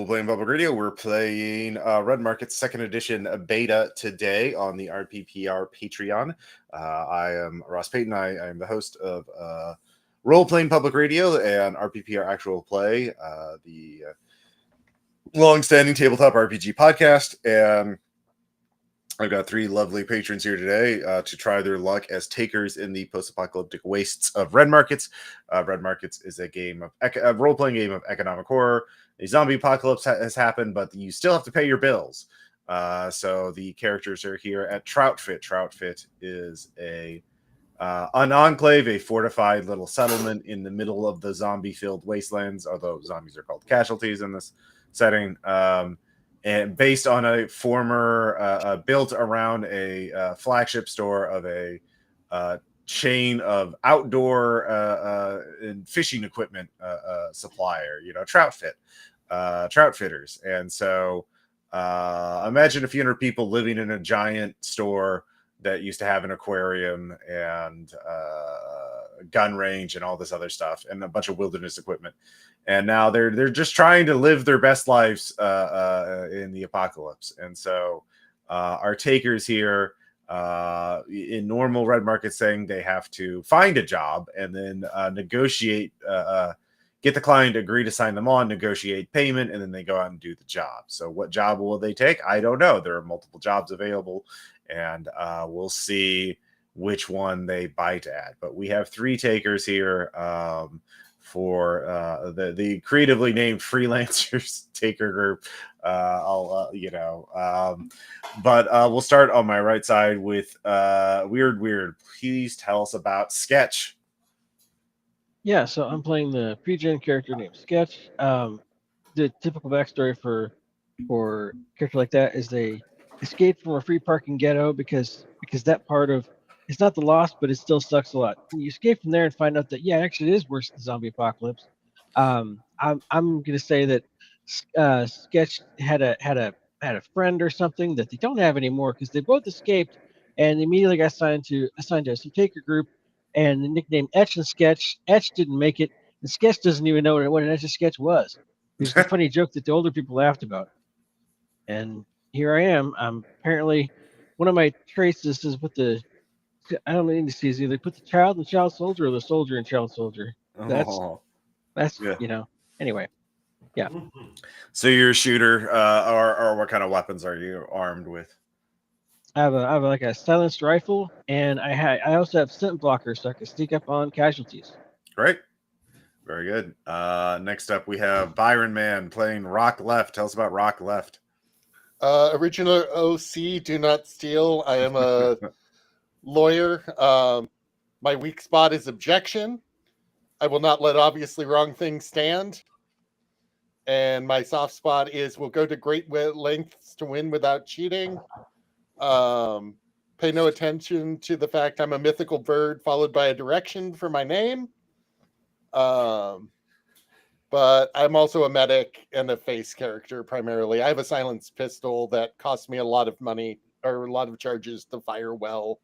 Role-Playing Public Radio. We're playing Red Market's second edition beta today on the RPPR Patreon. I am Ross Payton. I am the host of Role-Playing Public Radio and RPPR Actual Play, the long-standing tabletop RPG podcast. And I've got three lovely patrons here today to try their luck as takers in the post-apocalyptic wastes of Red Markets. Red Markets is a game of a role-playing game of economic horror. A zombie apocalypse has happened, but you still have to pay your bills. So the characters are here at Troutfit. Troutfit is an enclave, a fortified little settlement in the middle of the zombie-filled wastelands, although zombies are called casualties in this setting. And based on a former built around a flagship store of a chain of outdoor and fishing equipment supplier, Troutfit, Troutfitters. And so imagine a few hundred people living in a giant store that used to have an aquarium and a gun range and all this other stuff and a bunch of wilderness equipment. And now they're just trying to live their best lives in the apocalypse. And so our takers here in normal Red Market saying they have to find a job and then negotiate, get the client to agree to sign them on, negotiate payment, and then they go out and do the job. So what job will they take? I don't know. There are multiple jobs available, and we'll see which one they bite at. But we have three takers here for the creatively named freelancers taker group. But we'll start on my right side with Weird. Please tell us about Sketch. Yeah, so I'm playing the pre-gen character named Sketch. The typical backstory for a character like that is they escaped from a free parking ghetto because that part of it's not the lost, but it still sucks a lot. You escape from there and find out that actually it is worse than zombie apocalypse. I'm gonna say that Sketch had a friend or something that they don't have anymore because they both escaped and immediately got assigned to some taker group. And the nickname Etch and Sketch. Etch didn't make it, and Sketch doesn't even know what an Etch and Sketch was. It was a funny joke that the older people laughed about. And here I am. I'm apparently one of my traits is with the I don't need to see is either put the child in child soldier or the soldier in child soldier. That's anyway. Yeah. So you're a shooter, or what kind of weapons are you armed with? I have like a silenced rifle, and I also have scent blockers so I can sneak up on casualties. Great. Very good. Next up, we have Byron Man playing Rock Left. Tell us about Rock Left. Original OC, do not steal. I am a lawyer. My weak spot is objection. I will not let obviously wrong things stand. And my soft spot is we'll go to great lengths to win without cheating. Pay no attention to the fact I'm a mythical bird followed by a direction for my name. But I'm also a medic and a face character primarily. I have a silenced pistol that costs me a lot of money or a lot of charges to fire well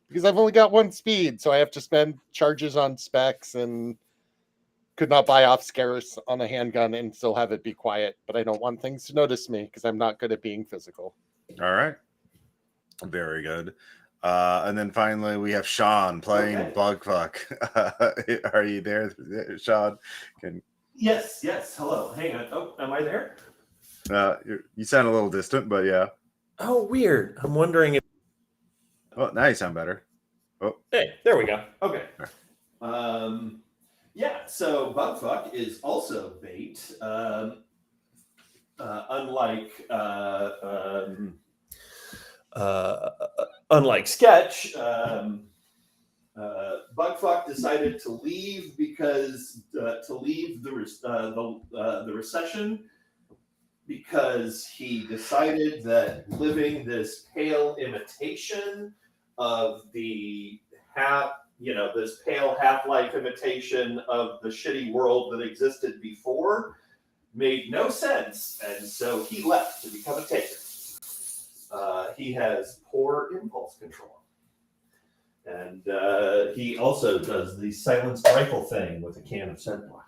because I've only got one speed, so I have to spend charges on specs and could not buy off scarce on a handgun and still have it be quiet. But I don't want things to notice me because I'm not good at being physical. All right. Very good. And then finally, we have Sean playing Bugfuck. Are you there, Sean? Yes. Hello. Hang on. Oh, am I there? You sound a little distant, but yeah. Oh, weird. I'm wondering if... Oh, now you sound better. Oh, hey, there we go. Okay. So Bugfuck is also bait. Unlike Sketch, Bugfuck decided to leave because the recession because he decided that living this pale imitation of this pale half-life imitation of the shitty world that existed before made no sense, and so he left to become a taker. He has poor impulse control. And he also does the silenced rifle thing with a can of scent blocker.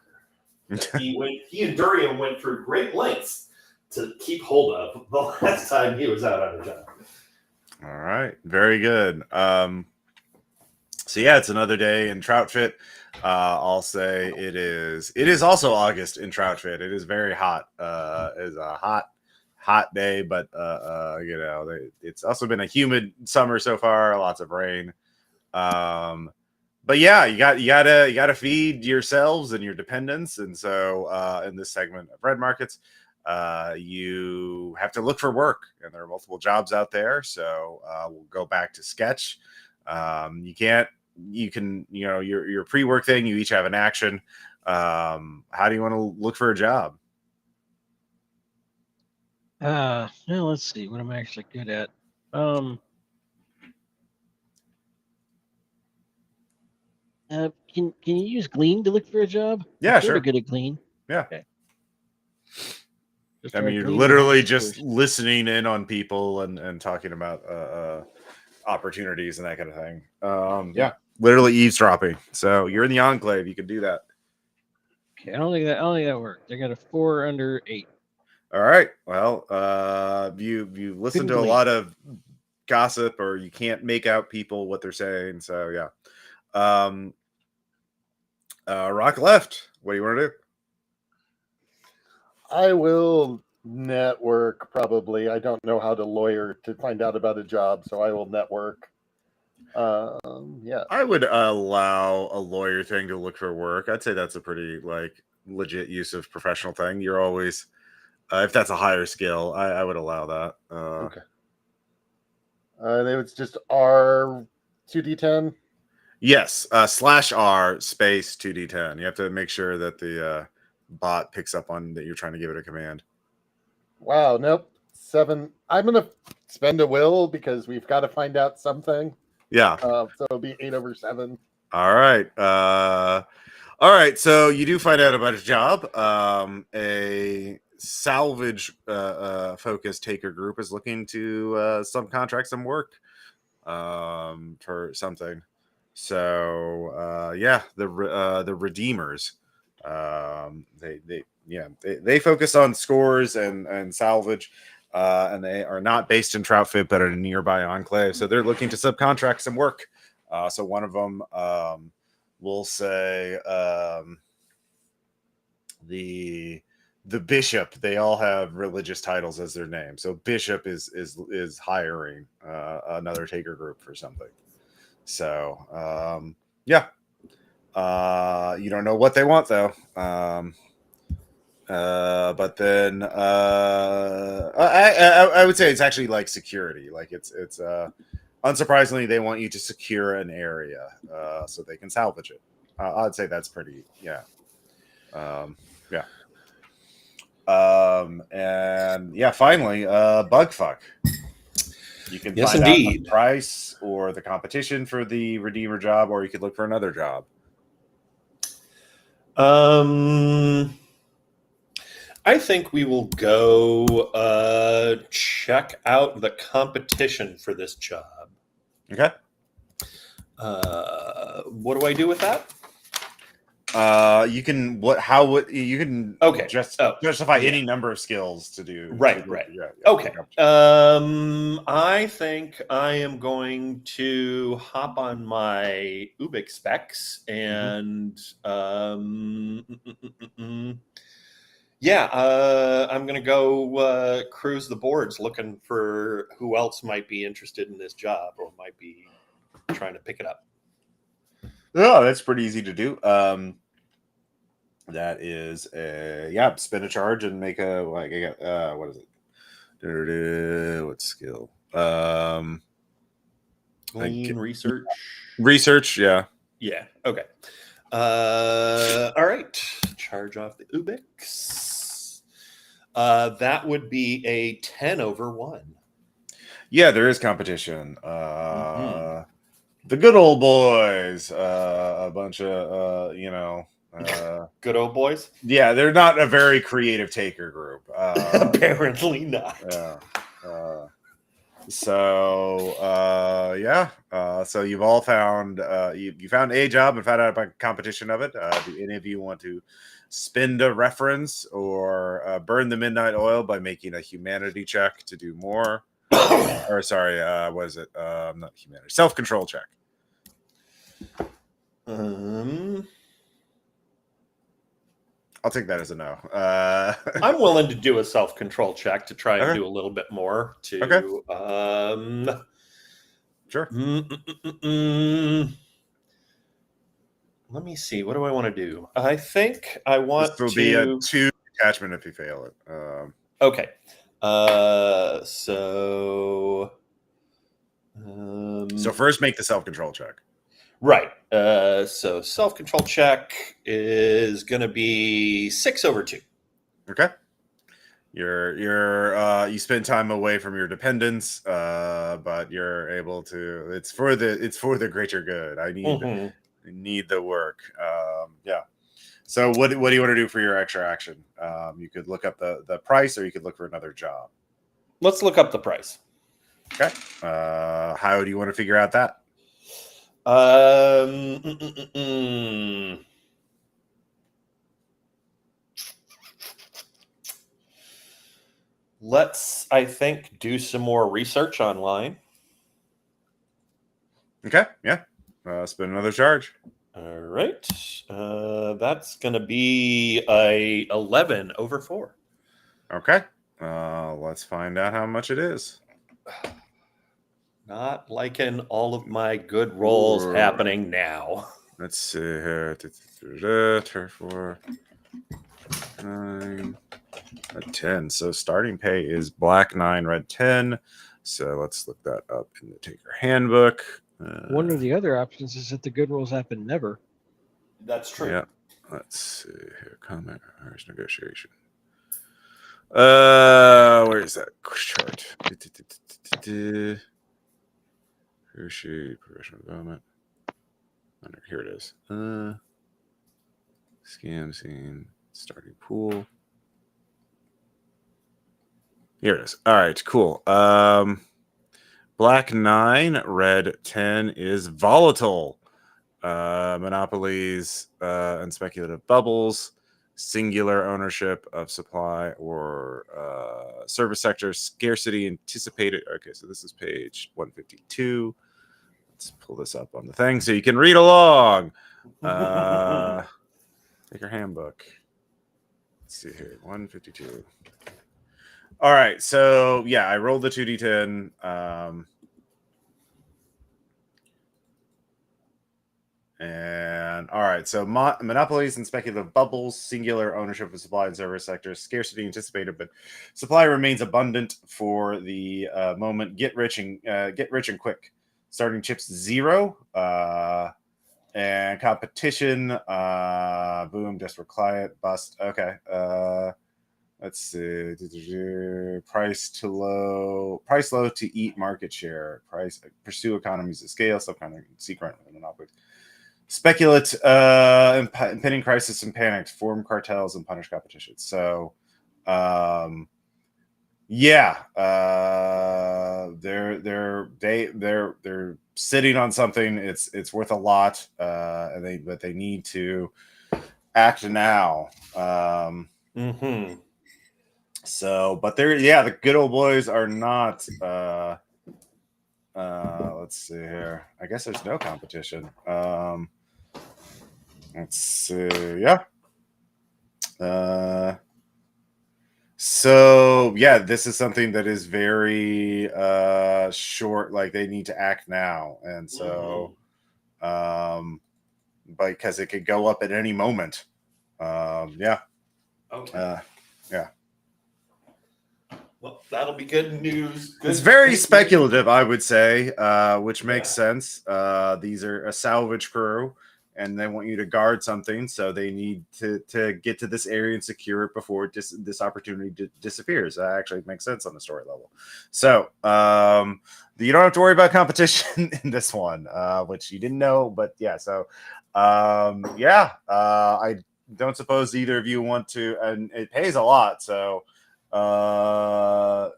He and Durian went through great lengths to keep hold of the last time he was out on a job. All right, very good. So yeah, it's another day in Troutfit. I'll say it is also August in Troutfit. It is very hot. It's a hot day, but it's also been a humid summer so far. Lots of rain. But yeah, you gotta feed yourselves and your dependents, and so in this segment of Red Markets, you have to look for work, and there are multiple jobs out there. So we'll go back to sketch. Your pre-work thing, you each have an action. How do you want to look for a job? Now let's see. What am I actually good at? Can you use Glean to look for a job? Yeah, I'm sort sure. of good at Glean. Yeah. Okay. I mean, you're literally just listening in on people and talking about opportunities and that kind of thing. Yeah, literally eavesdropping. So you're in the enclave. You can do that. Okay, I don't think that worked. I got a 4 under 8. All right. Well, you listen to a lot of gossip, or you can't make out people what they're saying. So yeah. Rock left. What do you want to do? I will network probably. I don't know how to lawyer to find out about a job, so I will network. Yeah. I would allow a lawyer thing to look for work. I'd say that's a pretty legit use of professional thing. You're always, if that's a higher skill, I would allow that. Okay. It's just R2D10. Yes, /R space 2D10. You have to make sure that the bot picks up on that you're trying to give it a command. Wow, nope. 7. I'm gonna spend a will because we've got to find out something. Yeah. So it'll be 8/7. All right. All right. So you do find out about a job. A salvage focused taker group is looking to subcontract some work for something. So yeah, the Redeemers. They focus on scores and salvage. And they are not based in Troutfit, but in a nearby enclave. So they're looking to subcontract some work. So one of them will say the bishop. They all have religious titles as their name. So bishop is hiring another taker group for something. So yeah, you don't know what they want though. But then I would say it's actually like security. Like it's unsurprisingly, they want you to secure an area so they can salvage it. I'd say that's pretty, yeah. And yeah, finally, bug fuck. You can find out the price or the competition for the Redeemer job, or you could look for another job. I think we will go check out the competition for this job. Okay. What do I do with that? You can okay. Justify any number of skills to do. Right. Yeah, okay. I think I am going to hop on my Ubik specs and I'm going to go cruise the boards looking for who else might be interested in this job or might be trying to pick it up. Oh, that's pretty easy to do. That is spin a charge and make a what is it? What skill? Lean research. Research, yeah. Yeah. Okay. All right. Charge off the Ubix. That would be a 10/1. Yeah, there is competition. The good old boys, a bunch of good old boys. Yeah, they're not a very creative taker group. Apparently not. So you've all found you found a job and found out about competition of it. Do any of you want to spend a reference or burn the midnight oil by making a humanity check to do more. Or sorry, what is it? Not humanity, self-control check. I'll take that as a no. I'm willing to do a self-control check to try and Okay. do a little bit more to. Okay. Sure. Let me see. What do I want to do? I think I want This will to. be a 2 attachment if you fail it. Okay. So So first, make the self-control check. right. So self-control check is going to be 6/2. Okay. You spend time away from your dependents, but you're able to. It's for the greater good. I need the work. Yeah. So what do you want to do for your extra action? You could look up the price, or you could look for another job. Let's look up the price. Okay. How do you want to figure out that? Let's, I think, do some more research online. Okay. Yeah. Spend another charge. All right. That's going to be a 11/4. Okay. Let's find out how much it is. Not liking all of my good rolls Ooh. happening now. Let's see here. Turf 4, 9, red 10. So starting pay is black 9, red 10. So let's look that up in the Taker Handbook. One of the other options is that the good rolls happen never. That's true. Yeah. Let's see here. Comment. Where's negotiation? Where is that chart? Negotiate professional development. Here it is. Scam scene. Starting pool. Here it is. All right, cool. Black 9, red 10 is volatile. Monopolies and speculative bubbles, singular ownership of supply or service sector, scarcity anticipated. Okay, so this is page 152. Let's pull this up on the thing so you can read along. Take your handbook. Let's see here, 152. All right, so yeah, I rolled the 2d10. And all right, so monopolies and speculative bubbles, singular ownership of supply and service sectors, scarcity anticipated, but supply remains abundant for the moment. Get rich and quick. Starting chips 0, and competition. Boom, desperate client, bust. Okay. Let's see. Price low to eat market share. Pursue economies of scale. Some kind of secret monopoly. Speculate impending crisis and panics, form cartels and punish competition. So, yeah, they're sitting on something. It's worth a lot, but they need to act now. So, but the good old boys are not. Let's see here. I guess there's no competition. Let's see. Yeah. So yeah, this is something that is very short. Like they need to act now, and so, because it could go up at any moment. Yeah. Okay. Yeah. Well, that'll be good news. It's very speculative, I would say, which makes sense. These are a salvage crew, and they want you to guard something, so they need to get to this area and secure it before this opportunity disappears. That actually makes sense on the story level. So you don't have to worry about competition in this one, which you didn't know, but yeah. So I don't suppose either of you want to, and it pays a lot, so. I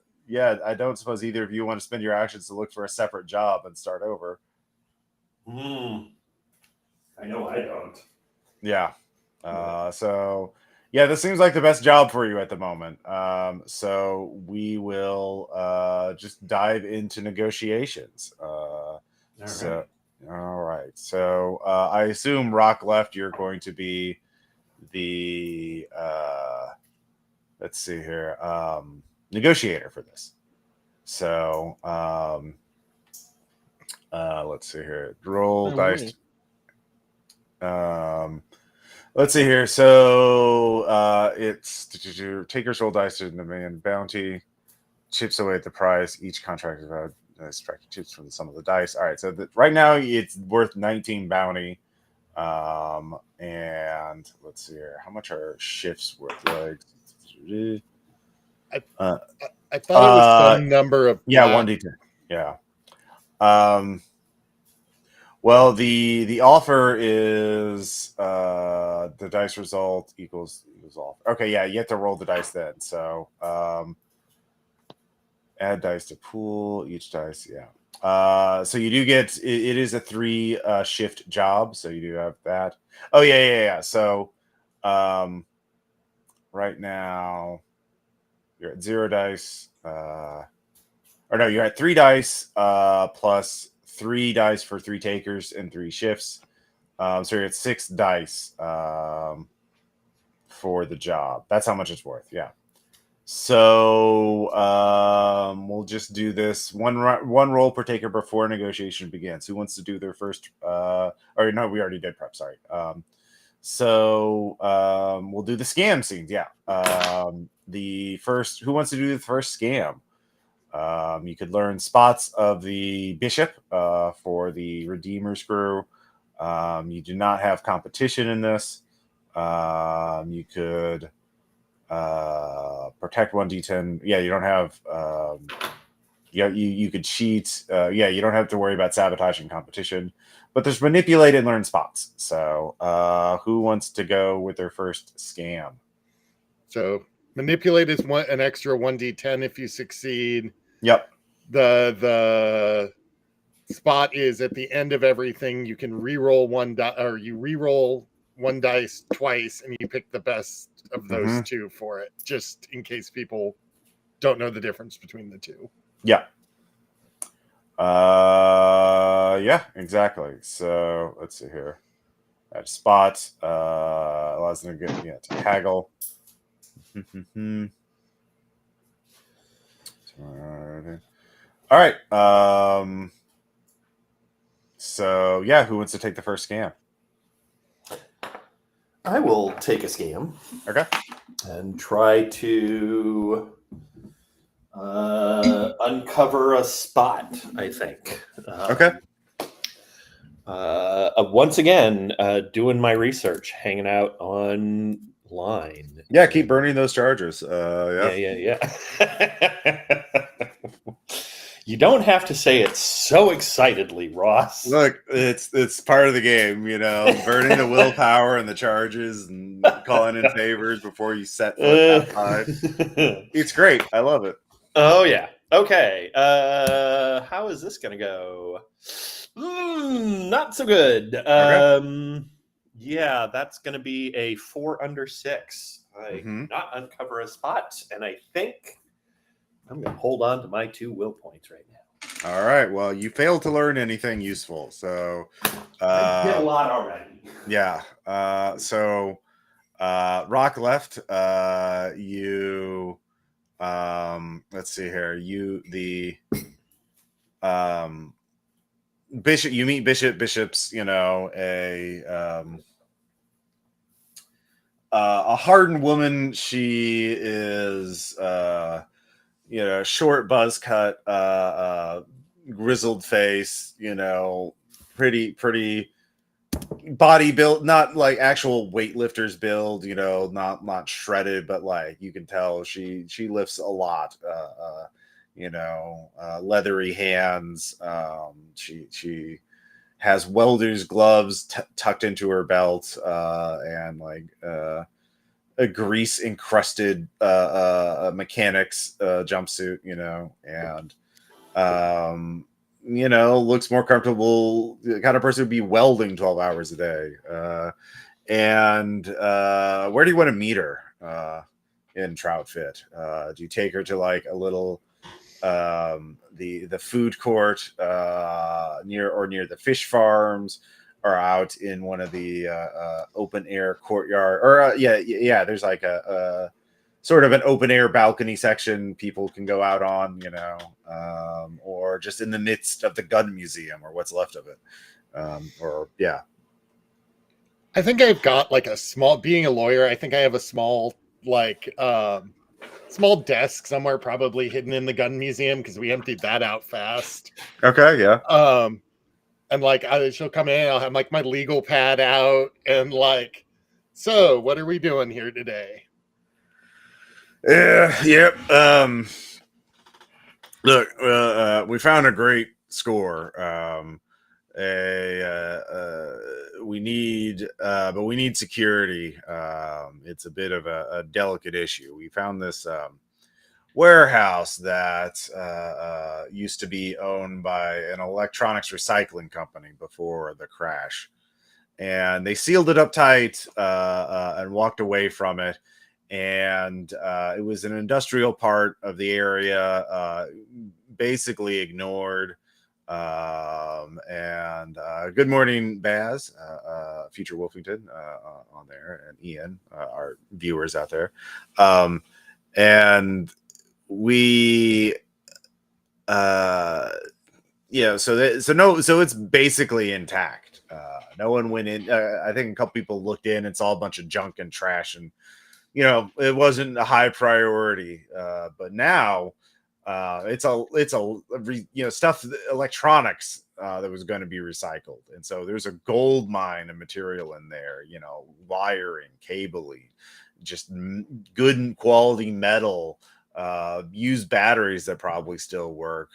don't suppose either of you want to spend your actions to look for a separate job and start over. I know I don't. Yeah. So yeah, this seems like the best job for you at the moment. So we will just dive into negotiations. All right. So I assume Rock left. You're going to be the let's see here, negotiator for this. So let's see here. Roll dice. Let's see here. So it's takers roll dice to demand bounty, chips away at the prize. Each contract is about striking chips from the sum of the dice. All right. So right now it's worth 19 bounty. And let's see here. How much are shifts worth? Like, I thought it was some number of yeah, 1d10. Yeah. Well, the offer is the dice result equals offer. Okay, yeah, you have to roll the dice then. So add dice to pool, each dice, yeah. So you do get it is a 3 shift job, so you do have that. Oh yeah. So right now you're at 0 dice. Or no, you're at 3 dice plus 3 dice for 3 takers and 3 shifts. So you're at 6 dice for the job. That's how much it's worth. Yeah. So we'll just do this one roll per taker before negotiation begins. Who wants to do their first? Or no, we already did prep. Sorry. So we'll do the scam scenes. Yeah. The first. Who wants to do the first scam? You could learn spots of the bishop for the Redeemer's crew. You do not have competition in this. You could protect 1d10. Yeah, you don't have. You could cheat. Yeah, you don't have to worry about sabotaging competition. But there's manipulate and learn spots. So who wants to go with their first scam? So manipulate is an extra 1d10 if you succeed. Yep. The spot is at the end of everything. You can re-roll you re-roll 1 dice twice, and you pick the best of those 2 for it, just in case people don't know the difference between the 2. Yeah. Yeah, exactly. So let's see here. That spot allows them to get to haggle. All right. So yeah, who wants to take the first scam? I will take a scam. Okay. And try to uncover a spot, I think. Okay. Once again, doing my research, hanging out online. Yeah, keep burning those charges. Yeah. You don't have to say it so excitedly, Ross. Look, it's part of the game, burning the willpower and the charges and calling in favors before you set foot outside. It's great. I love it. Oh yeah. Okay. How is this gonna go? Not so good. Okay. Yeah, that's gonna be a 4 under 6. I not uncover a spot, and I think I'm gonna hold on to my 2 will points right now. All right. Well, you failed to learn anything useful, so I did a lot already. Yeah. So Rock left. You let's see here. Bishop. You meet Bishop's. A hardened woman. She is short buzz cut, grizzled face, pretty body build, not like actual weightlifters build, not shredded, but like you can tell she lifts a lot. Leathery hands. She has welder's gloves tucked into her belt, and like a grease encrusted mechanics jumpsuit, and looks more comfortable, the kind of person who'd be welding 12 hours a day. And where do you want to meet her in Troutfit? Do you take her to like a little the food court near the fish farms, or out in one of the open air courtyard, or there's like a sort of an open air balcony section people can go out on, or just in the midst of the gun museum, or what's left of it, I think I've got like a small, being a lawyer, I think I have a small, like, small desk somewhere, probably hidden in the gun museum, because we emptied that out fast. Okay, yeah. And like, she'll come in, I'll have like my legal pad out, and like, so what are we doing here today? Yep. Look, we found a great score. We need security. It's a bit of a delicate issue. We found this warehouse that used to be owned by an electronics recycling company before the crash, and they sealed it up tight and walked away from it. And it was an industrial part of the area, basically ignored. Good morning, Baz, future Wolfington, on there, and Ian, our viewers out there. And we, so it's basically intact. No one went in. I think a couple people looked in. It's all a bunch of junk and trash, and it wasn't a high priority. But now, it's stuff, electronics that was going to be recycled, and so there's a gold mine of material in there. Wiring, cabling, just good quality metal, used batteries that probably still work.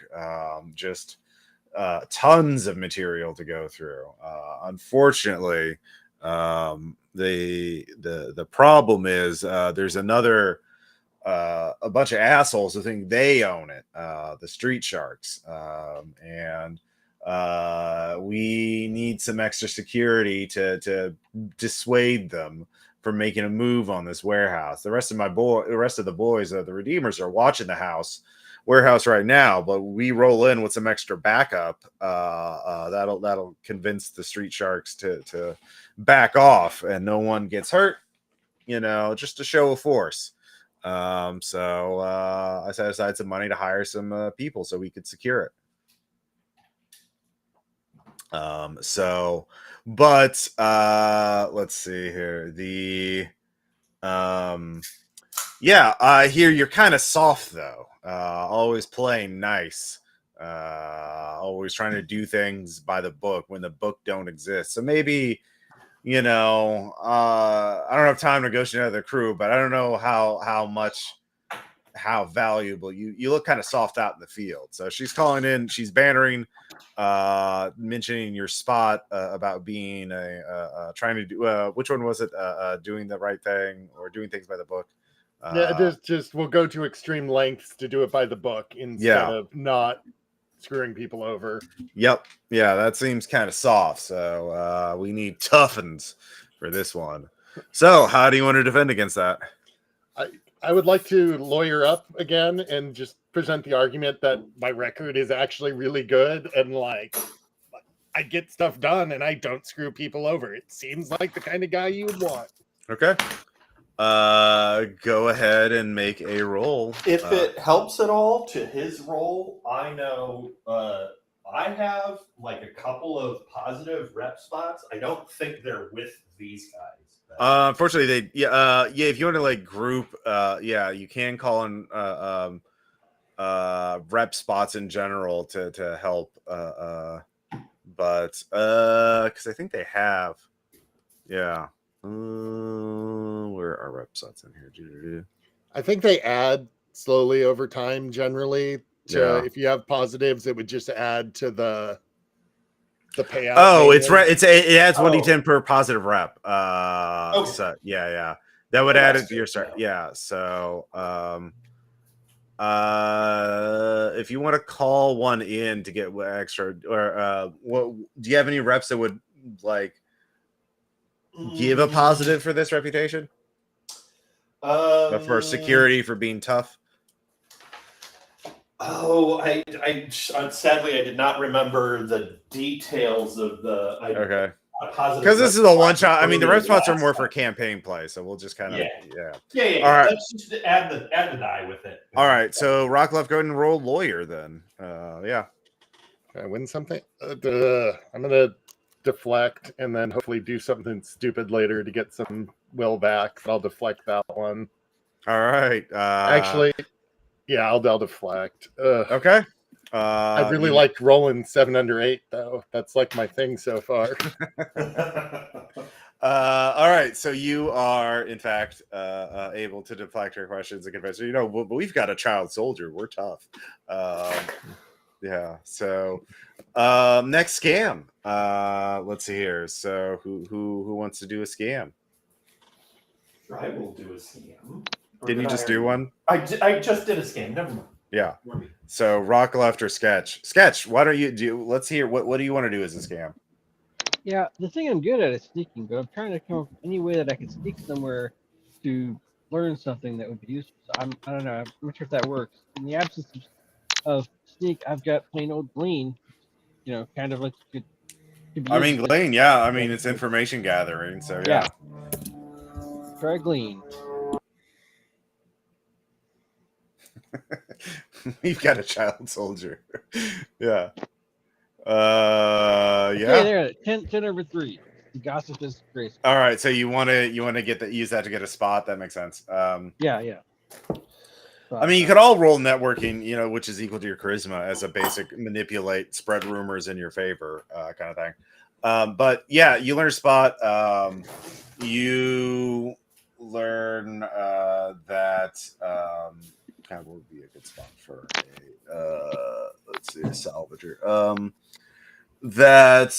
Just tons of material to go through. Unfortunately, the problem is there's another a bunch of assholes who think they own it, the street sharks, and we need some extra security to dissuade them from making a move on this warehouse. The rest of the boys, the Redeemers, are watching the warehouse right now, but we roll in with some extra backup. That'll convince the street sharks to back off, and no one gets hurt. Just a show of force. So I set aside some money to hire some people so we could secure it. Let's see here. I hear you're kind of soft though. Always playing nice. Always trying to do things by the book when the book don't exist. So maybe, I don't have time to negotiate another crew, but I don't know how valuable you look kind of soft out in the field. So she's calling in, she's bannering, mentioning your spot about being trying to do which one was it, doing the right thing or doing things by the book. Just we'll go to extreme lengths to do it by the book instead of not screwing people over. Yep. Yeah, that seems kind of soft. So we need toughens for this one. So how do you want to defend against that? I would like to lawyer up again and just present the argument that my record is actually really good, and like I get stuff done and I don't screw people over. It seems like the kind of guy you would want. Okay. Go ahead and make a roll. If it helps at all to his roll, I know I have like a couple of positive rep spots. I don't think they're with these guys. Unfortunately, if you want to like group, you can call in rep spots in general to help, but because I think they have, where are rep spots in here? I think they add slowly over time generally. If you have positives, it would just add to the payout. Oh, it adds 1d10 per positive rep. Okay. So that would add it to your start. Yeah. So if you want to call one in to get extra, or what do you have any reps that would like give a positive for this reputation? For security, for being tough? Oh, I sadly I did not remember the details of the. Okay. Positive. Because this is a one shot. I mean, the red spots are last more for time. campaign play, so we'll just kind of Yeah. All right. Let's just add the die with it. All right, so Rock left, go ahead and roll lawyer then. Yeah. Can I win something? I'm gonna deflect and then hopefully do something stupid later to get some will back. I'll deflect that one. All right. Actually, yeah, I'll deflect. Okay. I really liked rolling 7 under 8 though. That's like my thing so far. All right, so you are in fact able to deflect her questions and confess. You know, but we've got a child soldier. We're tough. Yeah. So next scam. Let's see here. So who wants to do a scam? I will do a scam. Didn't you just do one? I just did a scam. Never mind. Yeah. So rock left or sketch? Sketch. Why don't you do? Let's hear. What do you want to do as a scam? Yeah, the thing I'm good at is sneaking, but I'm trying to come up with any way that I can sneak somewhere to learn something that would be useful. So I don't know. I'm not sure if that works. In the absence of sneak, I've got plain old glean. You know, kind of like could be I mean, used. glean. Yeah. I mean, it's information gathering. So yeah. Try glean. We've got a child soldier. Yeah. Okay, Yeah. there. 10 over 3. The gossip is crazy. All right. So you want to use that to get a spot. That makes sense. Yeah. I mean, you could all roll networking, you know, which is equal to your charisma as a basic manipulate, spread rumors in your favor kind of thing. But yeah, you learn a spot. You learn that kind of would be a good spot for a let's see, a salvager. That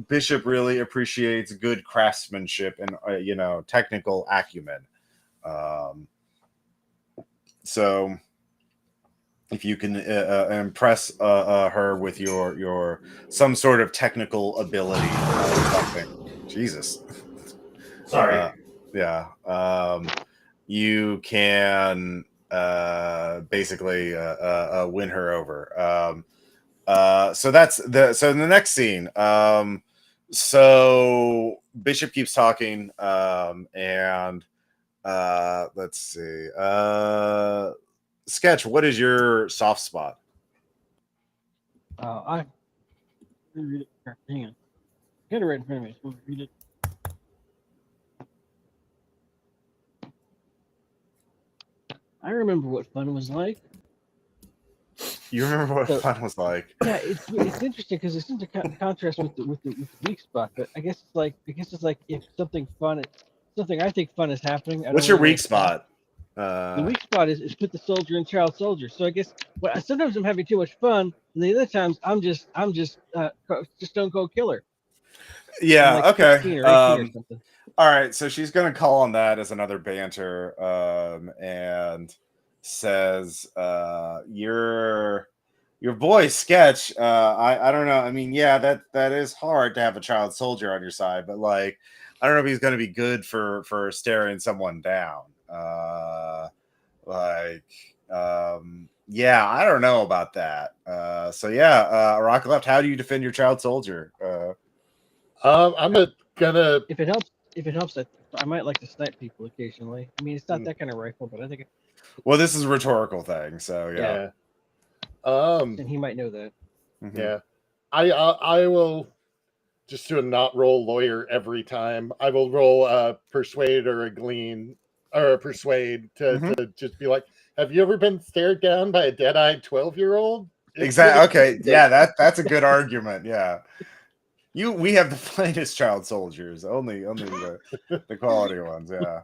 Bishop really appreciates good craftsmanship and you know, technical acumen. So if you can impress her with your some sort of technical ability or something. Jesus. Sorry. Yeah. You can basically win her over. So that's in the next scene. So Bishop keeps talking, and let's see. Sketch, what is your soft spot? I read it. Hang on. Get it right in front of me. So read it. I remember what fun was like. You remember what fun was like? Yeah, it's interesting because it's in contrast with the weak spot. But I guess it's like if something I think fun is happening. What's your weak spot? The weak spot is put the soldier and child soldier. So I guess sometimes I'm having too much fun, and the other times I'm just stone cold killer. Yeah. Like okay. 16 or 18 or something. All right. So she's gonna call on that as another banter, and says, "Your boy Sketch. I don't know. I mean, yeah, that is hard to have a child soldier on your side, but like, I don't know if he's gonna be good for staring someone down. Yeah, I don't know about that. So yeah, Rock Left, how do you defend your child soldier? I'm gonna. If it helps, I might like to snipe people occasionally. I mean, it's not that kind of rifle, but I think. Well, this is a rhetorical thing, so yeah. And he might know that. Mm-hmm. Yeah, I will just do a not roll lawyer every time. I will roll persuade or a glean or a persuade to just be like, have you ever been stared down by a dead-eyed 12-year-old? Exactly. Okay. Yeah, that's a good argument. Yeah. We have the plainest child soldiers, only the quality ones. Yeah.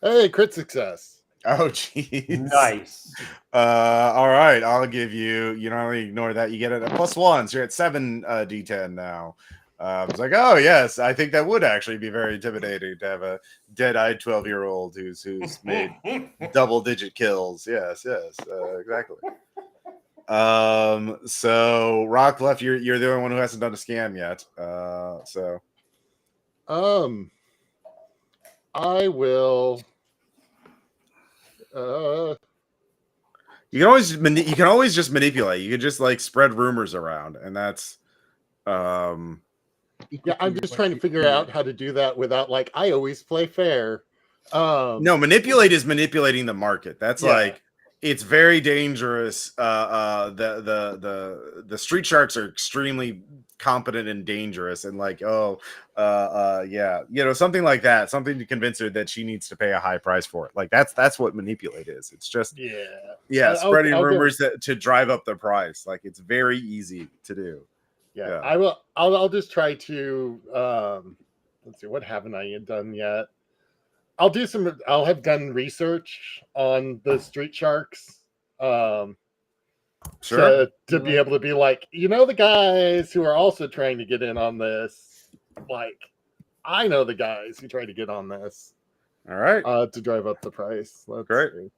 Hey, crit success. Oh, jeez. Nice. All right. I'll give you. You don't really ignore that. You get it at +1. So you're at 7 D10 now. It's like, oh yes, I think that would actually be very intimidating to have a dead-eyed 12-year-old who's made double-digit kills. Yes, exactly. So Rockcliffe, you're the only one who hasn't done a scam yet. So I will. you can always just manipulate. You can just like spread rumors around, and that's Yeah, I'm just trying to figure out how to do that without like I always play fair. no, manipulate is manipulating the market. That's Yeah. like it's very dangerous. The street sharks are extremely competent and dangerous, and like yeah, something like that, something to convince her that she needs to pay a high price for it. Like that's what manipulate is. It's just spreading rumors to drive up the price. Like it's very easy to do. Yeah. I will. I'll just try to. Let's see. What haven't I done yet? I'll have done research on the street sharks. Sure. To be able to be like, the guys who are also trying to get in on this. Like, I know the guys who try to get on this. All right. To drive up the price. Great. See.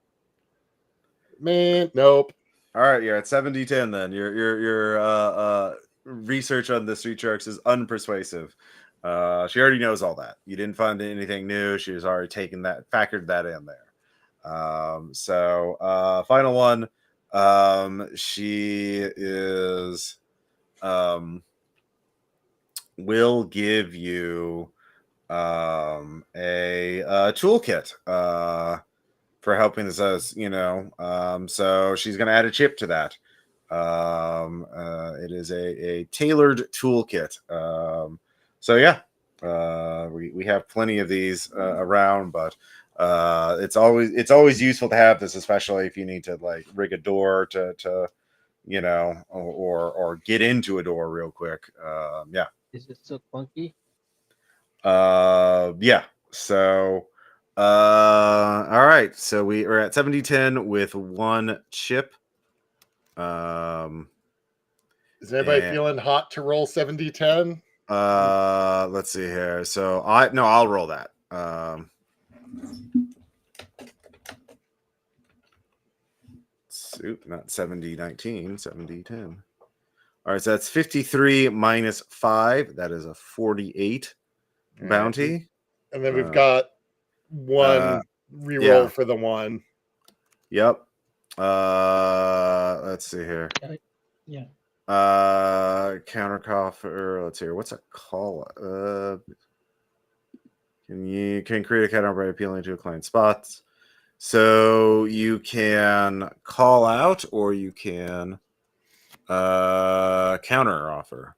Man, nope. All right, you're at 70-10 then. Your research on the street sharks is unpersuasive. She already knows all that. You didn't find anything new. She was already factored that in there. So final one. She is will give you a toolkit for helping us, so she's going to add a chip to that. It is a tailored toolkit. So yeah, we have plenty of these around, but it's always useful to have this, especially if you need to like rig a door to or get into a door real quick. Yeah. Is it so clunky? Yeah. So all right. So we are at 70-10 with one chip. Is anybody feeling hot to roll 70-10? Let's see here. So I'll roll that. Not 70-19, 70-10. All right, so that's 53 minus 5. That is a 48 bounty. And then we've got one reroll for the one. Yep. Let's see here. Yeah. Counter coffer. Let's see here. What's a call? Can create a counter by appealing to a client's spots. So you can call out or you can counter offer.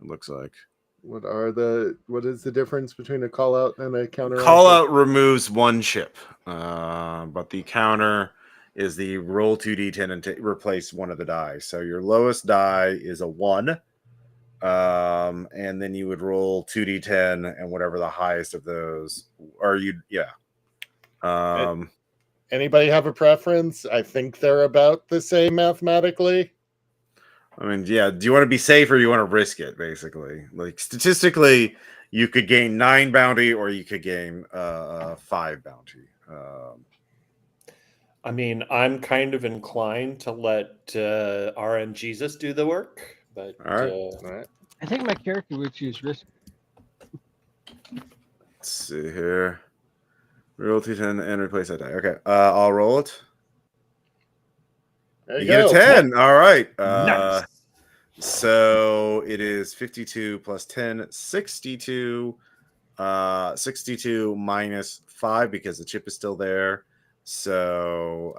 It looks like. What is the difference between a call out and a counter? Call out removes one chip, but the counter is the roll 2d10 and replace one of the die. So your lowest die is a 1, and then you would roll 2d10 and whatever the highest of those are. Anybody have a preference? I think they're about the same mathematically. I mean, yeah. Do you want to be safe or you want to risk it? Basically, like statistically, you could gain 9 bounty or you could gain 5 bounty. I mean, I'm kind of inclined to let RN Jesus do the work, but all right. I think my character would choose risk. Let's see here. Roll 2d10 and replace that die. Okay, I'll roll it. There you go. get a 10. All right. Nice. So it is 52 plus 10, 62. 62 minus 5 because the chip is still there. So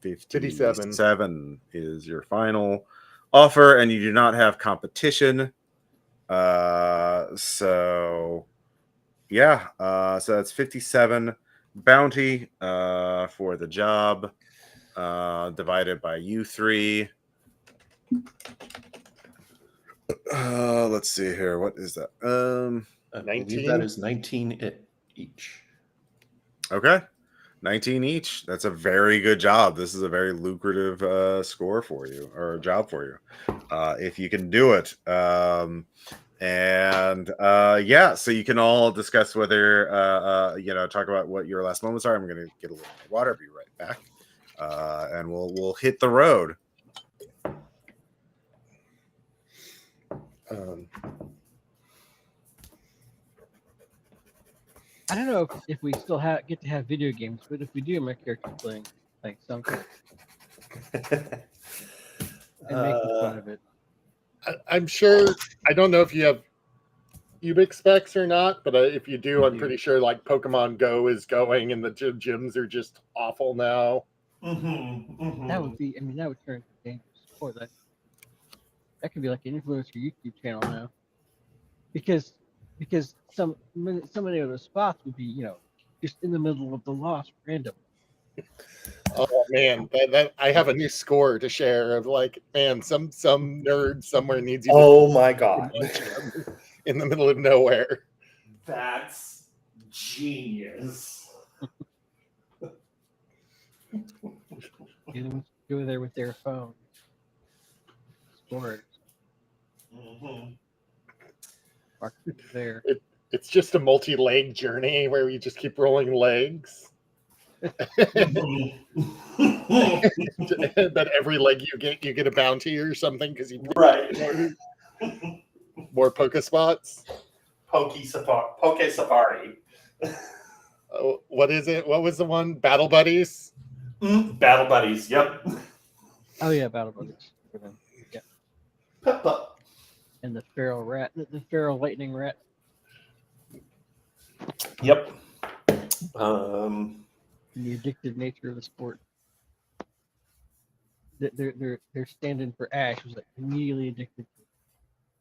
57 is your final offer, and you do not have competition. So yeah, so that's 57 bounty for the job, divided by you 3. Let's see here. What is that? 19. That is 19 each. Okay. 19 each. That's a very good job. This is a very lucrative score for you, or job for you, if you can do it. Yeah, so you can all discuss whether talk about what your last moments are. I'm going to get a little more water. Be right back, and we'll hit the road. I don't know if we still get to have video games, but if we do, my character's playing like some kind and making fun of it. I'm sure. I don't know if you have Ubix specs or not, but if you do, I'm pretty sure like Pokemon Go is going, and the gyms are just awful now. That would be. I mean, that would turn into dangerous sport. That could be like an influencer YouTube channel now, because so many of those spots would be just in the middle of the lost random. Oh man, that I have a new score to share of like, man, some nerd somewhere needs you. Oh my god! In the middle of nowhere. That's genius. You go there with their phone. Score it. Mark it there. It's just a multi-leg journey where you just keep rolling legs. But every leg you get a bounty or something because you right more Poke spots. Poke Safari. Oh, what is it? What was the one? Battle Buddies? Battle Buddies, yep. Oh yeah, Battle Buddies. Yeah. Peppa. And the feral rat, the feral lightning rat. Yep. And the addictive nature of the sport. Their stand-in for Ash was like immediately addicted.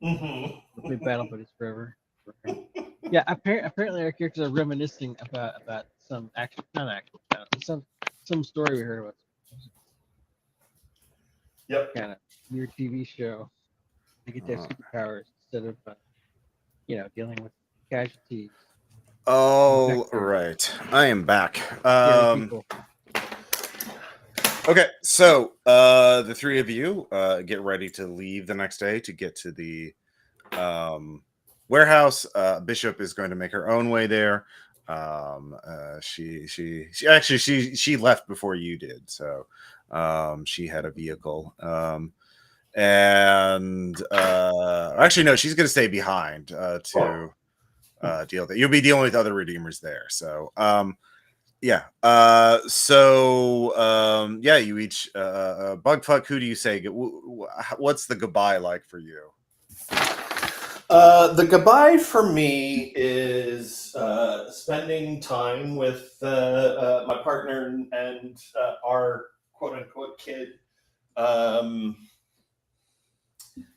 We played Battle Buddies forever. Yeah, apparently our characters are reminiscing about some some story we heard about. Yep. Kind of weird TV show. They get their superpowers instead of dealing with casualties. Oh, right. I am back. Okay, so the three of you get ready to leave the next day to get to the warehouse. Bishop is going to make her own way there. She left before you did, so she had a vehicle. Actually, no, she's going to stay behind to deal with it. You'll be dealing with other redeemers there, so yeah. You each Bugfuck. Who do you say? What's the goodbye like for you? The goodbye for me is spending time with my partner and our quote-unquote kid.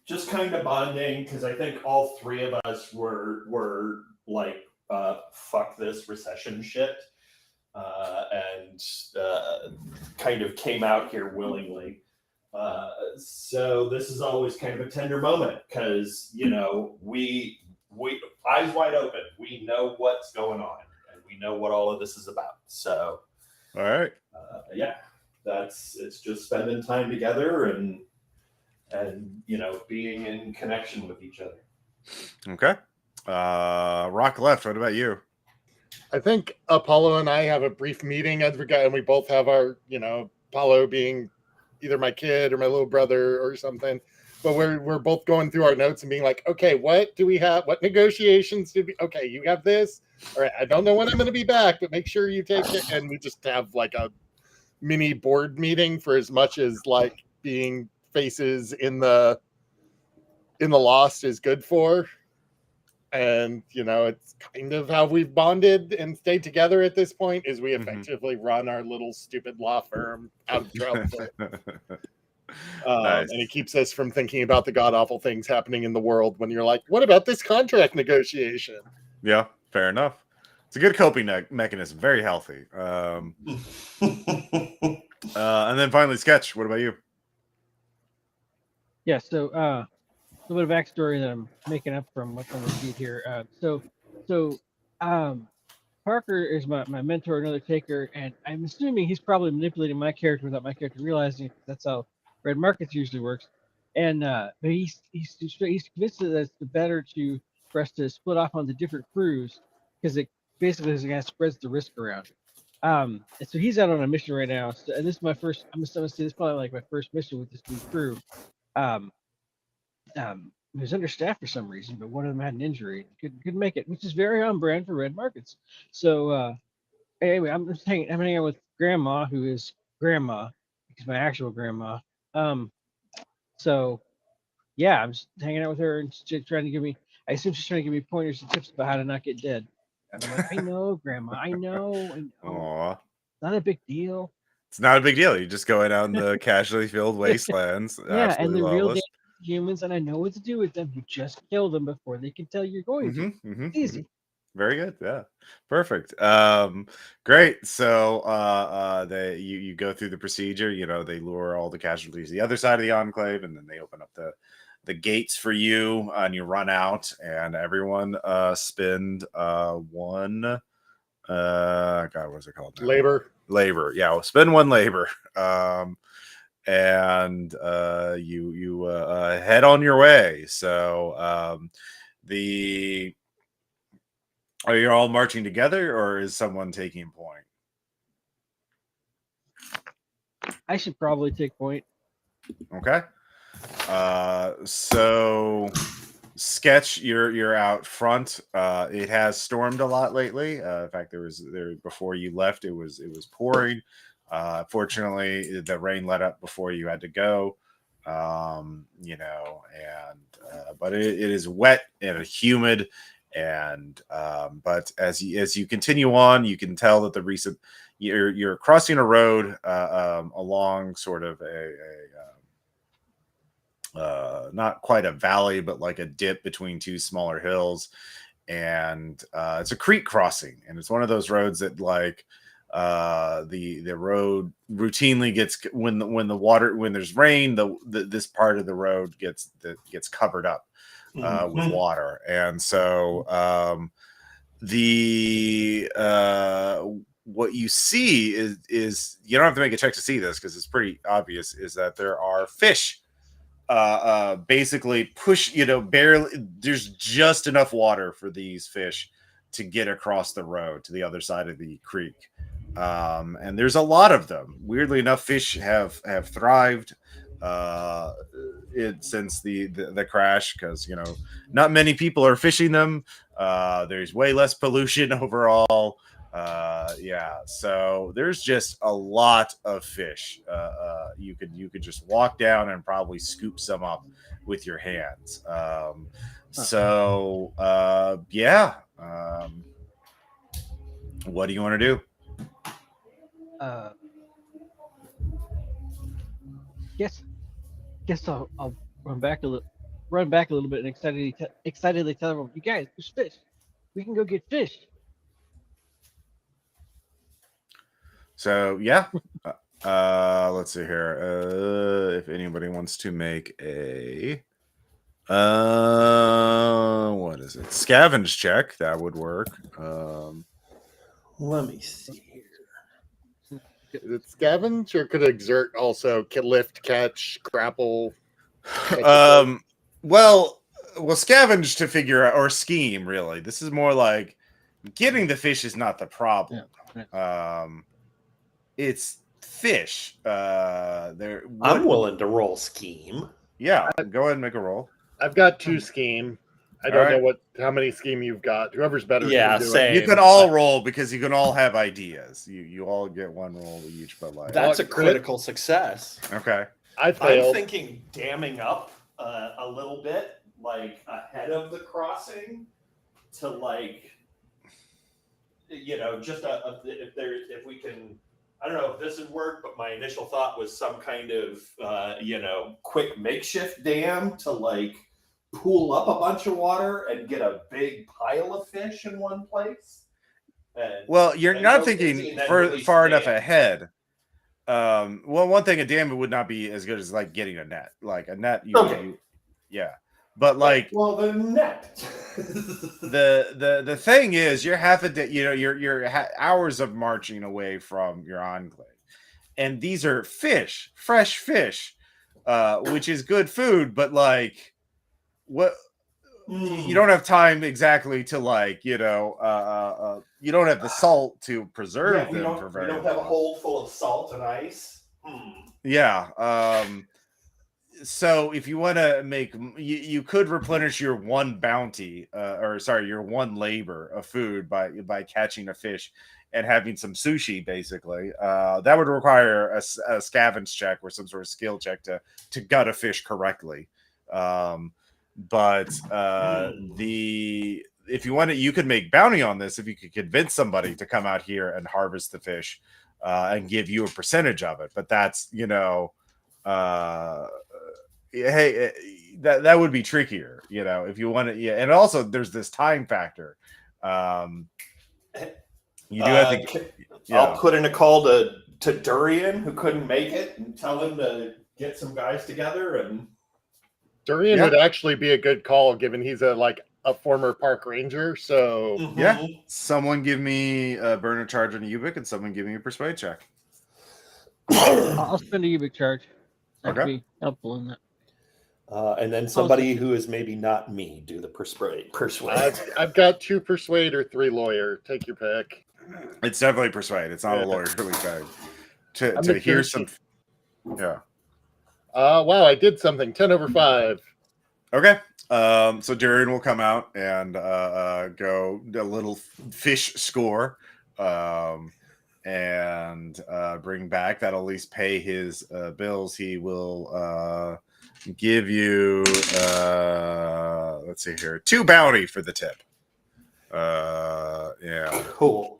Just kind of bonding, because I think all three of us were like, fuck this recession shit, and kind of came out here willingly. So this is always kind of a tender moment, because we eyes wide open, we know what's going on and we know what all of this is about. So all right, yeah, it's just spending time together and being in connection with each other. Okay. Rock left. What about you? I think Apollo and I have a brief meeting, and we both have our, Apollo being either my kid or my little brother or something. But we're both going through our notes and being like, okay, what do we have? What negotiations did we? Okay, you have this. All right, I don't know when I'm going to be back, but make sure you take it. And we just have like a mini board meeting for as much as like being faces in the Lost is good for. And it's kind of how we've bonded and stayed together at this point, is we effectively run our little stupid law firm out of Troutfit. Nice. And it keeps us from thinking about the god awful things happening in the world when you're like, what about this contract negotiation? Yeah, fair enough. It's a good coping mechanism, very healthy. And then finally, Sketch, what about you? Yeah, so a little bit of backstory that I'm making up from what's on the sheet here. Parker is my mentor, another taker, and I'm assuming he's probably manipulating my character without my character realizing it. That's how Red Markets usually works. And but he's convinced that it's better for us to split off onto different crews, because it basically spreads the risk around. And so he's out on a mission right now. So, and this is my first. I'm gonna say this is probably like my first mission with this new crew. was understaffed for some reason, but one of them had an injury. Could make it, which is very on brand for red markets. So anyway, I'm hanging out with Grandma, who is Grandma, because my actual grandma. Um, so yeah, I'm just hanging out with her and she's trying to give me. I assume she's trying to give me pointers and tips about how to not get dead. I'm like, I know, Grandma. I know. Aw. Not a big deal. It's not a big deal. You're just going out in the casually filled wastelands. Yeah, and absolutely the real lawless. humans, and I know what to do with them. You just kill them before they can tell you're going to. Easy. Very good. Yeah. Perfect. Great. So you go through the procedure, they lure all the casualties to the other side of the enclave, and then they open up the gates for you, and you run out, and everyone spend one God, what is it called now? Labor. Yeah, we'll spend one labor. And you head on your way. So are you all marching together, or is someone taking point? I should probably take point. Okay. So Sketch, you're out front. It has stormed a lot lately. In fact, there before you left, it was pouring. Fortunately, the rain let up before you had to go. But it is wet and humid, and but as you continue on, you can tell that you're crossing a road along sort of not quite a valley, but like a dip between two smaller hills, and it's a creek crossing, and it's one of those roads that the road routinely gets when there's rain, this part of the road gets covered up with water, and so what you see is you don't have to make a check to see this because it's pretty obvious, is that there are fish basically barely, there's just enough water for these fish to get across the road to the other side of the creek. And there's a lot of them. Weirdly enough, fish have thrived since the crash, because not many people are fishing them. There's way less pollution overall. So there's just a lot of fish. You could just walk down and probably scoop some up with your hands. What do you want to do? Guess I'll run back a little bit and excitedly tell everyone, you guys, there's fish. We can go get fish. So let's see here. If anybody wants to make a what is it? Scavenge check, that would work. Let me see here. Is it scavenge, or could exert also lift, catch, grapple? Well, scavenge to figure out, or scheme, really. This is more like getting the fish is not the problem. Yeah. It's fish. I'm willing to roll scheme. Yeah, go ahead and make a roll. I've got 2 scheme. I don't know how many scheme you've got. Whoever's better. Yeah, same. You can all roll because you can all have ideas. You all get one roll each, but that's a critical success. Okay. I failed. I'm thinking damming up a little bit, like ahead of the crossing, to just if we can. I don't know if this would work, but my initial thought was some kind of quick makeshift dam to pool up a bunch of water and get a big pile of fish in one place. You're not thinking far enough ahead. One thing, a dam would not be as good as getting a net. Like a net, but the net. the thing is, you're half a day. You're hours of marching away from your enclave, and these are fish, fresh fish, which is good food. But what you don't have time exactly to you don't have the salt to preserve them for very long. We don't have a hold full of salt and ice. Yeah. So if you want to make, you could replenish your one bounty, your one labor of food by catching a fish and having some sushi. Basically, that would require a scavenge check or some sort of skill check to gut a fish correctly. But if you want to, you could make bounty on this if you could convince somebody to come out here and harvest the fish and give you a percentage of it. But that's hey, that would be trickier, if you want to. Yeah, and also there's this time factor. You do have to. I'll put in a call to Durian, who couldn't make it, and tell him to get some guys together. And Durian would actually be a good call, given he's a former park ranger. So yeah, someone give me a burner charge on a Ubik, and someone give me a persuade check. I'll spend a Ubik charge. That could be helpful in that. And then somebody who is maybe not me do the persuade. I've got 2 persuade or 3 lawyer. Take your pick. It's definitely persuade. It's not a lawyer really bag. To hear some. Yeah. Wow, I did something. 10 over 5. Okay. So Durian will come out and go a little fish score. And bring back. That'll at least pay his bills. He will give you let's see here, 2 bounty for the tip. Yeah. Cool.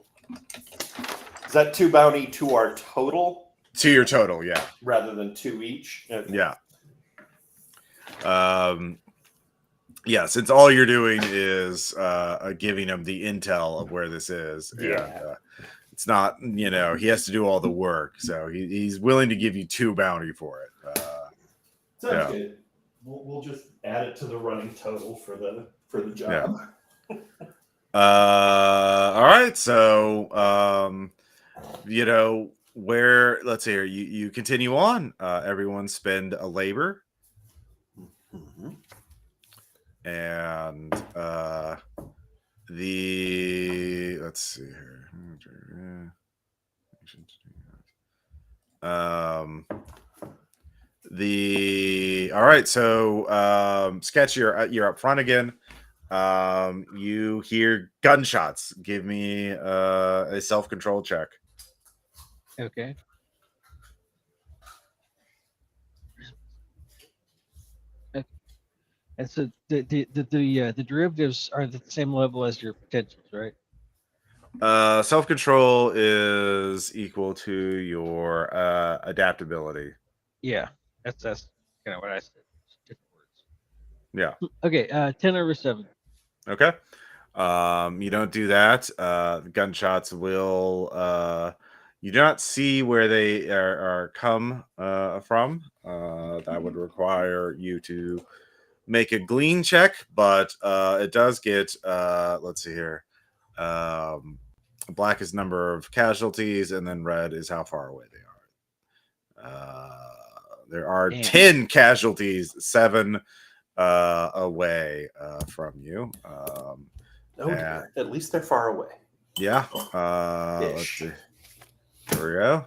Is that 2 bounty to our total? To your total, yeah. Rather than 2 each? Okay. Yeah. Yeah, since all you're doing is giving him the intel of where this is. Yeah. And, it's not, he has to do all the work. So he's willing to give you 2 bounty for it. Sounds good. We'll just add it to the running total for the job. Yeah. All right. So, where, let's see here, you continue on. Everyone spend a labor. Mm-hmm. And let's see here. All right, so Sketch, you're up front again. You hear gunshots. Give me a self-control check. Okay. And so the derivatives are the same level as your potentials, right? Self-control is equal to your adaptability. Yeah, that's kind of what I said. Different words. Yeah. Okay. 10 over 7. Okay. You don't do that. The gunshots will. You do not see where they are come from. That would require you to make a glean check, but it does get. Let's see here. Black is number of casualties, and then red is how far away they are. There are 10 casualties, 7 away from you. At least they're far away. Yeah. Let's see. There we go.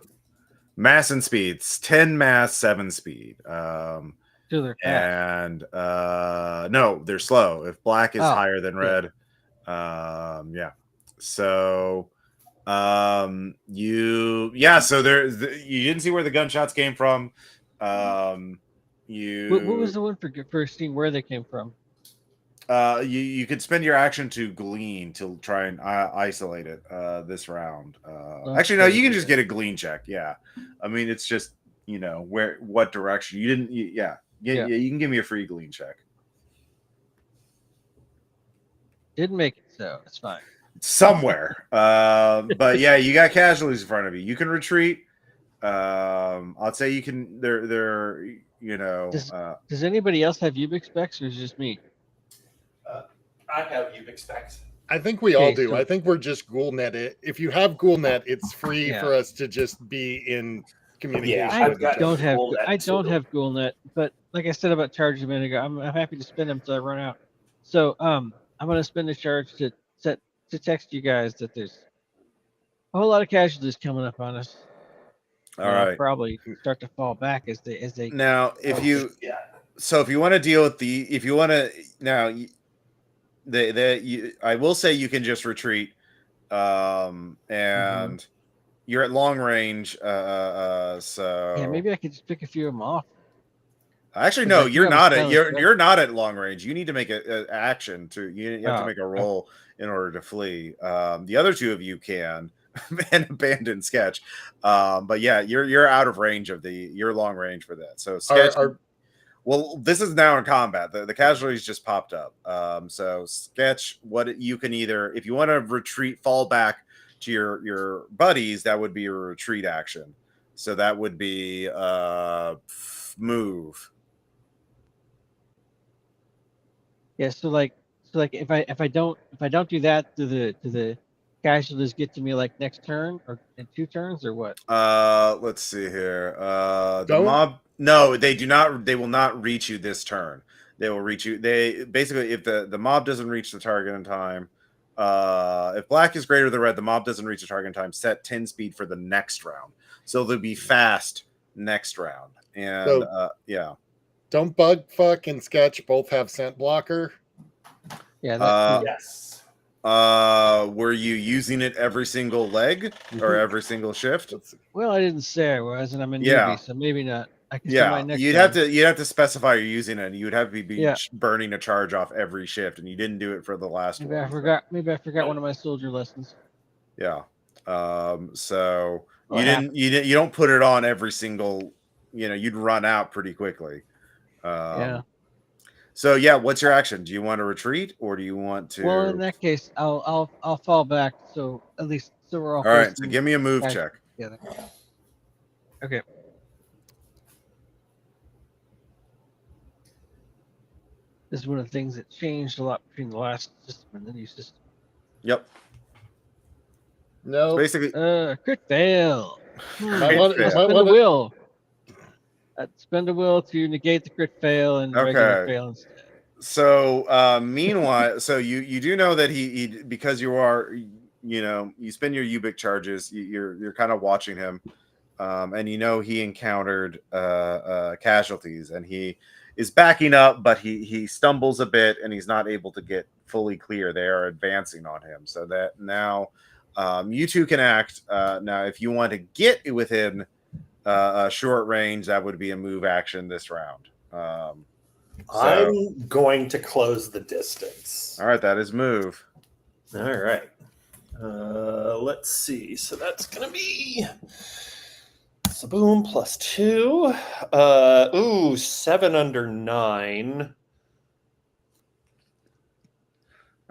Mass and speeds. 10 mass, 7 speed. So they're fast. And no, they're slow. If black is higher than red, yeah. So so you didn't see where the gunshots came from. What was the one for seeing where they came from? You could spend your action to glean to try and isolate it this round. Actually, no, you can just get a glean check. Yeah, I mean it's just what direction you didn't. Yeah, you can give me a free glean check. Didn't make it, so it's fine. Somewhere, but yeah, you got casualties in front of you. You can retreat. I'd say you can. They're Does anybody else have Ubik specs, or is it just me? I have Ubik specs. I think we all do. So, I think we're just Ghoulnet it. If you have Ghoulnet, it's free for us to just be in communication. I don't have Ghoulnet, but like I said about charges a minute ago, I'm happy to spend them until I run out. So I'm going to spend a charge to text you guys that there's a whole lot of casualties coming up on us. All I'll right. probably start to fall back as they. Now, if you Yeah. so if you want to deal with if you want to now, I will say you can just retreat, and you're at long range. So Yeah, maybe I could just pick a few of them off. actually, 'Cause no, I do you're have a not stylish you're not at long range. You need to make a action to you have to Oh, make a roll in order to flee. The other two of you can and abandon sketch. But yeah, you're out of range of your long range for that. So sketch. Well, this is now in combat. The casualties just popped up. So sketch what you can either, if you want to retreat, fall back to your buddies, that would be a retreat action. So that would be move. yeah. So like if I don't do that, do the casualties get to me like next turn or in 2 turns or what? Let's see here. The Don't- mob. No, they do not. They will not reach you this turn. They will reach you. They basically, if the mob doesn't reach the target in time, if black is greater than red, the mob doesn't reach the target in time. Set 10 speed for the next round, so they'll be fast next round. And So- yeah. Don't bug fuck and sketch both have scent blocker? Yeah. Yes. Were you using it every single leg or every single shift? Well, I didn't say I was, and I'm a newbie, Yeah. so maybe not. I can see my Yeah, next you'd round. have to specify you're using it. You'd have to be Yeah. burning a charge off every shift, and you didn't do it for the last Maybe one. I forgot. Maybe I forgot one of my soldier lessons. Yeah. So What you don't put it on every single. You'd run out pretty quickly. Yeah. So yeah, what's your action? Do you want to retreat or do you want to? Well, in that case, I'll fall back. So at least we're all. All right. So facing give me a move guys check. together. Okay. This is one of the things that changed a lot between the last system and the new system. Yep. No. Basically, Crit fail. I want- fail. I Spend a want- will. Spend a will to negate the crit fail and regular Okay. fail instead. So meanwhile, so you do know that he because you are you spend your Ubik charges, you're kind of watching him, and he encountered casualties, and he is backing up, but he stumbles a bit and he's not able to get fully clear. They are advancing on him, so that now you two can act. Now, if you want to get within a short range, that would be a move action this round. I'm going to close the distance. All right, that is move. All right. Let's see. So that's going to be Saboom plus 2. 7 under 9.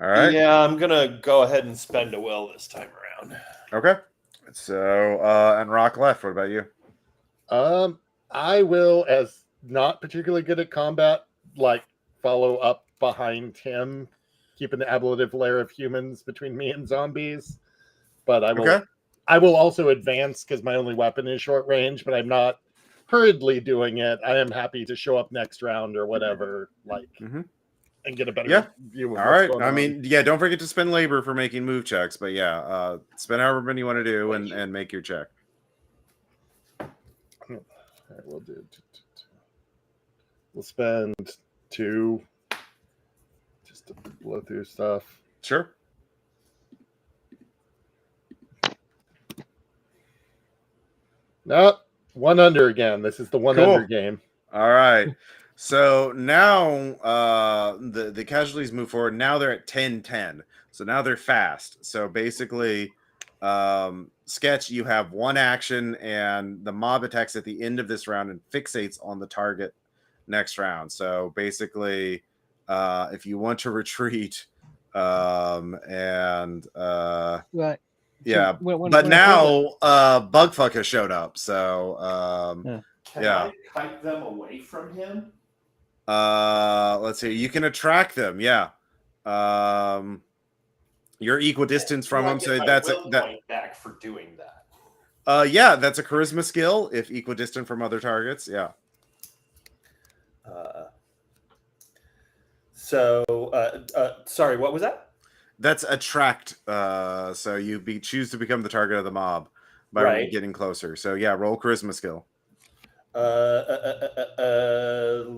All right. Yeah, I'm going to go ahead and spend a will this time around. Okay. So and Rock left. What about you? I will, as not particularly good at combat, follow up behind him, keeping the ablative layer of humans between me and zombies. But I will. Okay. I will also advance because my only weapon is short range, but I'm not hurriedly doing it. I am happy to show up next round or whatever, and get a better view of All what's right. going I on. mean, yeah, don't forget to spend labor for making move checks, but yeah, spend however many you want to do and make your check. All right, we'll do. We'll spend 2 just to blow through stuff. Sure. No, 1 under again. This is the 1 Cool. under game. All right. So now the casualties move forward. Now they're at 10-10. So now they're fast. So basically, Sketch, you have 1 action, and the mob attacks at the end of this round and fixates on the target next round. So basically, if you want to retreat, and Right. yeah, when but I now Bugfuck has showed up. So Can Yeah. I kite them away from him? let's see. You can attract them. Yeah. You're equidistant from them, so that's point back for doing that. yeah, that's a charisma skill if equidistant from other targets. Yeah. Sorry, what was that? That's attract. So you choose to become the target of the mob. by Right. getting closer. So yeah, roll charisma skill.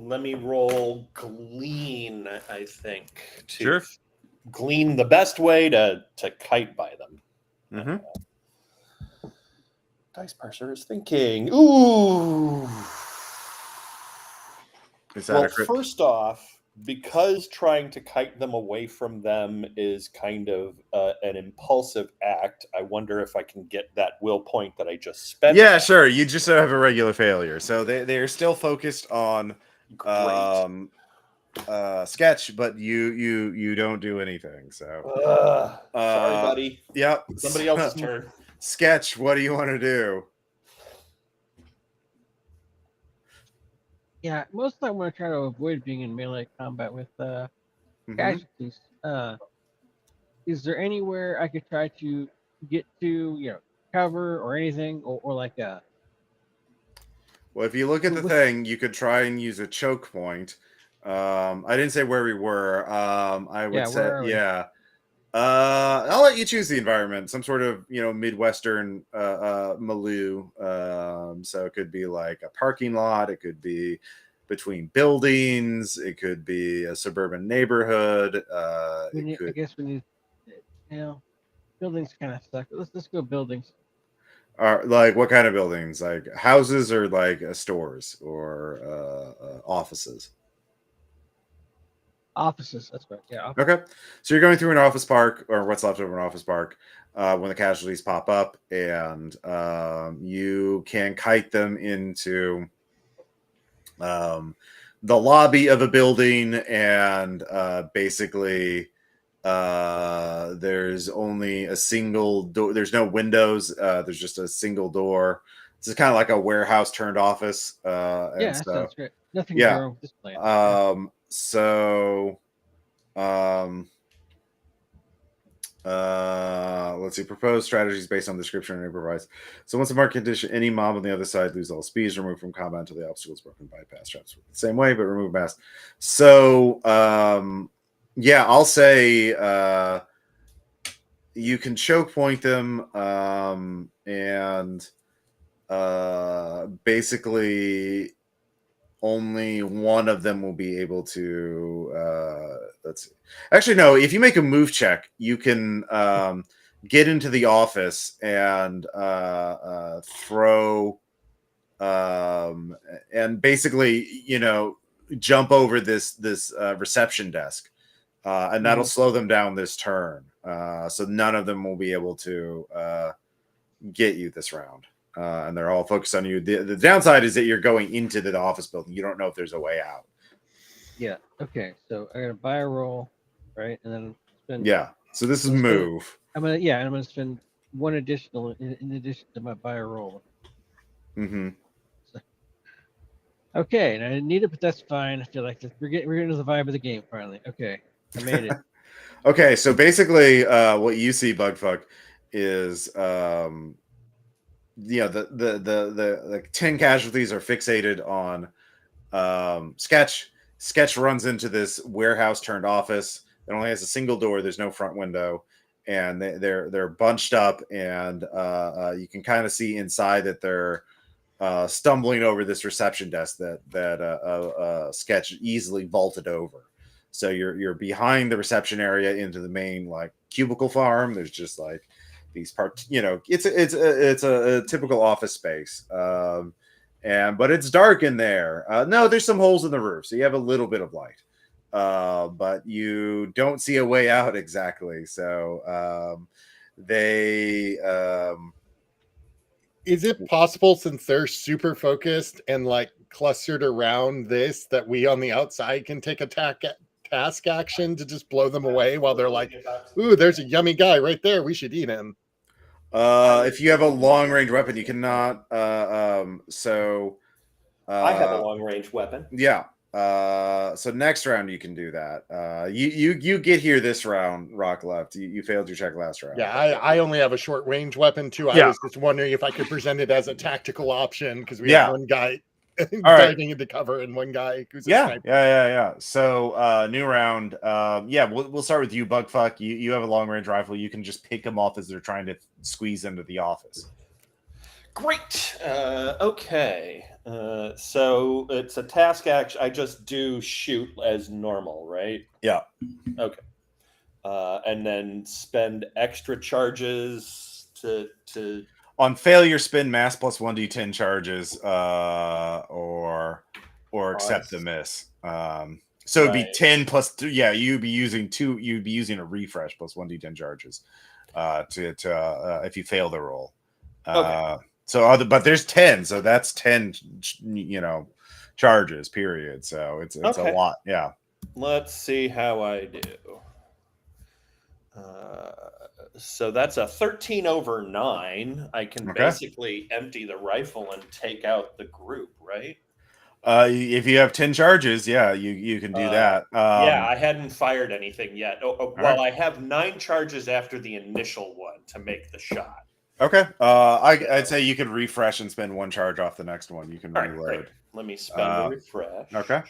Let me roll glean, I think, to Sure. glean the best way to kite by them. Mm-hmm. Dice parser is thinking. Ooh. Is that Well, a crit? first off, because trying to kite them away from them is kind of an impulsive act, I wonder if I can get that will point that I just spent. Yeah, sure. You just have a regular failure. So they are still focused on Great. sketch, but you don't do anything. So Sorry, buddy. Yep. Somebody else's turn. Sketch, what do you want to do? Yeah, most of the time I want to try to avoid being in melee combat with Mhm. casualties. Is there anywhere I could try to get to, cover or anything, or like a? Well, if you look at the With- thing, you could try and use a choke point. I didn't say where we were. I would Yeah, say, where are we? yeah. I'll let you choose the environment. Some sort of, Midwestern milieu. So it could be like a parking lot. It could be between buildings. It could be a suburban neighborhood. I guess we need, buildings kind of suck. Let's go buildings. Like what kind of buildings? Like houses or like stores or offices? Offices. That's right. Yeah. Offices. Okay, so you're going through an office park, or what's left of an office park, when the casualties pop up, and you can kite them into the lobby of a building, and basically there's only a single door. There's no windows. There's just a single door. This is kind of like a warehouse turned office. Yeah, that sounds great. Nothing's yeah. wrong with this plan. Let's see. Proposed strategies based on the description and improvise. So once a market condition, any mob on the other side lose all speeds, removed from combat until the obstacle is broken. Bypass traps the same way, but remove mass. So yeah, I'll say you can choke point them, and basically only one of them will be able to let's see. Actually, no, if you make a move check, you can get into the office and throw and basically, jump over this reception desk, and that'll slow them down this turn. So none of them will be able to get you this round. And they're all focused on you. The downside is that you're going into the office building. You don't know if there's a way out. Yeah. Okay. So I gotta buy a roll, right, and then spend. Yeah. So this is move. I'm gonna spend one additional in addition to my buy a roll. Mm-hmm. So, okay, and I didn't need it, but that's fine. I feel like we're getting into the vibe of the game finally. Okay, I made it. Okay, so basically, what you see, Bugfuck, is the 10 casualties are fixated on Sketch. Sketch runs into this warehouse turned office. It only has a single door. There's no front window, and they're bunched up, and you can kind of see inside that they're stumbling over this reception desk that Sketch easily vaulted over. So you're behind the reception area into the main like cubicle farm. There's just like these parts, it's a typical office space. But it's dark in there. No, there's some holes in the roof, so you have a little bit of light. But you don't see a way out exactly. So they is it possible, since they're super focused and like clustered around this, that we on the outside can take a task action to just blow them away while they're like, ooh, there's a yummy guy right there, we should eat him? If you have a long range weapon, you cannot. I have a long range weapon. Yeah. So next round you can do that. You get here this round, Rock left. You failed your check last round. Yeah, I only have a short range weapon too. I was just wondering if I could present it as a tactical option, because we have one guy diving into cover and one guy who's a sniper. Yeah. So new round. We'll start with you, Bugfuck. You have a long range rifle. You can just pick them off as they're trying to squeeze into the office. Great. Okay. So it's a task action. I just do shoot as normal, right? Yeah. Okay. And then spend extra charges to on failure, spin mass plus 1d10 charges, or accept the miss. So it'd be 10 plus. Yeah, you'd be using a refresh plus 1d10 charges, to if you fail the roll. Okay. But there's 10, so that's 10, charges. Period. So it's Okay. a lot. Yeah. Let's see how I do. So that's a 13 over 9. I can basically empty the rifle and take out the group, right? If you have 10 charges, yeah, you can do that. Yeah, I hadn't fired anything yet. Well, right. I have 9 charges after the initial one to make the shot. Okay. I'd say you could refresh and spend 1 charge off the next one. You can reload. Right. Let me spend a refresh. Okay.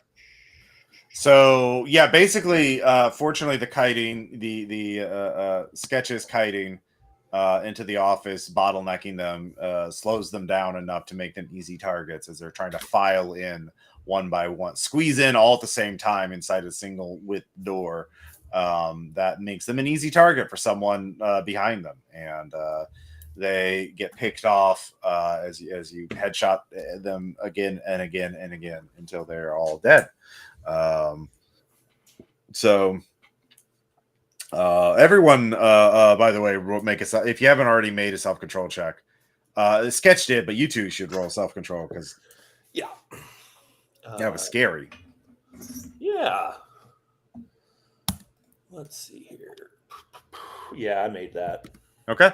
So yeah, basically, fortunately, the kiting, the sketches kiting into the office, bottlenecking them, slows them down enough to make them easy targets as they're trying to file in one by one, squeeze in all at the same time inside a single width door. That makes them an easy target for someone behind them, and they get picked off as you headshot them again and again and again until they're all dead. Everyone, by the way, make if you haven't already made a self-control check. Sketch did, but you two should roll self-control because that was scary. Yeah. Let's see here. Yeah, I made that. Okay.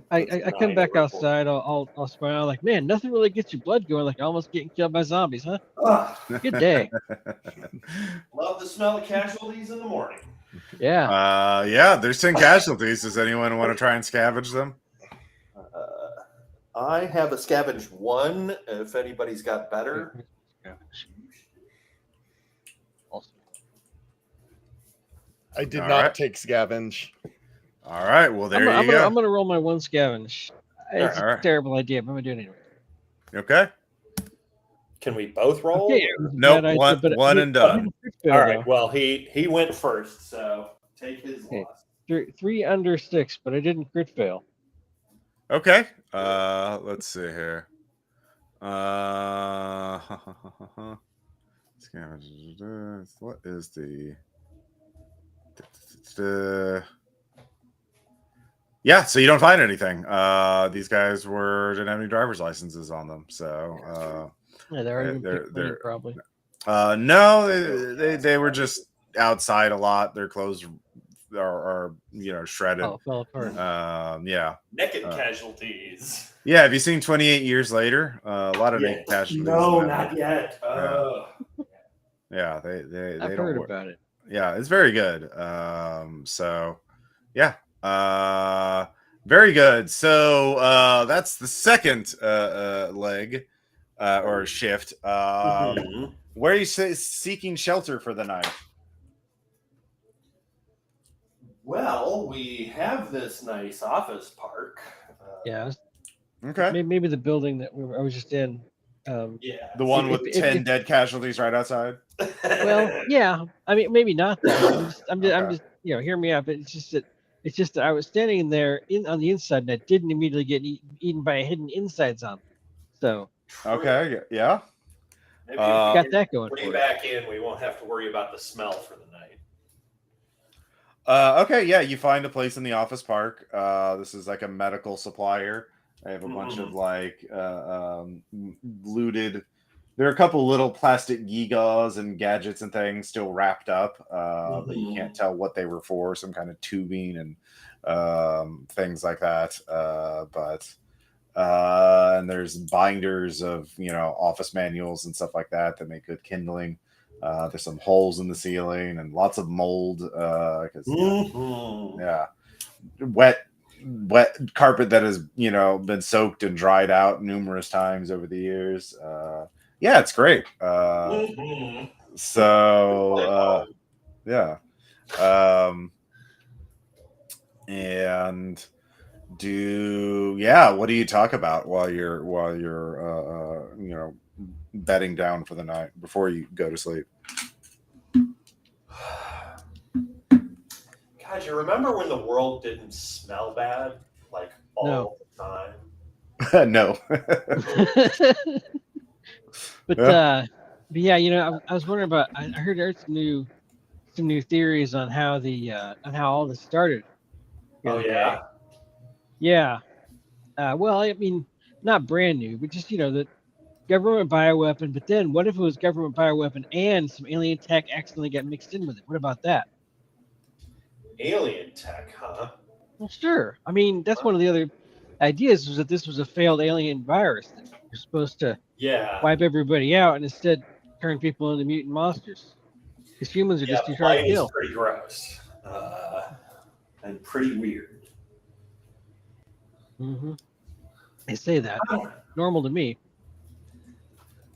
I come back outside. I'll smile like, man, nothing really gets your blood going like almost getting killed by zombies, huh? Good day. Love the smell of casualties in the morning. Yeah. Yeah, there's 10 casualties. Does anyone want to try and scavenge them? I have a scavenge 1 if anybody's got better. I did not take scavenge. All right. Well, there you go. I'm gonna roll my 1 scavenge. It's a terrible idea, but I'm gonna do it anyway. Okay. Can we both roll? Okay. Nope. One and done. All right. Well, he went first, so take his loss. 3 under 6, but I didn't crit fail. Okay. Let's see here. What is the? Yeah, so you don't find anything. These guys didn't have any driver's licenses on them, so they're probably. No, they were just outside a lot. Their clothes are shredded. Oh, fell apart. Yeah. Naked casualties. Yeah, have you seen 28 Years Later? A lot of naked casualties. No, not yet. Yeah, they I've heard about it. Yeah, it's very good. So yeah. Very good. So that's the second leg or shift. Where are you seeking shelter for the night? Well, we have this nice office park. Yeah. Okay. Maybe the building that I was just in. Yeah. The one with 10 dead casualties right outside. Well, yeah. I mean, maybe not that. I'm just hear me out. But it's just that I was standing there on the inside and I didn't immediately get eaten by a hidden inside zombie. So. Okay. Yeah. Maybe got that going. Bring back in. We won't have to worry about the smell for the night. Okay. Yeah. You find a place in the office park. This is like a medical supplier. I have a bunch of looted. There are a couple little plastic gewgaws and gadgets and things still wrapped up, but you can't tell what they were for. Some kind of tubing and things like that. And there's binders of office manuals and stuff like that make good kindling. There's some holes in the ceiling and lots of mold because wet carpet that has been soaked and dried out numerous times over the years. Yeah, it's great. So yeah. And What do you talk about while you're bedding down for the night before you go to sleep? God, you remember when the world didn't smell bad like all the time? No. But Yeah. but yeah, you know, I was wondering about. I heard there's some new theories on how on how all this started the Oh other yeah. day. Yeah. Well, I mean, not brand new, but just the government bioweapon. But then, what if it was government bioweapon and some alien tech accidentally got mixed in with it? What about that? Alien tech, huh? Well, sure. I mean, that's one of the other ideas was that this was a failed alien virus that was supposed to Yeah. wipe everybody out and instead turn people into mutant monsters. Because humans are Yeah, just too hard to blight is kill. pretty gross. And pretty weird. Hmm. They say that. I don't know. Normal to me.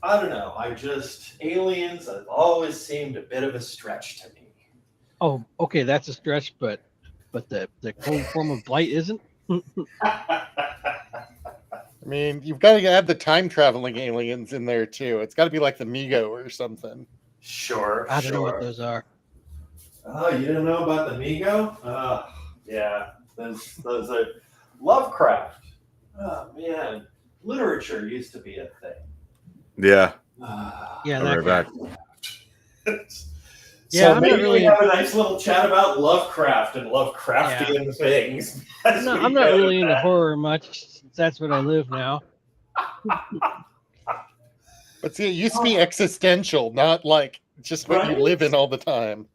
Aliens have always seemed a bit of a stretch to me. Oh, okay, that's a stretch, but the cold form of blight isn't. I mean, you've got to add the time traveling aliens in there too. It's got to be like the Migo or something. Sure. I don't know what those are. Oh, you didn't know about the Migo? Yeah. Those are Lovecraft. Oh man, literature used to be a thing. Yeah. Yeah, I'll that be guy. right back. Yeah, So I'm maybe not really we have a nice little chat about Lovecraft and Lovecraftian things. I'm not really into horror much, since that's what I live now. But see, it used to be existential, not like just what you Right? live in all the time.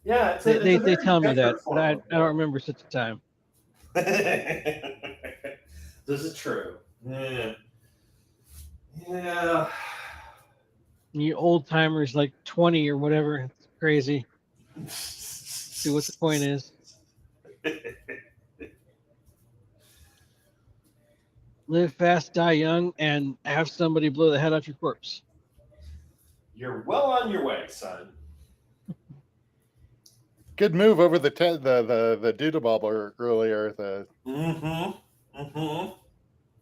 Yeah, They tell me that, but I don't remember such a time. This is true. Yeah. Yeah. You old timers like 20 or whatever, it's crazy. See what the point is. Live fast, die young, and have somebody blow the head off your corpse. You're well on your way, son. Good move over the doodle bobber earlier.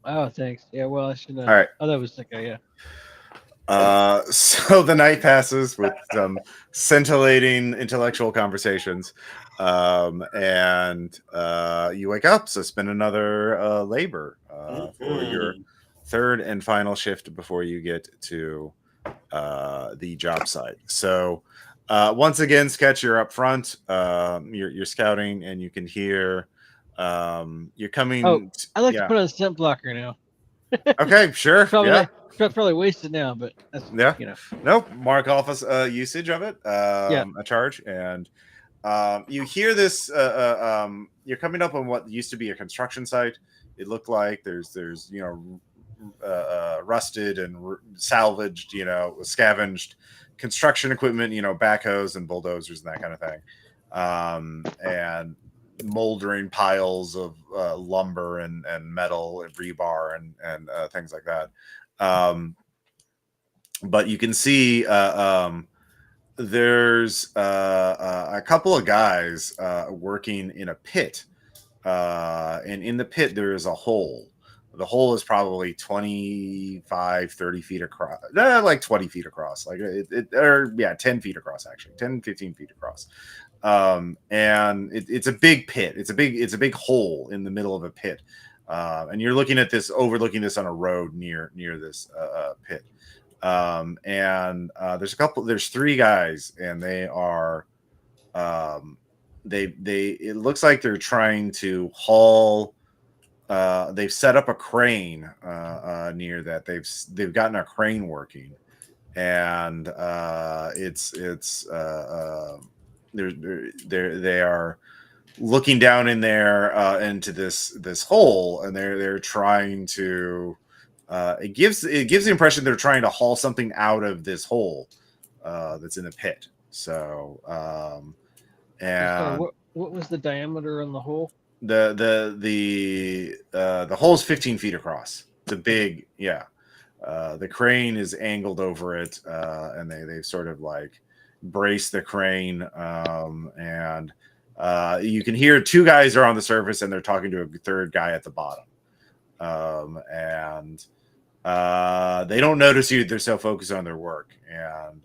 Oh, thanks. Yeah, well, I should have. All right. Oh, that was the guy, yeah. So the night passes with some scintillating intellectual conversations, and you wake up. So spend another labor for your third and final shift before you get to the job site. So once again, Sketch, you're up front. You're scouting, and you can hear you're coming. Oh, I like to put on scent blocker now. Okay, sure. Probably wasted now, but that's Nope. Mark off usage of it. Yeah. A charge, and you hear this. You're coming up on what used to be a construction site. It looked like there's rusted and salvaged, scavenged construction equipment, backhoes and bulldozers and that kind of thing, and moldering piles of lumber and metal and rebar and things like that. But you can see there's a couple of guys working in a pit, and in the pit there is a hole. The hole is probably 25, 30 feet across, like 20 feet across, like 10 feet across, actually 10, 15 feet across. And it's a big pit. It's a big hole in the middle of a pit. And you're overlooking this on a road near this pit. And there's three guys, and they are, it looks like they're trying to haul. They've set up a crane near that. They've gotten a crane working, and they are looking down in there into this hole, and they're trying to. It gives the impression they're trying to haul something out of this hole that's in a pit. So, and sorry, what was the diameter on the hole? The hole is 15 feet across. It's a big, the crane is angled over it, and they've sort of like braced the crane, and You can hear two guys are on the surface and they're talking to a third guy at the bottom. And they don't notice you. They're so focused on their work. And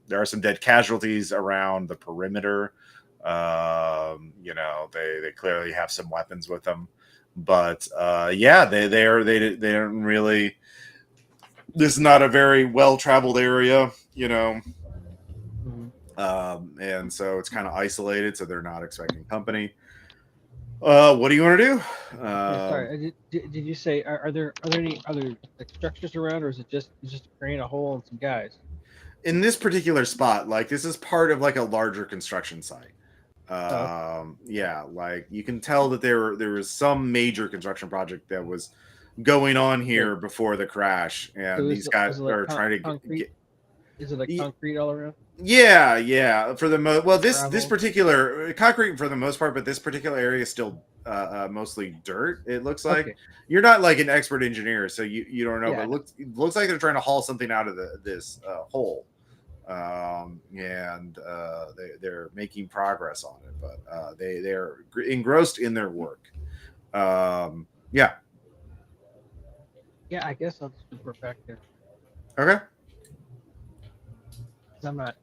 there are some dead casualties around the perimeter. They clearly have some weapons with them. But they don't really. This is not a very well-traveled area, and so it's kind of isolated. So they're not expecting company. What do you want to do? Sorry, did you say are there any other structures around, or is it just a crane, a hole, and some guys? In this particular spot, like this is part of like a larger construction site. You can tell that there was some major construction project that was going on here before the crash, and So these guys are trying to concrete. Is it like concrete all around? Yeah. For the this Gravel? particular concrete for the most part, but this particular area is still mostly dirt. It looks like. Okay. You're not like an expert engineer, so you don't know. Yeah, But it looks like they're trying to haul something out of this hole, they're making progress on it. But they're engrossed in their work. Yeah. Yeah, I guess I'll just report back there. Okay. I'm not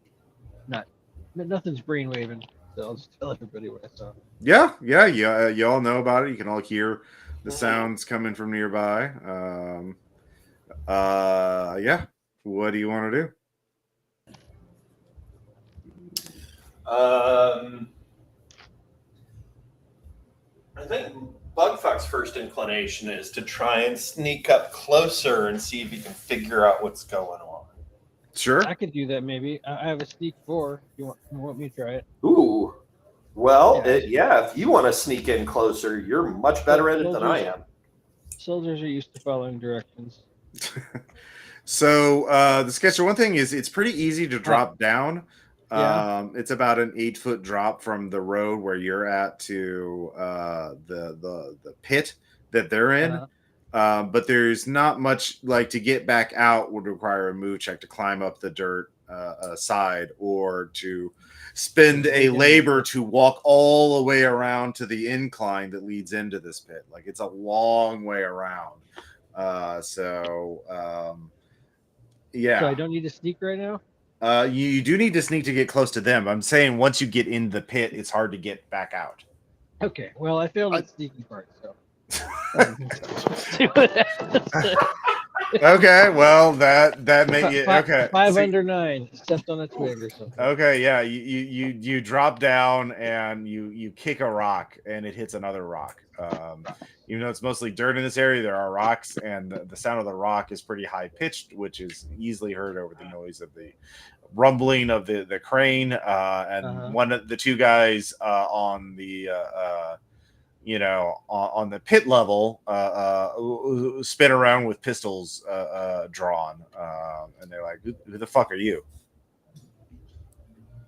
nothing's brainwaving, so I'll just tell everybody what I saw. Yeah. You all know about it. You can all hear the sounds coming from nearby. What do you want to do? I think Bugfuck's first inclination is to try and sneak up closer and see if he can figure out what's going on. Sure. I could do that maybe. I have a sneak 4. You want me to try it? Ooh. Well, Yeah. if you want to sneak in closer, you're much better at it than I am. Soldiers are used to following directions. So the sketch, one thing is it's pretty easy to drop down. Yeah. It's about an 8-foot drop from the road where you're at to the pit that they're in. But there's not much, like, to get back out would require a move check to climb up the dirt side, or to spend a labor to walk all the way around to the incline that leads into this pit. Like, it's a long way around. So I don't need to sneak right now? You do need to sneak to get close to them. I'm saying once you get in the pit, it's hard to get back out. Okay, well, I failed the sneaking part, so. Okay, well that made you okay. 5 under 9, stepped on a twig or something. Okay, yeah, you drop down and you kick a rock and it hits another rock. Even though it's mostly dirt in this area, there are rocks, and the sound of the rock is pretty high pitched, which is easily heard over the noise of the rumbling of the crane. And one of the two guys on the on the pit level, spin around with pistols drawn, and they're like, "Who the fuck are you?"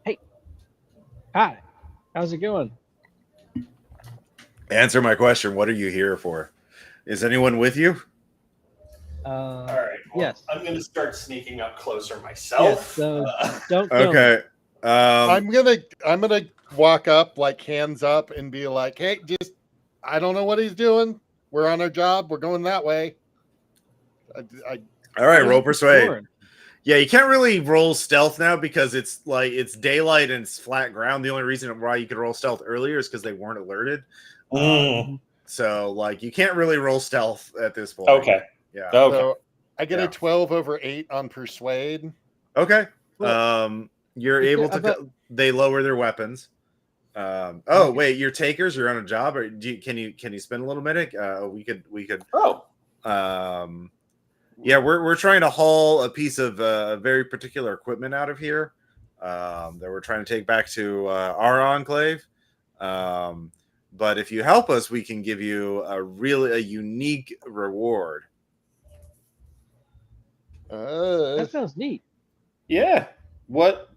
Hey, hi, how's it going? Answer my question. What are you here for? Is anyone with you? All right. Well, yes. I'm going to start sneaking up closer myself. Yes, don't. Okay. I'm gonna walk up, like, hands up, and be like, "Hey, just, I don't know what he's doing. We're on our job. We're going that way." All right, roll persuade. Yeah, you can't really roll stealth now because it's daylight and it's flat ground. The only reason why you could roll stealth earlier is because they weren't alerted. So, like, you can't really roll stealth at this point. Okay. Yeah. Okay. So I get a 12 over 8 on persuade. Okay. Well, you're able to. They lower their weapons. Wait, you're takers. You're on a job, or can you spend a little minute? We could. Oh. Yeah, we're trying to haul a piece of very particular equipment out of here that we're trying to take back to our enclave. But if you help us, we can give you a unique reward. That sounds neat. Yeah. What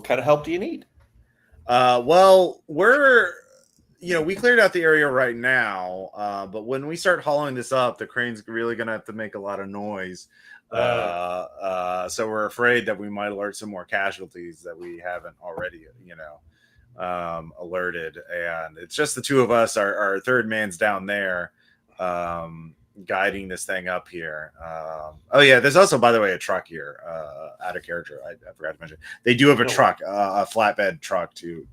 kind of help do you need? Well, we cleared out the area right now, but when we start hauling this up, the crane's really going to have to make a lot of noise. So we're afraid that we might alert some more casualties that we haven't already, alerted, and it's just the two of us. Our third man's down there, guiding this thing up here. Oh yeah, there's also, by the way, a truck here. Out of character, I forgot to mention. They do have a truck, a flatbed truck to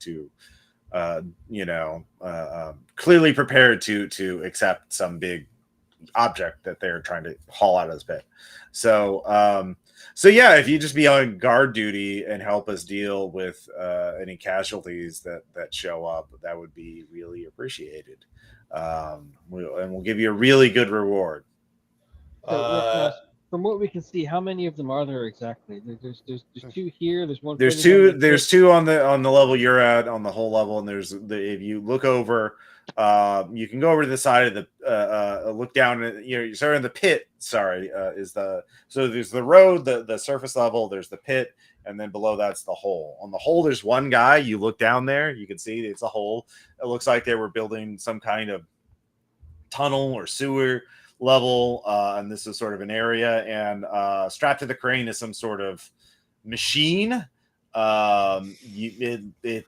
clearly prepared to accept some big object that they're trying to haul out of this pit. So yeah, if you just be on guard duty and help us deal with any casualties that show up, that would be really appreciated. We'll give you a really good reward. So, from what we can see, how many of them are there exactly? There's two here. There's one. There's two on the level you're at, on the whole level, and if you look over, you can go over to the side of the look down. You start in the pit. Sorry, so there's the road, the surface level. There's the pit, and then below that's the hole. On the hole, there's one guy. You look down there, you can see it's a hole. It looks like they were building some kind of tunnel or sewer level, and this is sort of an area, and strapped to the crane is some sort of machine. It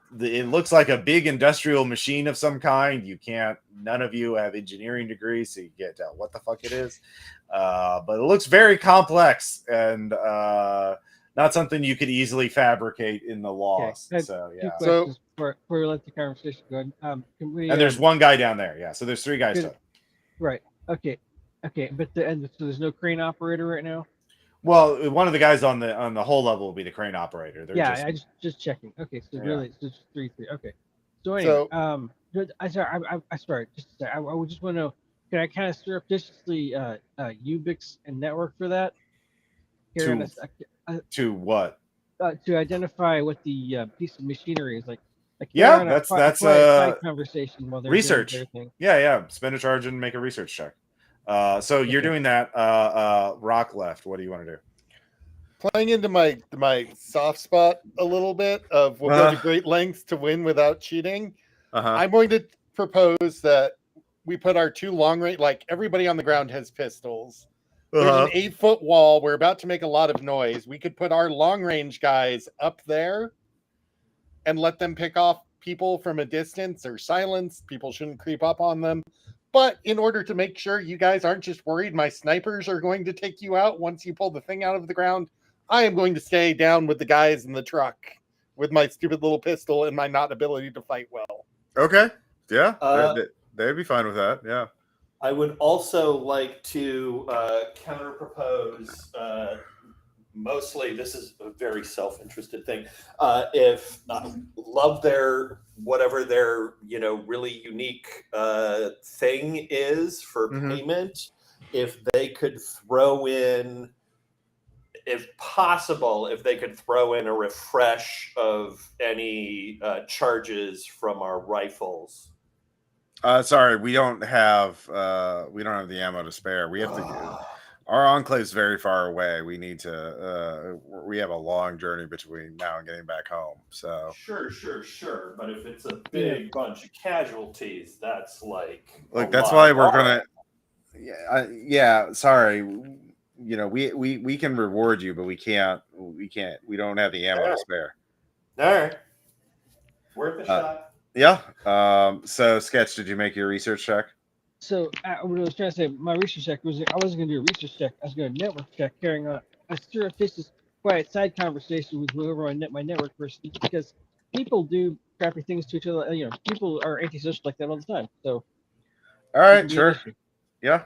looks like a big industrial machine of some kind. None of you have engineering degrees, so you can't tell what the fuck it is, but it looks very complex and not something you could easily fabricate in the Lost. Okay. So Two yeah. questions before we let the conversation go. Can we? And there's one guy down there. Yeah. So there's three guys. Right. Okay. But so there's no crane operator right now. Well, one of the guys on the whole level will be the crane operator. I just checking. Okay, so really, it's just three. Okay. So anyway, I sorry. I would just want to know. Can I kind of surreptitiously Ubix and network for that? To what? To identify what the piece of machinery is like. Yeah, that's side conversation while they're research. Doing their thing. Yeah. Spend a charge and make a research check. So you're doing that. Rock left. What do you want to do? Playing into my soft spot a little bit of we'll go to great lengths to win without cheating. I'm going to propose that we put our two long range, like everybody on the ground has pistols. There's an 8-foot wall. We're about to make a lot of noise. We could put our long range guys up there and let them pick off people from a distance or silence. People shouldn't creep up on them. But in order to make sure you guys aren't just worried my snipers are going to take you out once you pull the thing out of the ground, I am going to stay down with the guys in the truck with my stupid little pistol and my not ability to fight well. Okay. Yeah. They'd be fine with that. Yeah. I would also like to counter propose. Mostly, this is a very self-interested thing. If love their whatever their really unique thing is for payment, if they could throw in, if possible, if they could throw in a refresh of any charges from our rifles. Sorry, we don't have the ammo to spare. We have to. Our enclave's very far away. We need to. We have a long journey between now and getting back home. So Sure. But if it's a big bunch of casualties, that's like. That's why we're gonna. Yeah. Sorry. We can reward you, but we can't. We don't have the ammo to spare. All right. Worth a shot. Yeah. So, Sketch, did you make your research check? So what I was trying to say, my research check was I wasn't going to do a research check. I was going to network check, carrying on a surreptitious, quiet side conversation with whoever my network person, because people do crappy things to each other. People are antisocial like that all the time. So, all right, sure, yeah.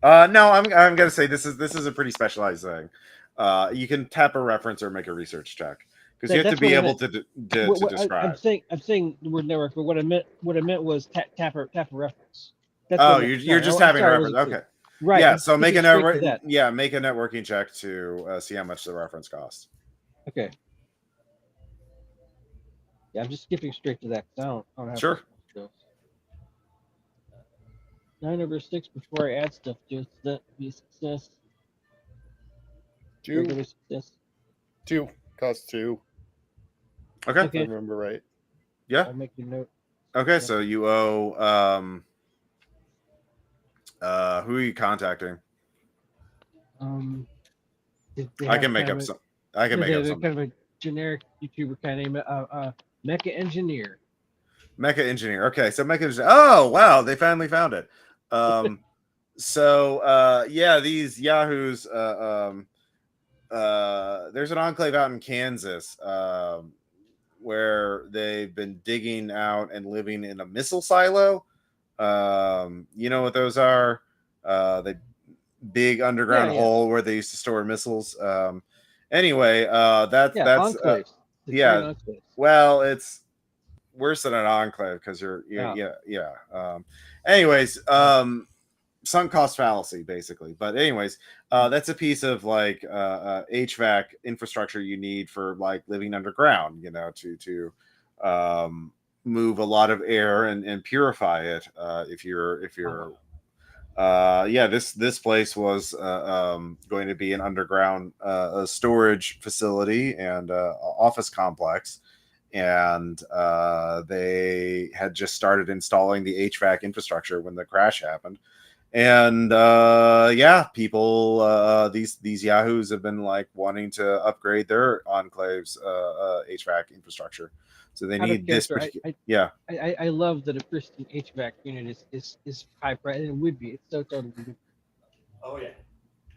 No, I'm going to say this is a pretty specialized thing. You can tap a reference or make a research check because you have to be able to describe. I'm saying the word network, but what I meant was tap a reference. You're just having a reference. Okay. Right. Yeah. So make a networking check to see how much the reference costs. Okay. Yeah, I'm just skipping straight to that. I don't have sure. 9/6 before I add stuff. Just that be a success. 2. Success. 2 costs 2. Okay. If I remember right. Yeah. I'll make a note. Okay, yeah. So you owe. Who are you contacting? I can make up some. I can make up some. Kind of a generic YouTuber kind of name. Mecha engineer. Mecha engineer. Okay, so mecha engineer. Oh wow, they finally found it. Yeah, these yahoos. There's an enclave out in Kansas where they've been digging out and living in a missile silo. You know what those are? The big underground hole where they used to store missiles. Anyway, that's enclaves. yeah. Enclaves. Well, it's worse than an enclave because you're anyways, sunk cost fallacy basically. But anyways, that's a piece of like HVAC infrastructure you need for like living underground, you know, to move a lot of air and purify it. If you're this place was going to be an underground storage facility and office complex, and they had just started installing the HVAC infrastructure when the crash happened. And people, these yahoos have been like wanting to upgrade their enclaves HVAC infrastructure, so they need this. I love that a pristine HVAC unit is high price, and it would be. It's so totally. Oh yeah.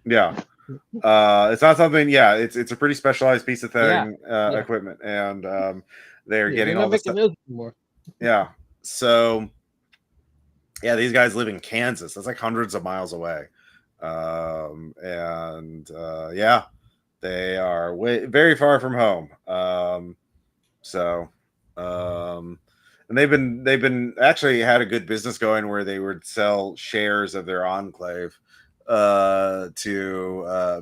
Yeah. It's not something. Yeah, it's a pretty specialized piece of thing, equipment, and they're getting all this stuff. Anymore. Yeah. So. Yeah, these guys live in Kansas. That's like hundreds of miles away. They are very far from home. And they've been actually had a good business going where they would sell shares of their enclave to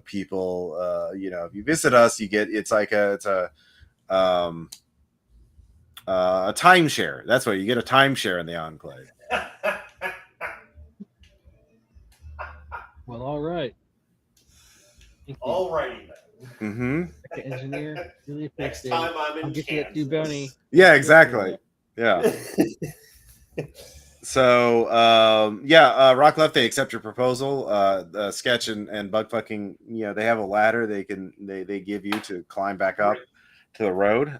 people. You know, if you visit us, you get it's a timeshare. That's what you get, a timeshare in the enclave. Well, all right. All righty then. Mm-hmm. Engineer, really next time I'll get you that 2 bounty. Yeah, exactly. Yeah. So, Rock Left, they accept your proposal. Sketch and Bug Fucking, you know, they have a ladder they give you to climb back up to the road.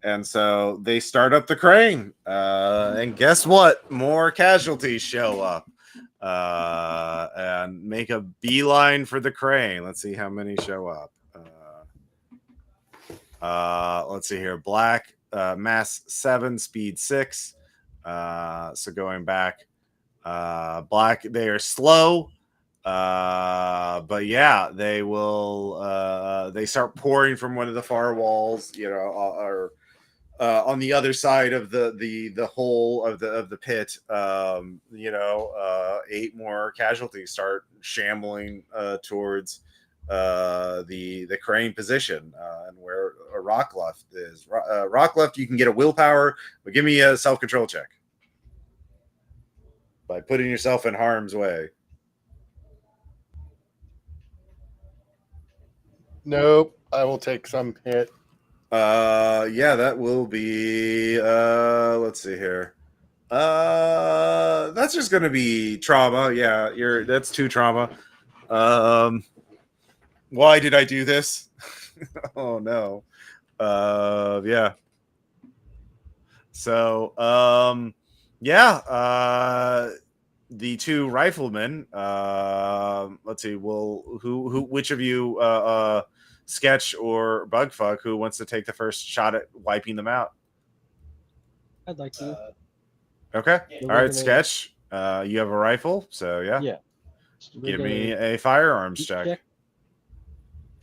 And so they start up the crane. And guess what? More casualties show up. And make a beeline for the crane. Let's see how many show up. Let's see here. Black, mass 7, speed 6. So going back, black, they are slow. But yeah, they will. They start pouring from one of the far walls, you know, or on the other side of the hole of the pit. 8 more casualties start shambling towards the crane position and where a Rock Left is. Rock Left, you can get a willpower, but give me a self-control check by putting yourself in harm's way. Nope, I will take some hit. That will be let's see here. That's just gonna be trauma. Yeah, that's 2 trauma. Why did I do this? Oh no. Yeah. So the 2 riflemen, let's see, which of you Sketch or Bugfuck, who wants to take the first shot at wiping them out? I'd like to. Okay. All right, Sketch. You have a rifle, so yeah. Yeah. Give me a firearms check.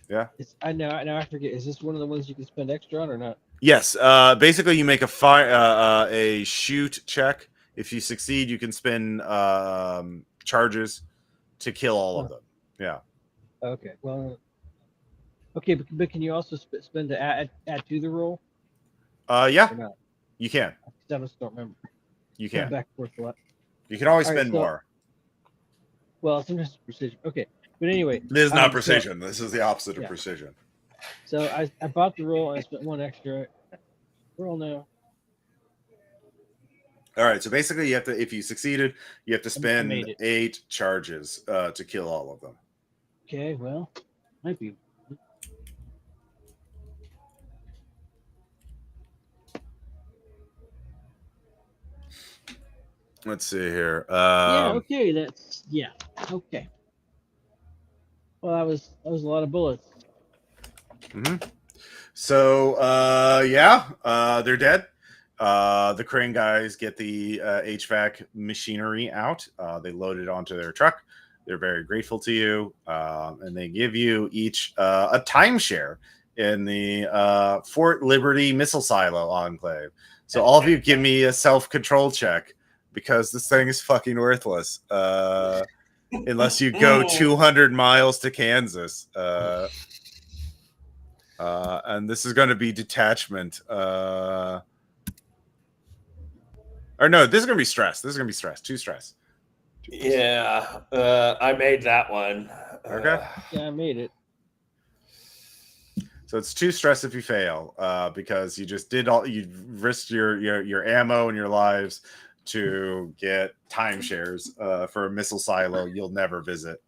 Yeah. I now I forget. Is this one of the ones you can spend extra on or not? Yes. Basically, you make a shoot check. If you succeed, you can spend charges to kill all of them. Yeah. Okay. Well. Okay, but can you also spend to add to the roll? Yeah. You can. I just don't remember. You can. Back and forth a lot. You can always spend more. Well, sometimes it's precision. Okay, but anyway. This is not precision. This is the opposite of precision. So I bought the roll. I spent 1 extra. Roll now. All right. So basically, you have to. If you succeeded, you have to spend 8 charges to kill all of them. Okay. Well, might be. Let's see here. Yeah. Okay. That's okay. Well, that was a lot of bullets. So, they're dead. The crane guys get the HVAC machinery out. They load it onto their truck. They're very grateful to you, and they give you each a timeshare in the Fort Liberty Missile Silo Enclave. So all of you give me a self-control check because this thing is fucking worthless. Unless you go 200 miles to Kansas. And this is going to be detachment. Or no, this is going to be stress. This is going to be stress. 2 stress. Yeah, I made that one. Okay. Yeah, I made it. So it's 2 stress if you fail, because you just you risked your ammo and your lives to get timeshares for a missile silo you'll never visit.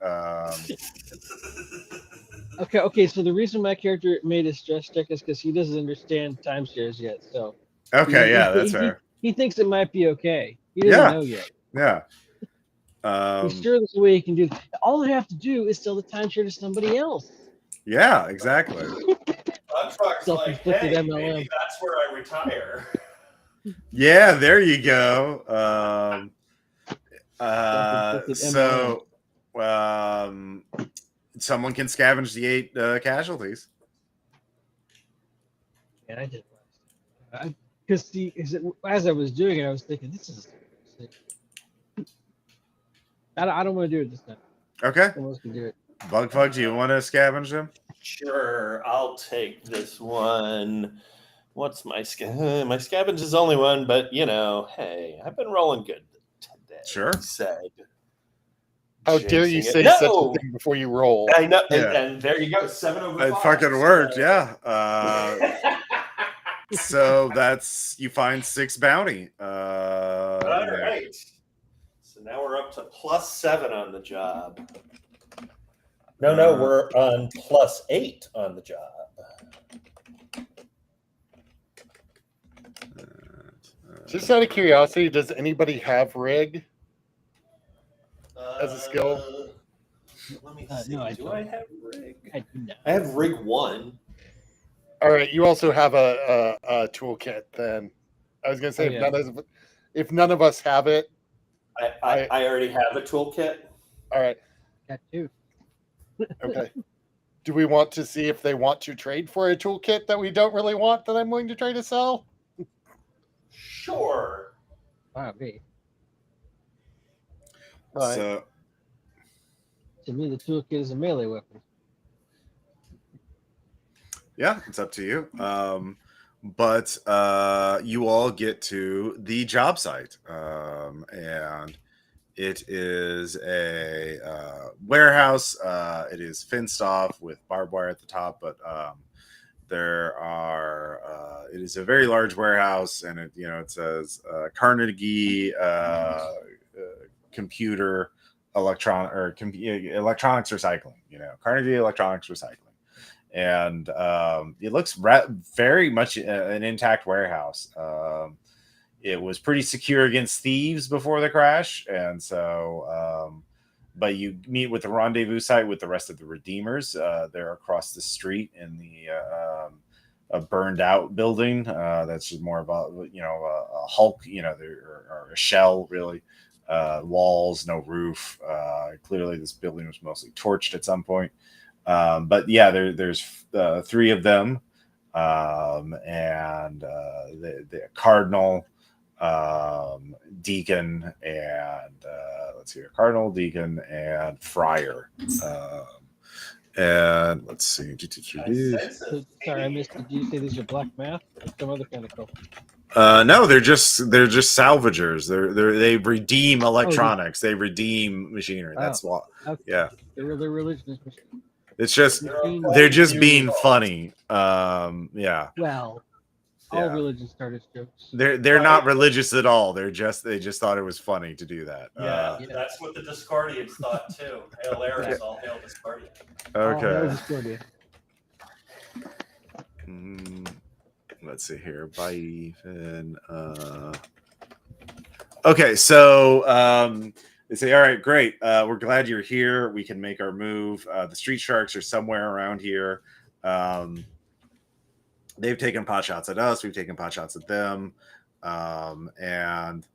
Okay. So the reason my character made a stress check is because he doesn't understand timeshares yet. So Okay, yeah, that's fair. He thinks it might be okay. He doesn't know yet. Yeah. He's sure there's a way he can do it. All I have to do is sell the timeshare to somebody else. Yeah, exactly. Bugfuck's like, Self-inflicted hey, MLM. maybe that's where I retire. Yeah, there you go. Self-inflicted So, someone can scavenge the 8 casualties. And I did. Because as I was doing it, I was thinking, this is. I don't want to do it this time. Okay. Someone else can do it. Bugfug, do you want to scavenge them? Sure, I'll take this one. What's my my scavenge is only 1, but hey, I've been rolling good today. Sure. Said. How dare you say such a thing before you roll? I know, Yeah. and there you go, 7 over 5. It fucking worked, yeah. So you find 6 bounty. All right. So now we're up to +7 on the job. No, we're on +8 on the job. Just out of curiosity, does anybody have rig as a skill? Let me see. No, do I have rig? I do not. I have rig 1. All right, you also have a toolkit. Then I was gonna say if none of us have it, I already have a toolkit. All right. Got 2. Okay. Do we want to see if they want to trade for a toolkit that we don't really want that I'm willing to try to sell? Sure. Wow, me. Right. So, To me, the toolkit is a melee weapon. yeah, it's up to you. But you all get to the job site, and it is a warehouse. It is fenced off with barbed wire at the top, but there are. It is a very large warehouse, and it says Carnegie Computer Electronics Recycling. Carnegie Electronics Recycling. And it looks very much an intact warehouse. It was pretty secure against thieves before the crash, and so but you meet with the rendezvous site with the rest of the Redeemers. They're across the street in a burned out building that's just more of a hulk, or a shell really. Walls, no roof. Clearly this building was mostly torched at some point. But yeah, there's 3 of them, and the Cardinal, Deacon, and let's see here, Cardinal, Deacon, and Friar. And let's see. Sorry, I missed it. Did you say these are black math or some other kind of cult? No, they're just salvagers. They redeem electronics. They redeem machinery. That's what. Okay. Yeah. Their religion is. It's just they're just being funny. Yeah. Well, all religions start as jokes. They're not religious at all. They just thought it was funny to do that. Yeah, that's what the Discordians thought too. Hail Ares, all hail Discordia. Okay. Let's see here. Bye, Ethan. Okay, so they say, all right, great. We're glad you're here. We can make our move. The street sharks are somewhere around here. They've taken pot shots at us. We've taken pot shots at them. And,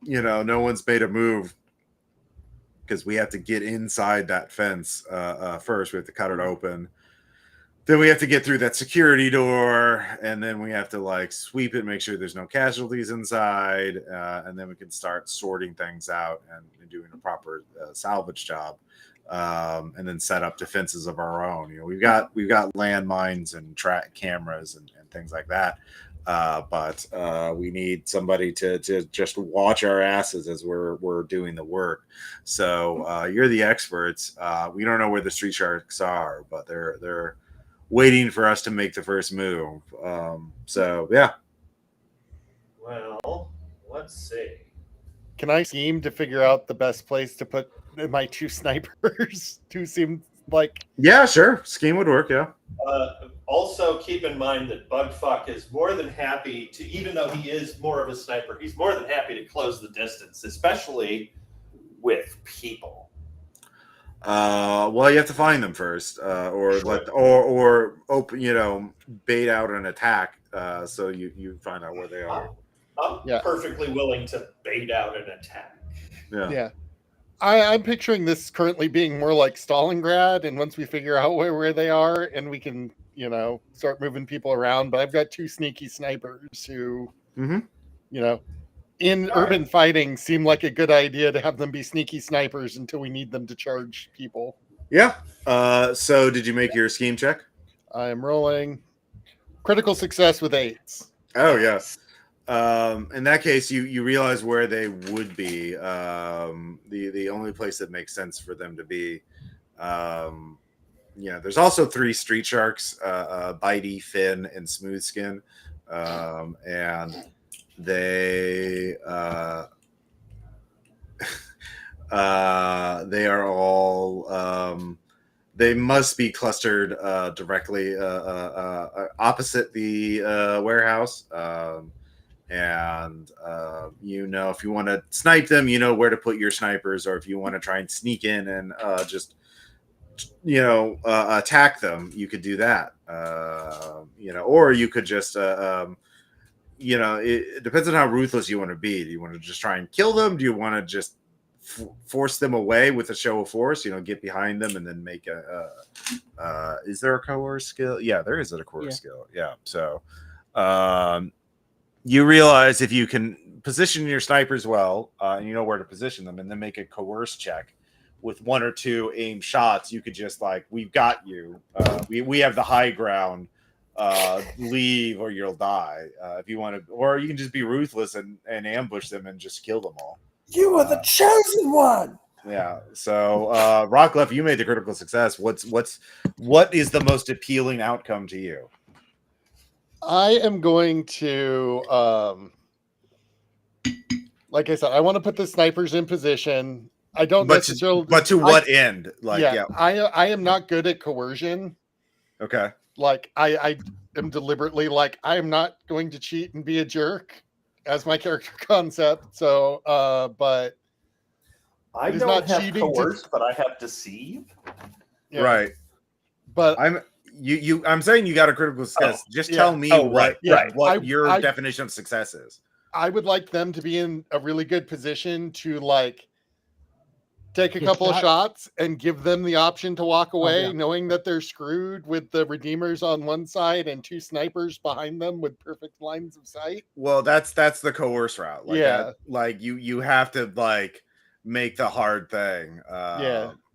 no one's made a move because we have to get inside that fence first. We have to cut it open. Then we have to get through that security door, and then we have to sweep it, make sure there's no casualties inside, and then we can start sorting things out and doing a proper salvage job, and then set up defenses of our own. We've got landmines and track cameras and things like that, but we need somebody to just watch our asses as we're doing the work. So you're the experts. We don't know where the street sharks are, but they're waiting for us to make the first move. So yeah. Well, let's see. Can I scheme to figure out the best place to put my 2 snipers? 2 seem like... Yeah, sure. Scheme would work, yeah. Also, keep in mind that Bugfuck is more than happy to, even though he is more of a sniper, he's more than happy to close the distance, especially with people. Well, you have to find them first, or open, bait out an attack, so you find out where they are. I'm perfectly willing to bait out an attack. Yeah. I'm picturing this currently being more like Stalingrad, and once we figure out where they are, and we can, start moving people around. But I've got 2 sneaky snipers who, in urban fighting, seem like a good idea to have them be sneaky snipers until we need them to charge people. Yeah. So did you make your scheme check? I'm rolling critical success with 8s. Oh, yes. In that case, you realize where they would be. The only place that makes sense for them to be. There's also 3 street sharks, Bitey, Fin, and Smoothskin, and they they are all they must be clustered directly opposite the warehouse. And if you want to snipe them, you know where to put your snipers, or if you want to try and sneak in and just attack them, you could do that. Or you could just it depends on how ruthless you want to be. Do you want to just try and kill them? Do you want to just force them away with a show of force? Get behind them and then make is there a coerce skill? Yeah, there is a coerce skill. Yeah. So you realize if you can position your snipers well, and you know where to position them, and then make a coerce check with 1 or 2 aim shots, you could just we've got you. We have the high ground. Leave or you'll die. If you want to, or you can just be ruthless and ambush them and just kill them all. You are the chosen one. Yeah. So Rockcliffe, you made the critical success. What is the most appealing outcome to you? I am going to, like I said, I want to put the snipers in position. I don't necessarily. But to what end? I am not good at coercion. Okay. I am deliberately I am not going to cheat and be a jerk as my character concept. So, but I don't have coerce, but I have deceive. Yeah. Right. But I'm saying you got a critical success. Just tell me what your definition of success is. I would like them to be in a really good position to take a couple of shots and give them the option to walk away, knowing that they're screwed with the Redeemers on one side and 2 snipers behind them with perfect lines of sight. Well, that's the coerce route. You have to make the hard thing.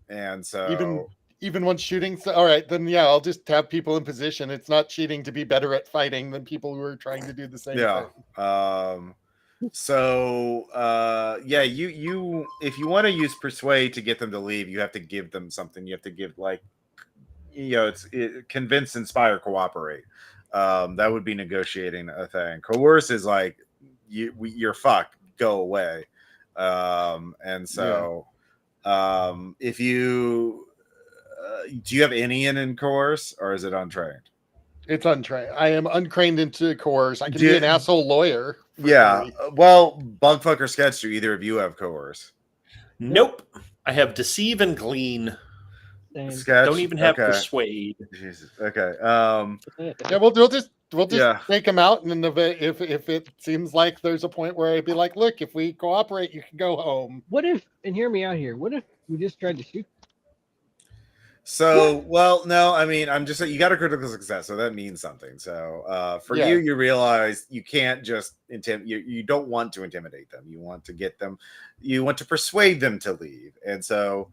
And so even once shooting, all right, then I'll just have people in position. It's not cheating to be better at fighting than people who are trying to do the same thing. So you if you want to use persuade to get them to leave, you have to give them something. You have to give convince, inspire, cooperate. That would be negotiating a thing. Coerce is you're fucked, go away. If you do you have any in coerce, or is it untrained? It's untrained. I am uncraned into coerce. I can Do- be an asshole lawyer. for Yeah. free. Well, Bugfuck or Sketch, do either of you have coerce? Nope. I have deceive and glean. Same. Sketch. Don't even have okay. persuade. Jesus. Okay. Yeah, we'll just Yeah. take them out, and if it seems like there's a point where I'd be like, look, if we cooperate, you can go home. What if, and hear me out here, what if we just tried to shoot? So, well, no, I mean, I'm just saying you got a critical success, so that means something. So, for Yeah. you realize you can't just you don't want to intimidate them. You want to get them, you want to persuade them to leave. And so,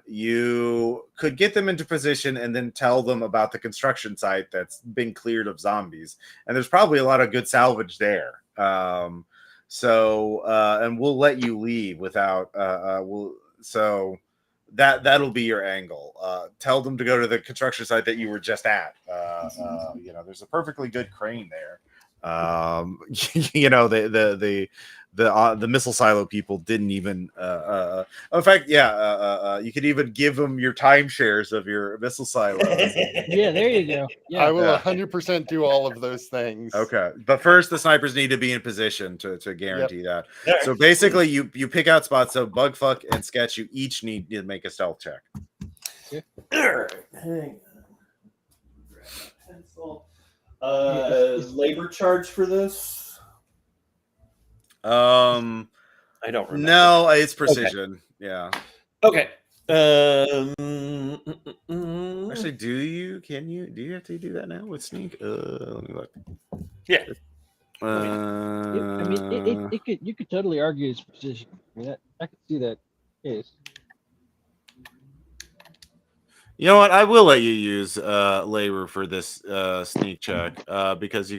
you could get them into position and then tell them about the construction site that's been cleared of zombies. And there's probably a lot of good salvage there. And we'll let you leave without, that'll be your angle. Tell them to go to the construction site that you were just at. There's a perfectly good crane there. The missile silo people didn't even. In fact, you could even give them your timeshares of your missile silos. Yeah, there you go. Yeah, I will 100% do all of those things. Okay, but first the snipers need to be in position to guarantee that. There. So basically, you pick out spots. So Bugfuck and Sketch, you each need to make a stealth check. All right. Hang on. Grab a pencil. Labor charge for this? I don't remember. No, it's precision. Yeah. Okay. Actually, do you have to do that now with sneak? Let me look. Yeah. I mean, you could totally argue it's precision. I mean, I could see that case. You know what? I will let you use labor for this sneak check because you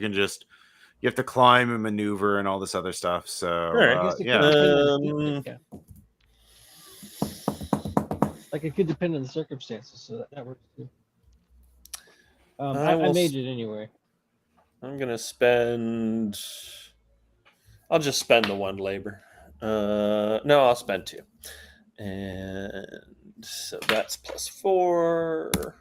have to climb and maneuver and all this other stuff. So Yeah. Like it could depend on the circumstances, so that works too. I made it anyway. I'm gonna spend. I'll just spend the one labor. No, I'll spend 2, and so that's +4.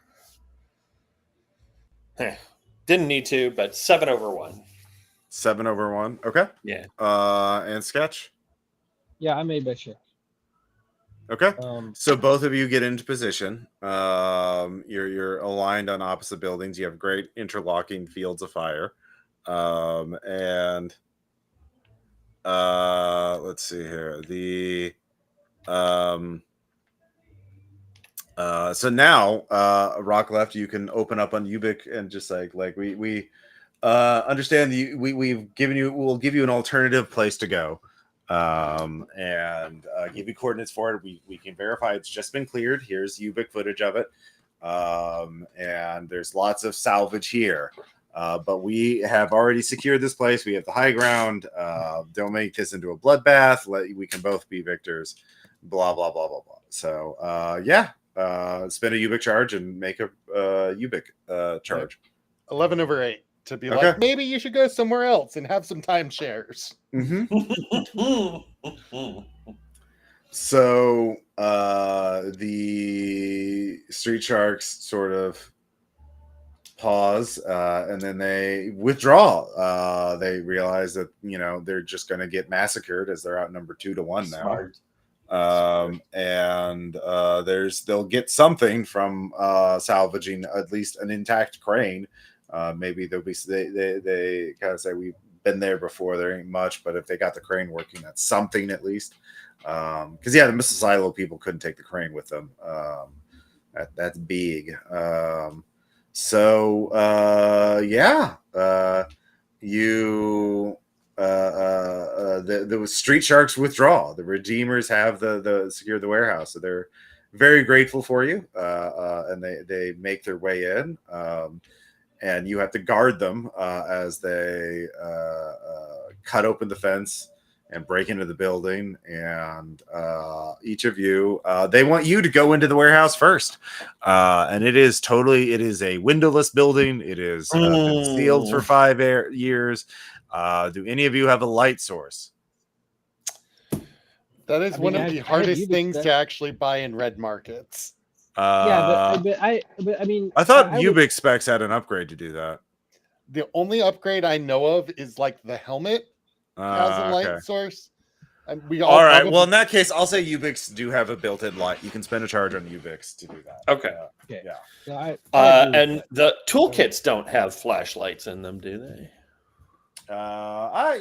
Didn't need to, but 7 over 1. 7 over 1. Okay. Yeah. And Sketch. Yeah, I made that check. Okay. So both of you get into position. You're aligned on opposite buildings. You have great interlocking fields of fire. Let's see here. So now, Rock Left, you can open up on Ubik and just like we understand we'll give you an alternative place to go. And give you coordinates for it. We can verify it's just been cleared. Here's Ubik footage of it. And there's lots of salvage here. But we have already secured this place. We have the high ground. Don't make this into a bloodbath. We can both be victors. Blah, blah, blah, blah, blah. So, spend a Ubik charge and make a Ubik charge. 11 over 8 to be Okay. like, maybe you should go somewhere else and have some timeshares. So the Street Sharks sort of pause and then they withdraw. They realize that they're just going to get massacred as they're outnumbered 2-1 now. And they'll get something from salvaging at least an intact crane. Maybe they'll be they kind of say we've been there before. There ain't much, but if they got the crane working, that's something at least. Because the missile silo people couldn't take the crane with them. That's big. The Street Sharks withdraw. The Redeemers have the secure the warehouse, so they're very grateful for you. And they make their way in. And you have to guard them as they cut open the fence and break into the building. And each of you, they want you to go into the warehouse first. And it is a windowless building. It is been sealed for 5 years. Do any of you have a light source? That is one of the hardest things to actually buy in red markets. But I mean, I thought I would- Ubix specs had an upgrade to do that. The only upgrade I know of is like the helmet has a light Okay. source. And we All right. probably- Well, in that case, I'll say Ubix do have a built-in light. You can spend a charge on Ubix to do that. Okay. Okay. Yeah. So I agree with And that. the toolkits don't have flashlights in them, do they?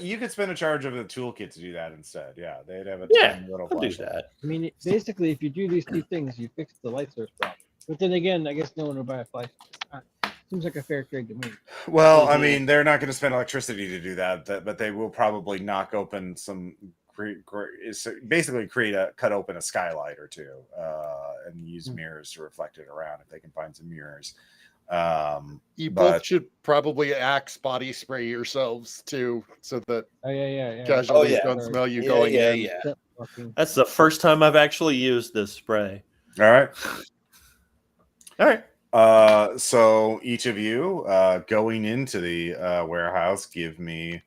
You could spend a charge of the toolkit to do that instead. Yeah, they'd have a Yeah, tiny little I'll do flashlight. that. I mean, basically, if you do these two things, you fix the light source problem. But then again, I guess no one would buy a flashlight. Seems like a fair trade to me. Well, I Mhm. mean, they're not going to spend electricity to do that, but they will probably knock open some. Basically, cut open a skylight or two, and use mirrors to reflect it around if they can find some mirrors. You but- both should probably axe body spray yourselves too, so that Oh yeah. casualties yeah. don't smell you Yeah, going yeah, in. yeah. Step fucking- That's the first time I've actually used this spray. All right. All right. So each of you going into the warehouse, give me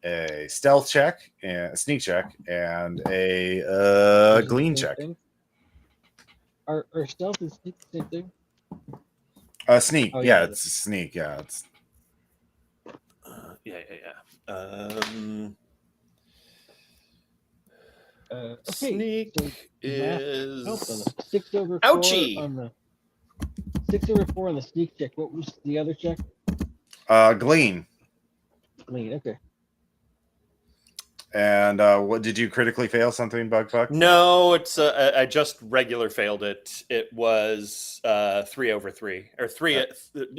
a stealth check, and a sneak check, and a Is it the glean same check. thing? Are stealth and sneak the same thing? Sneak. Oh, yeah, yeah. it's a sneak. Yeah, it's Yeah. Okay. Sneak so is help on the 6 over 4 Ouchie! on the 6 over 4 on the sneak check. What was the other check? glean. Clean. Okay. And what did you critically fail something, Bugfuck? no. It's I just regular failed it. It was 3 over 3 or 3.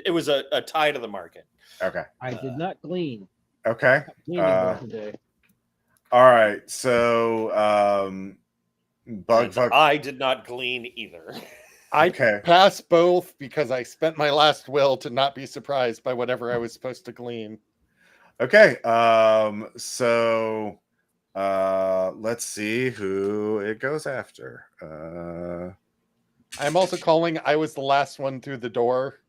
It was a tie to the market. Okay. I did not glean. Okay. Gleaning more today. All right. So And Bugfuck. I did not glean either. I Okay. pass both because I spent my last will to not be surprised by whatever I was supposed to glean. Okay. So let's see who it goes after. I'm also calling. I was the last one through the door.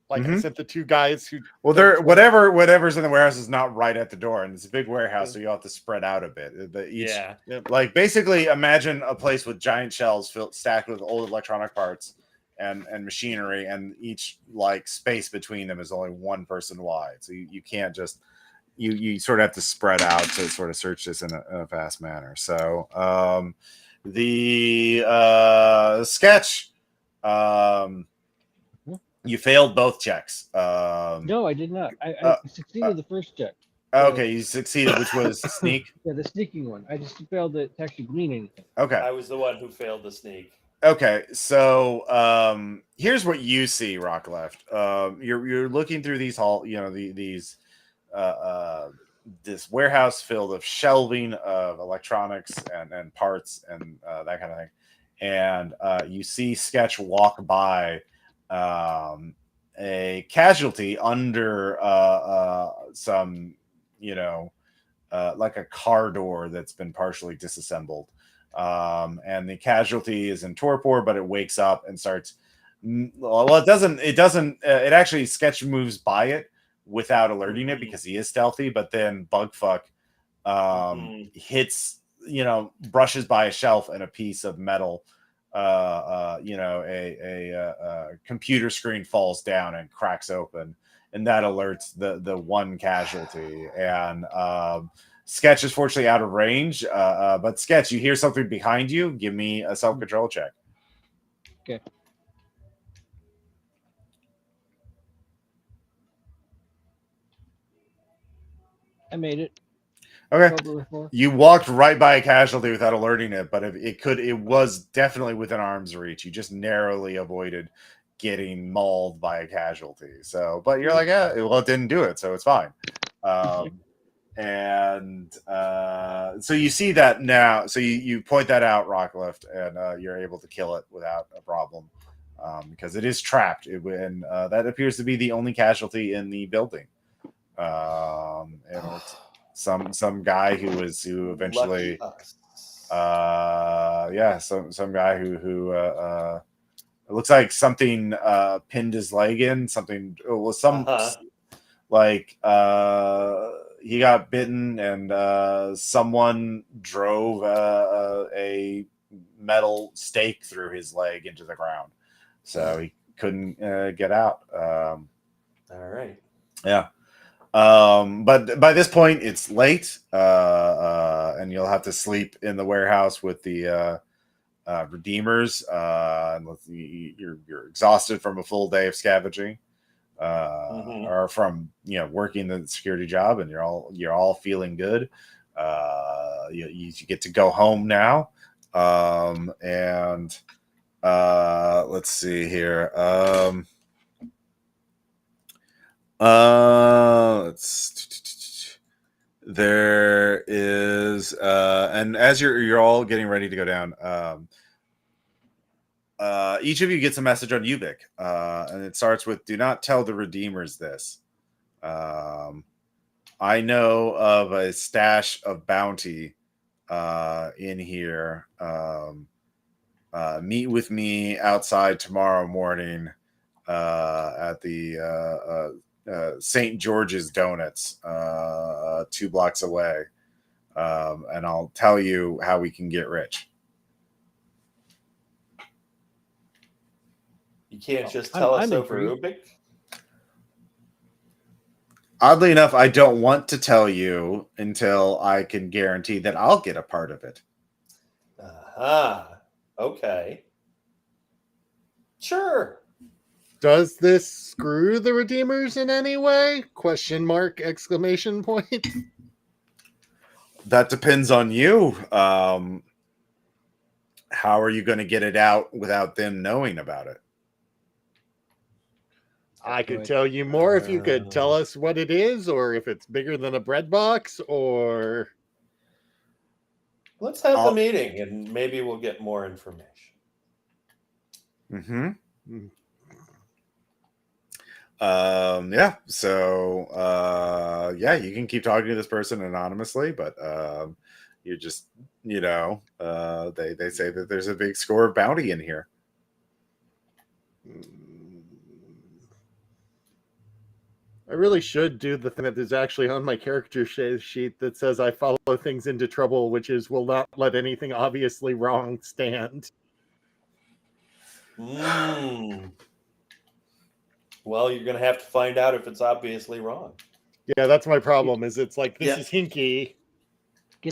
Like I Mhm. sent the two guys who. Well, there whatever's in the warehouse is not right at the door, and it's a big warehouse, so you have to spread out a bit. Yeah. Like basically, imagine a place with giant shelves stacked with old electronic parts and machinery, and each like space between them is only one person wide. So you can't just you sort of have to spread out to sort of search this in a fast manner. So the sketch. You failed both checks. No, I did not. I succeeded the first check. Okay, you succeeded, which was sneak. Yeah, the sneaking one. I just failed to actually glean anything. Okay. I was the one who failed the sneak. Okay, so here's what you see, Rock Left. You're looking through these these this warehouse filled of shelving of electronics and parts and that kind of thing, and you see Sketch walk by a casualty under some like a car door that's been partially disassembled. And the casualty is in torpor, but it wakes up and starts. Well, it doesn't. It actually Sketch moves by it without alerting it because he is stealthy. But then Bugfuck hits, brushes by a shelf and a piece of metal. A computer screen falls down and cracks open, and that alerts the one casualty. And Sketch is fortunately out of range, but Sketch, you hear something behind you. Give me a self-control check. Okay. I made it. Okay. 12 over 4. You walked right by a casualty without alerting it, but it was definitely within arm's reach. You just narrowly avoided getting mauled by a casualty. So, but you're like, yeah, well, it didn't do it, so it's fine. And so you see that now. So you point that out, Rocklift, and you're able to kill it without a problem because it is trapped. And that appears to be the only casualty in the building. And it's some guy who eventually, some guy who it looks like something pinned his leg in. Something was he got bitten and someone drove a metal stake through his leg into the ground. so he couldn't get out. All right. Yeah. But by this point, it's late, and you'll have to sleep in the warehouse with the redeemers. You're exhausted from a full day of scavenging, or from working the security job, and you're all feeling good. You get to go home now, and let's see here. There is and as you're all getting ready to go down, each of you gets a message on Ubik, and it starts with, "Do not tell the redeemers this. I know of a stash of bounty in here. Meet with me outside tomorrow morning at the St. George's Donuts, 2 blocks away, and I'll tell you how we can get rich." You can't just tell us I'm over intrigued. Ubik? Oddly enough, I don't want to tell you until I can guarantee that I'll get a part of it. Okay. Sure. Does this screw the Redeemers in any way? Question mark, exclamation point. That depends on you. How are you going to get it out without them knowing about it? I could tell you more if you could tell us what it is, or if it's bigger than a bread box, or... Let's have the meeting, and maybe we'll get more information. Mm-hmm. Yeah. So, you can keep talking to this person anonymously, but you just, they say that there's a big score of bounty in here. I really should do the thing that is actually on my character sheet that says I follow things into trouble, which is will not let anything obviously wrong stand. Well, you're going to have to find out if it's obviously wrong. Yeah, that's my problem. Is it's like, this is hinky,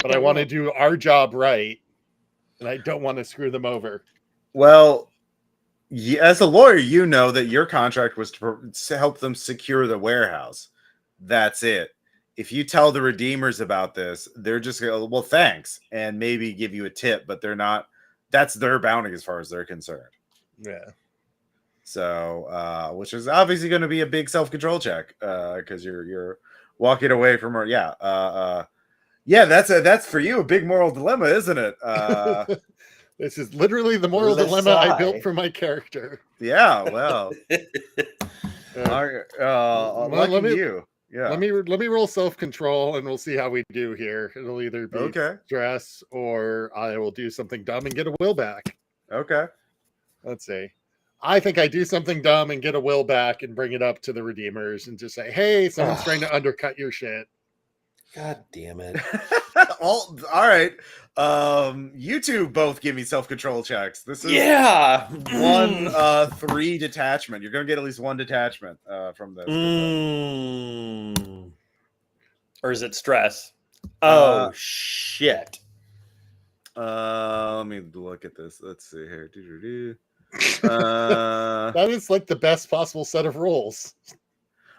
but I want to do our job right, and I don't want to screw them over. Well, as a lawyer, you know that your contract was to help them secure the warehouse. That's it. If you tell the Redeemers about this, they're just going to, well, thanks, and maybe give you a tip, but they're not. That's their bounty as far as they're concerned. Yeah. So, which is obviously going to be a big self-control check, because you're walking away from her. Yeah. That's for you a big moral dilemma, isn't it? This is literally the moral dilemma I built for my character. Yeah, well. Let me roll self-control, and we'll see how we do here. It'll either be stress, or I will do something dumb and get a will back. Okay. Let's see. I think I do something dumb and get a will back and bring it up to the Redeemers and just say, "Hey, someone's trying to undercut your shit." God damn it. All right. You two both give me self-control checks. This is 1-3 detachment. You're gonna get at least 1 detachment from this. Or is it stress? Oh shit. Let me look at this. Let's see here. That is like the best possible set of rolls.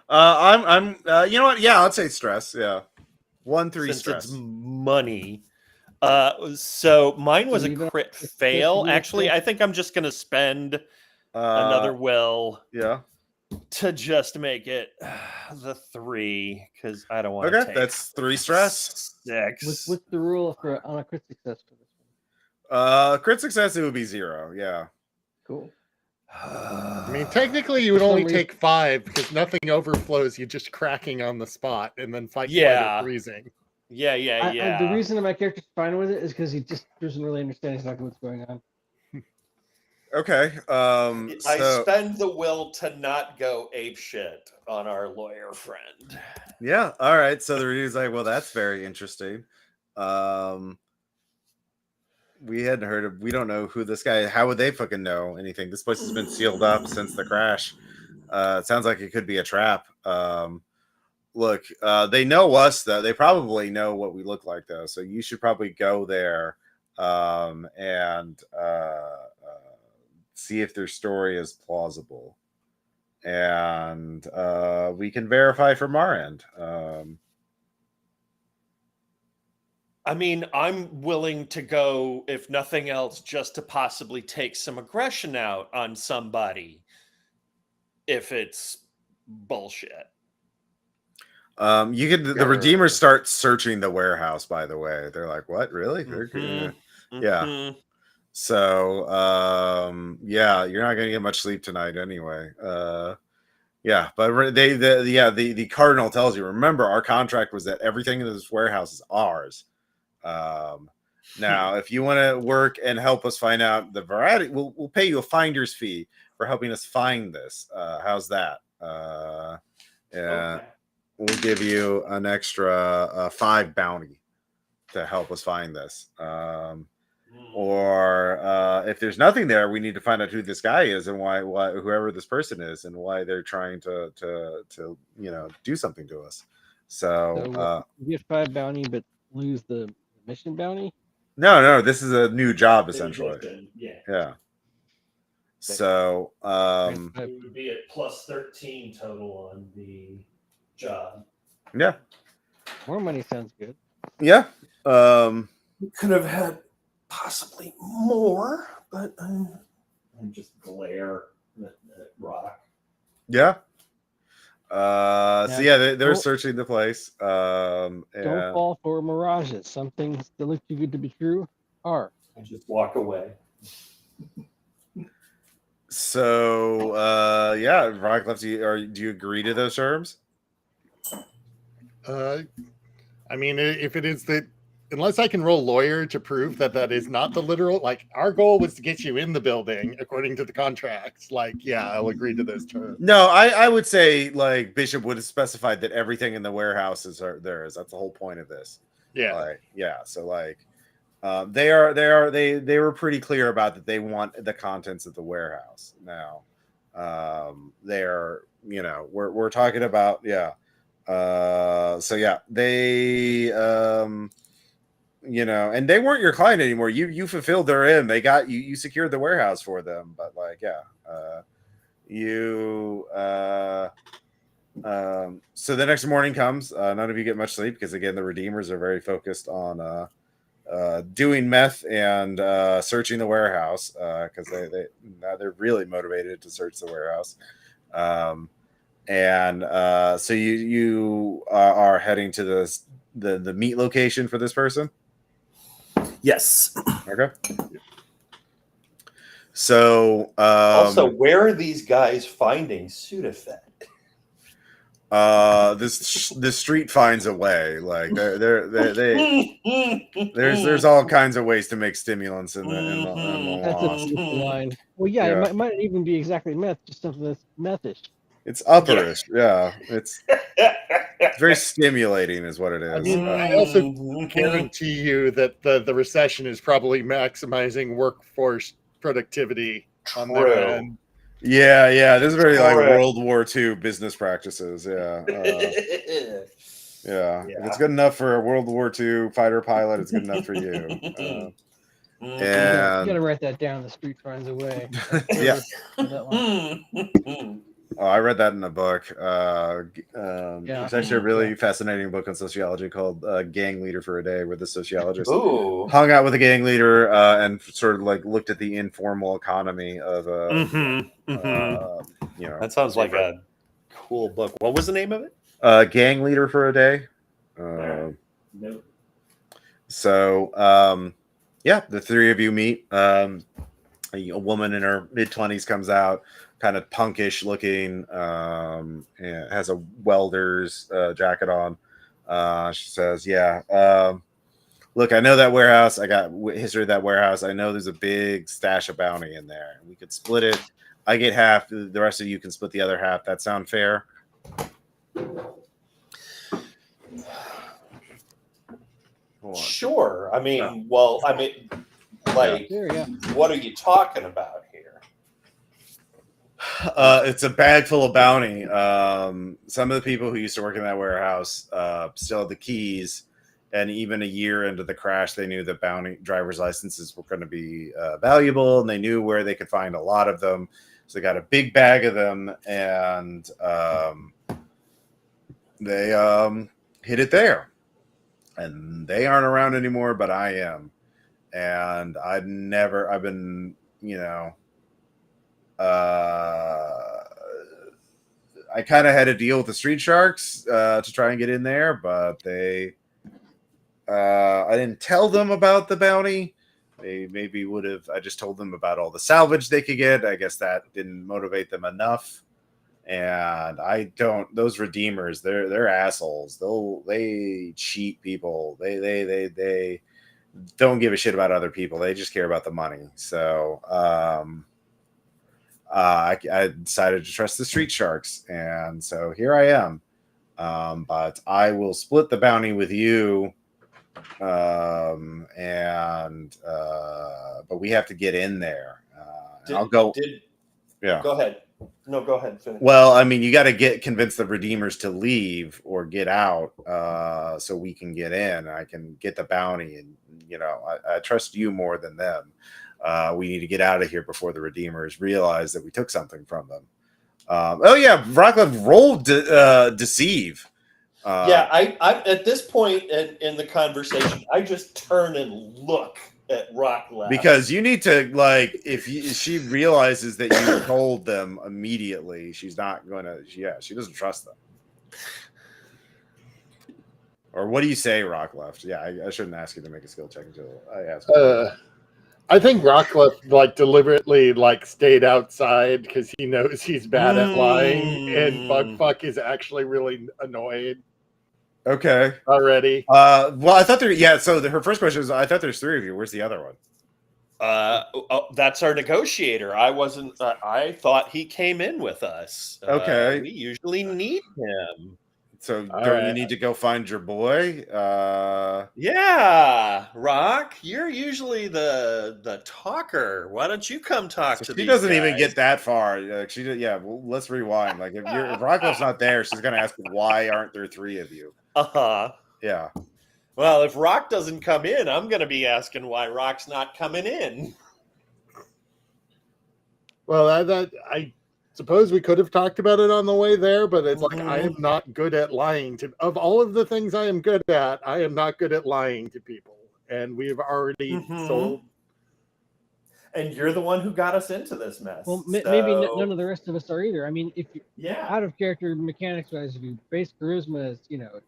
I'm you know what? Yeah, I'd say stress. Yeah. 1-3 Since stress. it's money. So mine was a crit fail. Actually, I think I'm just gonna spend another will. Yeah. To just make it the 3, because I don't want to take that's 3 stress. 6. What's the rule on a crit success for this one? Crit success, it would be 0. Yeah. Cool. I mean, technically, you would only take 5 because nothing overflows. You're just cracking on the spot and then fight freezing. Yeah. The reason that my character's fine with it is because he just doesn't really understand exactly what's going on. Okay. I spend the will to not go apeshit on our lawyer friend. Yeah. All right. So the review's like, well, that's very interesting. We hadn't heard of. We don't know who this guy. How would they fucking know anything? This place has been sealed up since the crash. It sounds like it could be a trap. Look, they know us though. They probably know what we look like though. So you should probably go there and see if their story is plausible, and we can verify from our end. I mean, I'm willing to go, if nothing else, just to possibly take some aggression out on somebody if it's bullshit. You could. The Redeemers start searching the warehouse. By the way, they're like, "What? Really? Yeah." So, yeah, you're not gonna get much sleep tonight anyway. Yeah, but the Cardinal tells you. Remember, our contract was that everything in this warehouse is ours. Now, if you want to work and help us find out the variety, we'll pay you a finder's fee for helping us find this. How's that? Yeah, we'll give you an extra 5 bounty to help us find this. Or if there's nothing there, we need to find out who this guy is and why whoever this person is and why they're trying to do something to us. So you get 5 bounty, but lose the mission bounty. No, this is a new job essentially. Yeah. So it would be at plus 13 total on the job. Yeah. More money sounds good. Yeah. We could have had possibly more, but And just glare at Rock. Yeah. So yeah, they're searching the place. Don't fall for mirages. Some things that look too good to be true are. And just walk away. So yeah, Rock left you. Or do you agree to those terms? I mean, if it is that, unless I can roll lawyer to prove that is not the literal, like our goal was to get you in the building according to the contracts. Like, yeah, I'll agree to those terms. No, I would say like Bishop would have specified that everything in the warehouses are theirs. That's the whole point of this. Yeah. So like they were pretty clear about that they want the contents of the warehouse. Now they're we're talking about so yeah, they and they weren't your client anymore. You fulfilled their end. They got you secured the warehouse for them, but like so the next morning comes, none of you get much sleep because again the Redeemers are very focused on doing meth and searching the warehouse because they're really motivated to search the warehouse. So you are heading to the meet location for this person. yes. Okay. So Also, where are these guys finding Sudafed? the street finds a way. Like there's all kinds of ways to make stimulants in the That's a lost. line. Well, yeah, it might not even be exactly meth, just something that's methish. It's upperish. Yeah. It's very stimulating is what it is. I mean, I also guarantee you that the recession is probably maximizing workforce productivity on their end. Yeah. This is very like World War II business practices. Yeah. If it's good enough for a World War II fighter pilot, it's good enough for you. You gotta write that down. The street finds a way. Yeah. That line. Oh, I read that in a book. It's actually a really fascinating book on sociology called Gang Leader for a Day, where the sociologist hung out with a gang leader and sort of like looked at the informal economy of that sounds like a cool book. What was the name of it? Gang Leader for a Day. Nope. So the three of you meet. A woman in her mid-20s comes out, kind of punkish looking, and has a welder's jacket on. She says, look, I know that warehouse. I got history of that warehouse. I know there's a big stash of bounty in there. We could split it. I get half. The rest of you can split the other half. That sound fair? Sure. I mean, Like, Sure, yeah. what are you talking about here? It's a bag full of bounty. Some of the people who used to work in that warehouse still have the keys, and even a year into the crash, they knew that bounty driver's licenses were going to be valuable, and they knew where they could find a lot of them. So they got a big bag of them, and they hid it there. And they aren't around anymore, but I am. And I've been, I kind of had a deal with the street sharks to try and get in there, but I didn't tell them about the bounty. They maybe would have. I just told them about all the salvage they could get. I guess that didn't motivate them enough. And those redeemers, they're assholes. They cheat people. They don't give a shit about other people. They just care about the money. So I decided to trust the street sharks, and so here I am. But I will split the bounty with you, but we have to get in there. I'll go. Yeah. Go ahead. No, go ahead. Finish. Well, I mean, you got to convince the redeemers to leave or get out, so we can get in. I can get the bounty, and I trust you more than them. We need to get out of here before the redeemers realize that we took something from them. Rockcliffe rolled deceive. I at this point in the conversation, I just turn and look at Rockcliffe because you need to, like, if she realizes that you told them immediately, she's not going to. Yeah, she doesn't trust them. Or what do you say, Rockcliffe? Yeah, I shouldn't ask you to make a skill check until I ask. I think Rockcliffe deliberately stayed outside because he knows he's bad at lying, and Bugfuck is actually really annoyed. Okay. Already. Well, I thought so her first question is, I thought there's 3 of you. Where's the other one? That's our negotiator. I wasn't. I thought he came in with us. Okay. We usually need him. So you need to go find your boy? Yeah, Rock, you're usually the talker. Why don't you come talk to these She doesn't guys? even get that far. Well, let's rewind. Like, if Rockcliffe's not there, she's going to ask, why aren't there 3 of you? Uh-huh. Yeah. Well, if Rock doesn't come in, I'm going to be asking why Rock's not coming in. Well, I suppose we could have talked about it on the way there, but it's I am not good at lying. Of all of the things I am good at, I am not good at lying to people. And we've already sold. And you're the one who got us into this mess. Well, maybe none of the rest of us are either. I mean, if you out of character mechanics wise, if you base charisma as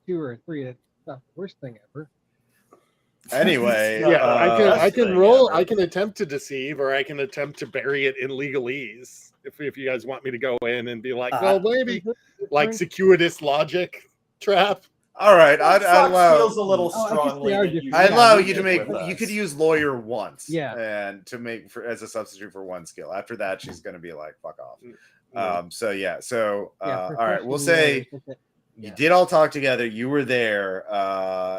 2 or 3, that's not the worst thing ever. Anyway, I can roll. I can attempt to deceive, or I can attempt to bury it in legalese. If you guys want me to go in and be like, well, maybe circuitous logic trap. All right, I'd allow. Feels a little strongly. I allow you to make. You could use lawyer once, and to make as a substitute for 1 skill. After that, she's going to be like, "Fuck off." So all right, we'll say you did all talk together. You were there,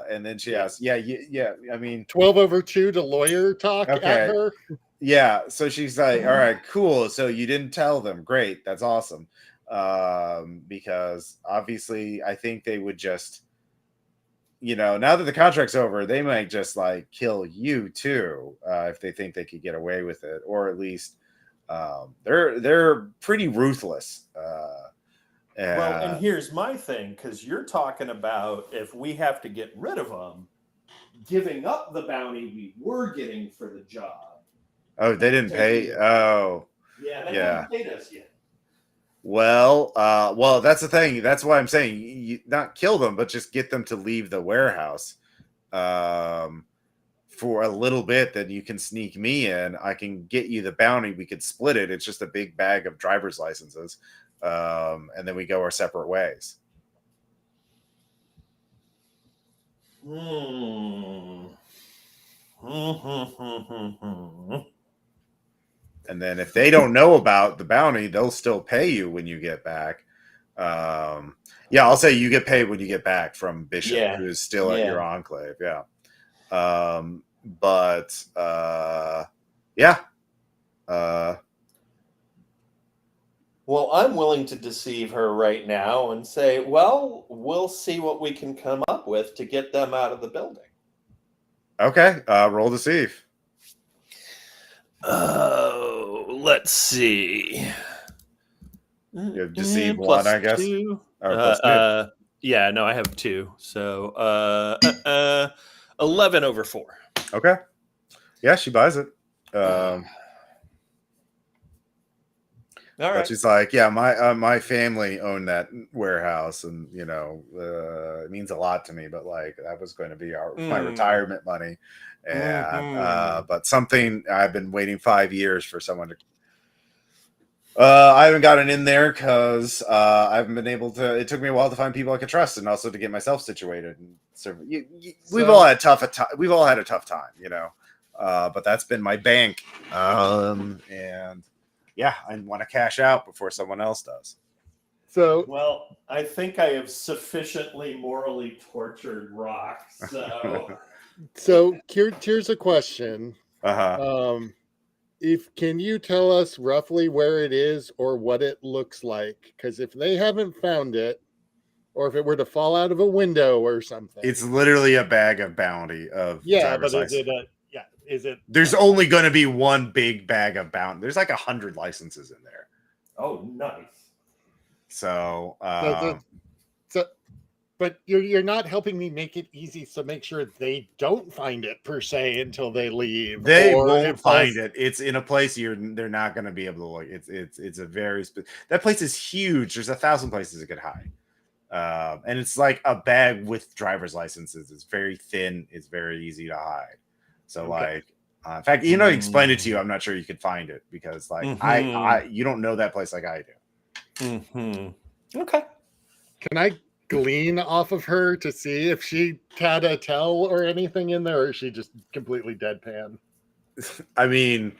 and then she asked, "Yeah. I mean, 12 over 2 to lawyer talk at her." Yeah. So she's like, "All right, cool. So you didn't tell them. Great. That's awesome." Because obviously, I think they would just. Now that the contract's over, they might just kill you too if they think they could get away with it, or at least they're pretty ruthless. And here's my thing, because you're talking about if we have to get rid of them, giving up the bounty we were getting for the job. Oh, they didn't pay. Oh, they haven't paid us yet. Well, that's the thing. That's why I'm saying you not kill them, but just get them to leave the warehouse for a little bit. Then you can sneak me in. I can get you the bounty. We could split it. It's just a big bag of driver's licenses, and then we go our separate ways. And then if they don't know about the bounty, they'll still pay you when you get back. I'll say you get paid when you get back from Bishop, who is still at your enclave. Yeah. but yeah. Well, I'm willing to deceive her right now and say, well, we'll see what we can come up with to get them out of the building. Okay, roll deceive. Oh, let's see. You have deceive Plus one, I guess. 2. Or plus 2. Yeah, no, I have 2. So 11 over 4. Okay. Yeah, she buys it. All But right. she's like, yeah, my family owned that warehouse, and it means a lot to me. But like, that was going to be my retirement money, and but something I've been waiting 5 years for someone to. I haven't gotten in there because I haven't been able to. It took me a while to find people I could trust, and also to get myself situated. And so we've all had we've all had a tough time, but that's been my bank, and. Yeah, I want to cash out before someone else does. So, Well, I think I have sufficiently morally tortured Rock. So, here's a question. Can you tell us roughly where it is or what it looks like? Because if they haven't found it, or if it were to fall out of a window or something, it's literally a bag of bounty of driver's license. Is it? There's only going to be one big bag of bounty. There's like 100 licenses in there. oh, nice. So, But you're not helping me make it easy. So make sure they don't find it per se until they leave. they or won't it find falls- it. It's in a place they're not going to be able to look. It's a very that place is huge. There's 1,000 places it could hide. And it's like a bag with driver's licenses. It's very thin. It's very easy to hide. So Okay. in fact, explain it to you. I'm not sure you could find it because you don't know that place like I do. Okay. Can I glean off of her to see if she had a tell or anything in there, or is she just completely deadpan? I mean,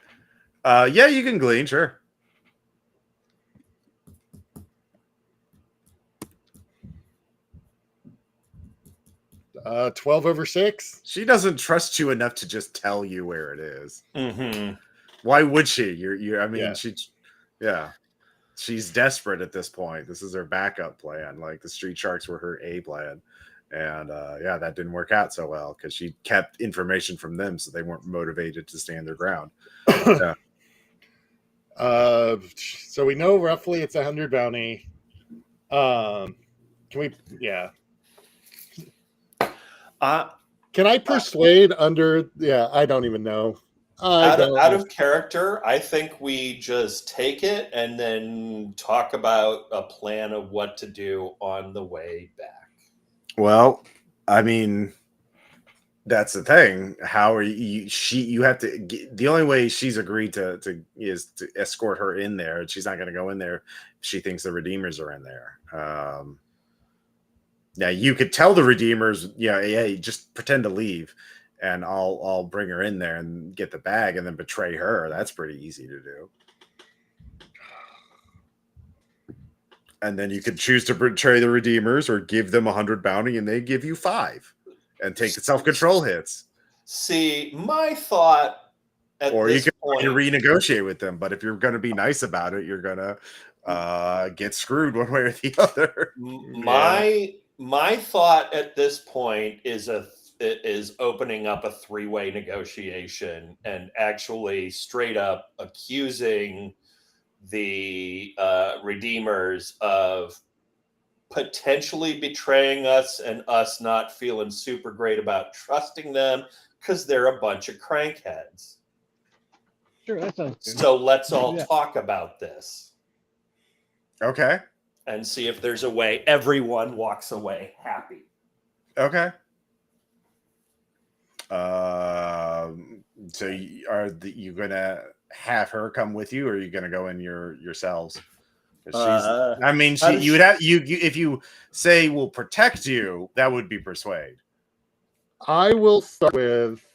yeah, you can glean, sure. 12 over 6. She doesn't trust you enough to just tell you where it is. Why would she? She's desperate at this point. This is her backup plan. Like the Street Sharks were her A plan. And that didn't work out so well because she kept information from them, so they weren't motivated to stand their ground. Yeah. So we know roughly it's 100 bounty. Can we? Yeah. Can I persuade under? Yeah, I don't even know. Out of character, I think we just take it and then talk about a plan of what to do on the way back. Well, I mean, that's the thing. How are you? You have to. The only way she's agreed is to escort her in there. She's not going to go in there if she thinks the Redeemers are in there. Now you could tell the Redeemers, just pretend to leave, and I'll bring her in there and get the bag, and then betray her. That's pretty easy to do. And then you could choose to betray the Redeemers or give them 100 bounty, and they give you 5, and take the self-control hits. See, my thought at Or this you can point, renegotiate with them. But if you're going to be nice about it, you're going to get screwed one way or the other. My thought at this point is opening up a 3-way negotiation and actually straight up accusing the Redeemers of potentially betraying us and us not feeling super great about trusting them because they're a bunch of crankheads. Sure, that sounds good. So let's all talk about this. Okay. And see if there's a way everyone walks away happy. Okay. So you going to have her come with you, or are you going to go in yourselves? You would have if you say we'll protect you, that would be persuade. I will start with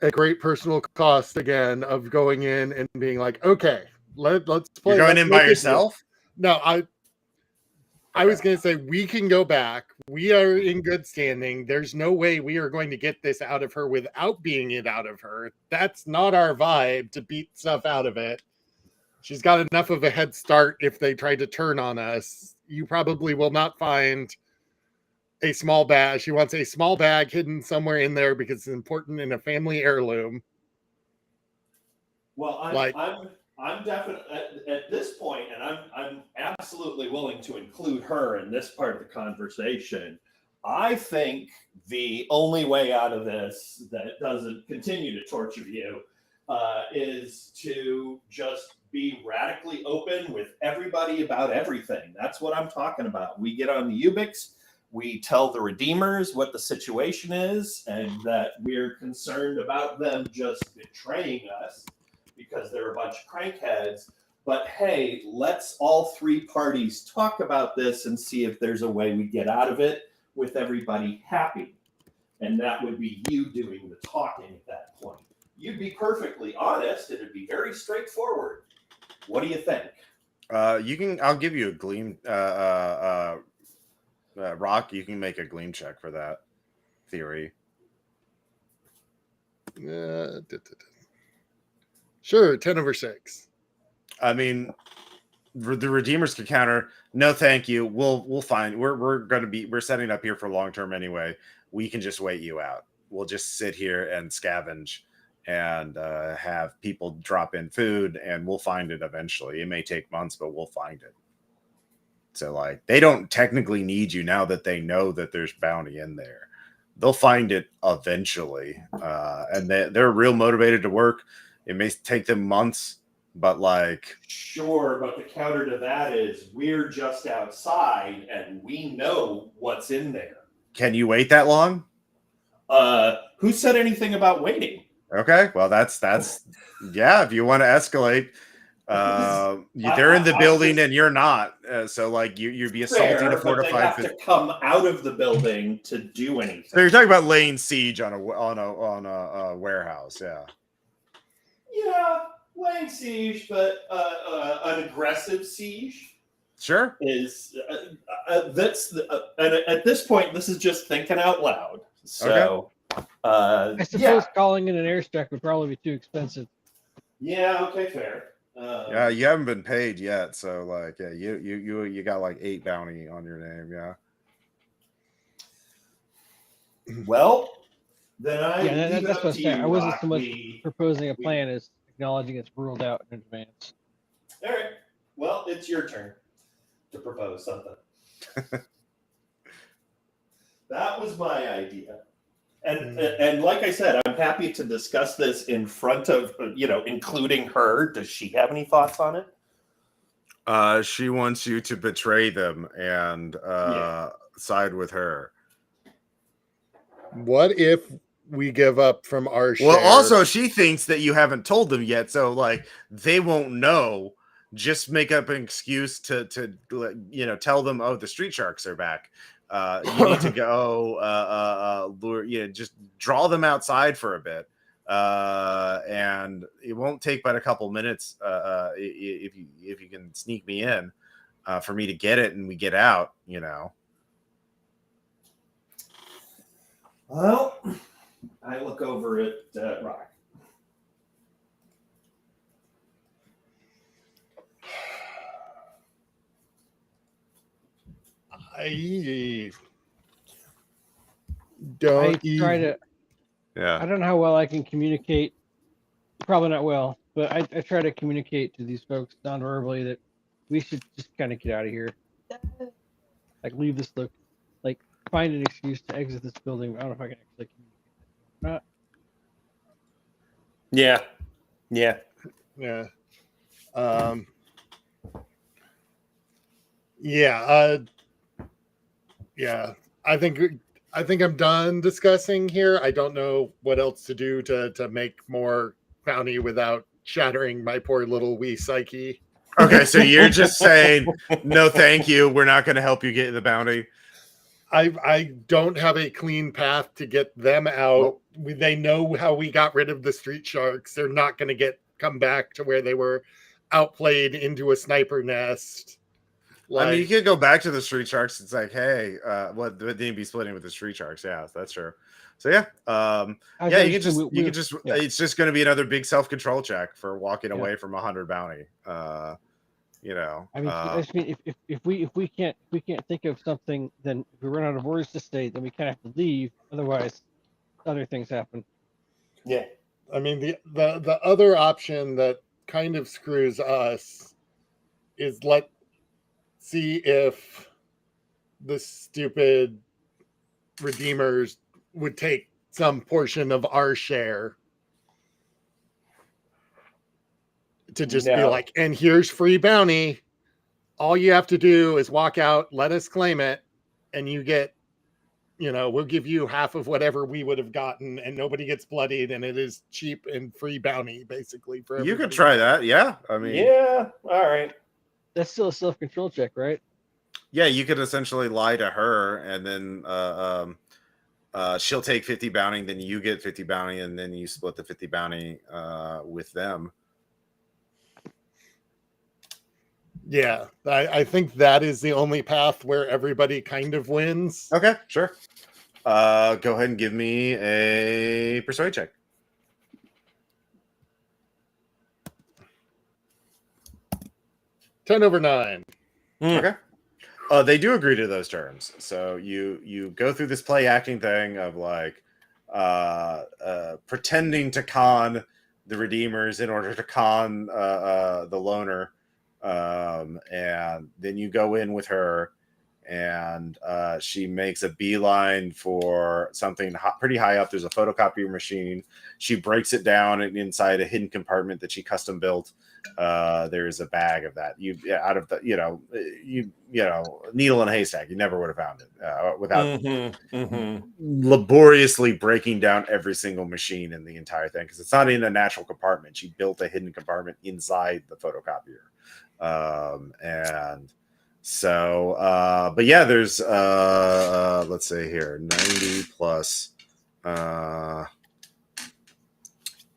a great personal cost again of going in and being like, okay, let's play. You're going in by yourself? No, I was going to say, we can go back. We are in good standing. There's no way we are going to get this out of her without beating it out of her. That's not our vibe, to beat stuff out of it. She's got enough of a head start if they try to turn on us. You probably will not find a small bag. She wants a small bag hidden somewhere in there because it's important in a family heirloom. Well, Like- I'm definitely at this point, and I'm absolutely willing to include her in this part of the conversation. I think the only way out of this that doesn't continue to torture you is to just be radically open with everybody about everything. That's what I'm talking about. We get on the Ubix, we tell the Redeemers what the situation is, and that we're concerned about them just betraying us because they're a bunch of crankheads. But hey, let's all three parties talk about this and see if there's a way we get out of it with everybody happy. And that would be you doing the talking at that point. You'd be perfectly honest. It'd be very straightforward. What do you think? I'll give you a gleam. Rock, you can make a gleam check for that theory. Sure, 10/6. I mean, the Redeemers could counter. No, thank you. We'll find. We're setting up here for long term anyway. We can just wait you out. We'll just sit here and scavenge and have people drop in food, and we'll find it eventually. It may take months, but we'll find it. So, like, they don't technically need you now that they know that there's bounty in there. They'll find it eventually, and they're real motivated to work. It may take them months, but like... Sure, but the counter to that is we're just outside and we know what's in there. Can you wait that long? Who said anything about waiting? Okay, well, that's yeah, if you want to escalate. They're in the building and you're not. So like you'd be assaulting a fortified... They have to come out of the building to do anything. So you're talking about laying siege on a warehouse, yeah. Yeah, laying siege, but an aggressive siege Sure. is and at this point, this is just thinking out loud. So, I suppose calling in an airstrike would probably be too expensive. Yeah. Okay. Fair. Yeah, you haven't been paid yet, so like, yeah, you got like 8 bounty on your name, yeah. Well, then that's what I was saying. I wasn't so much proposing a plan as acknowledging it's ruled out in advance. All right. Well, it's your turn to propose something. That was my idea. And like I said, I'm happy to discuss this in front of, including her. Does she have any thoughts on it? She wants you to betray them and side with her. What if we give up from our share? Well, also, she thinks that you haven't told them yet, so like they won't know. Just make up an excuse to tell them, oh, the street sharks are back. You need to go just draw them outside for a bit, and it won't take but a couple minutes if you can sneak me in for me to get it and we get out. Well, I look over at Rock. I try to. Yeah. I don't know how well I can communicate. Probably not well, but I try to communicate to these folks non-verbally that we should just kind of get out of here. Like leave this look, like find an excuse to exit this building. I don't know if I can actually communicate that or not. Yeah. I think I'm done discussing here. I don't know what else to do to make more bounty without shattering my poor little wee psyche. Okay, so you're just saying no, thank you. We're not going to help you get the bounty. I don't have a clean path to get them out. They know how we got rid of the street sharks. They're not going to come back to where they were outplayed into a sniper nest. I mean, you could go back to the Street Sharks. It's like, hey, what the D&B splitting with the Street Sharks? Yeah, that's true. So yeah, yeah, you can just yeah. it's just going to be another big self-control check for walking Yeah. away from 100 bounty. You know, I mean, I just mean if we can't think of something, then if we run out of words to say, then we kind of have to leave. Otherwise, other things happen. Yeah. I mean, the other option that kind of screws us is let's see if the stupid redeemers would take some portion of our share to just be No. like, and here's free bounty. All you have to do is walk out, let us claim it, and you get, we'll give you half of whatever we would have gotten, and nobody gets bloodied, and it is cheap and free bounty, basically. For you could everybody. try that. Yeah, I mean, Yeah. All right. That's still a self-control check, right? yeah, you could essentially lie to her, and then she'll take 50 bounty, then you get 50 bounty, and then you split the 50 bounty with them. Yeah, I think that is the only path where everybody kind of wins. Okay, sure. Go ahead and give me a persuade check. Ten over 9. Okay. They do agree to those terms. So you go through this play acting thing of like pretending to con the redeemers in order to con the loner, and then you go in with her, and she makes a beeline for something pretty high up. There's a photocopier machine. She breaks it down, and inside a hidden compartment that she custom built, there's a bag of that. Out of the needle in a haystack. You never would have found it without laboriously breaking down every single machine in the entire thing, because it's not in a natural compartment. She built a hidden compartment inside the photocopier, and so but yeah, there's let's say here 90 plus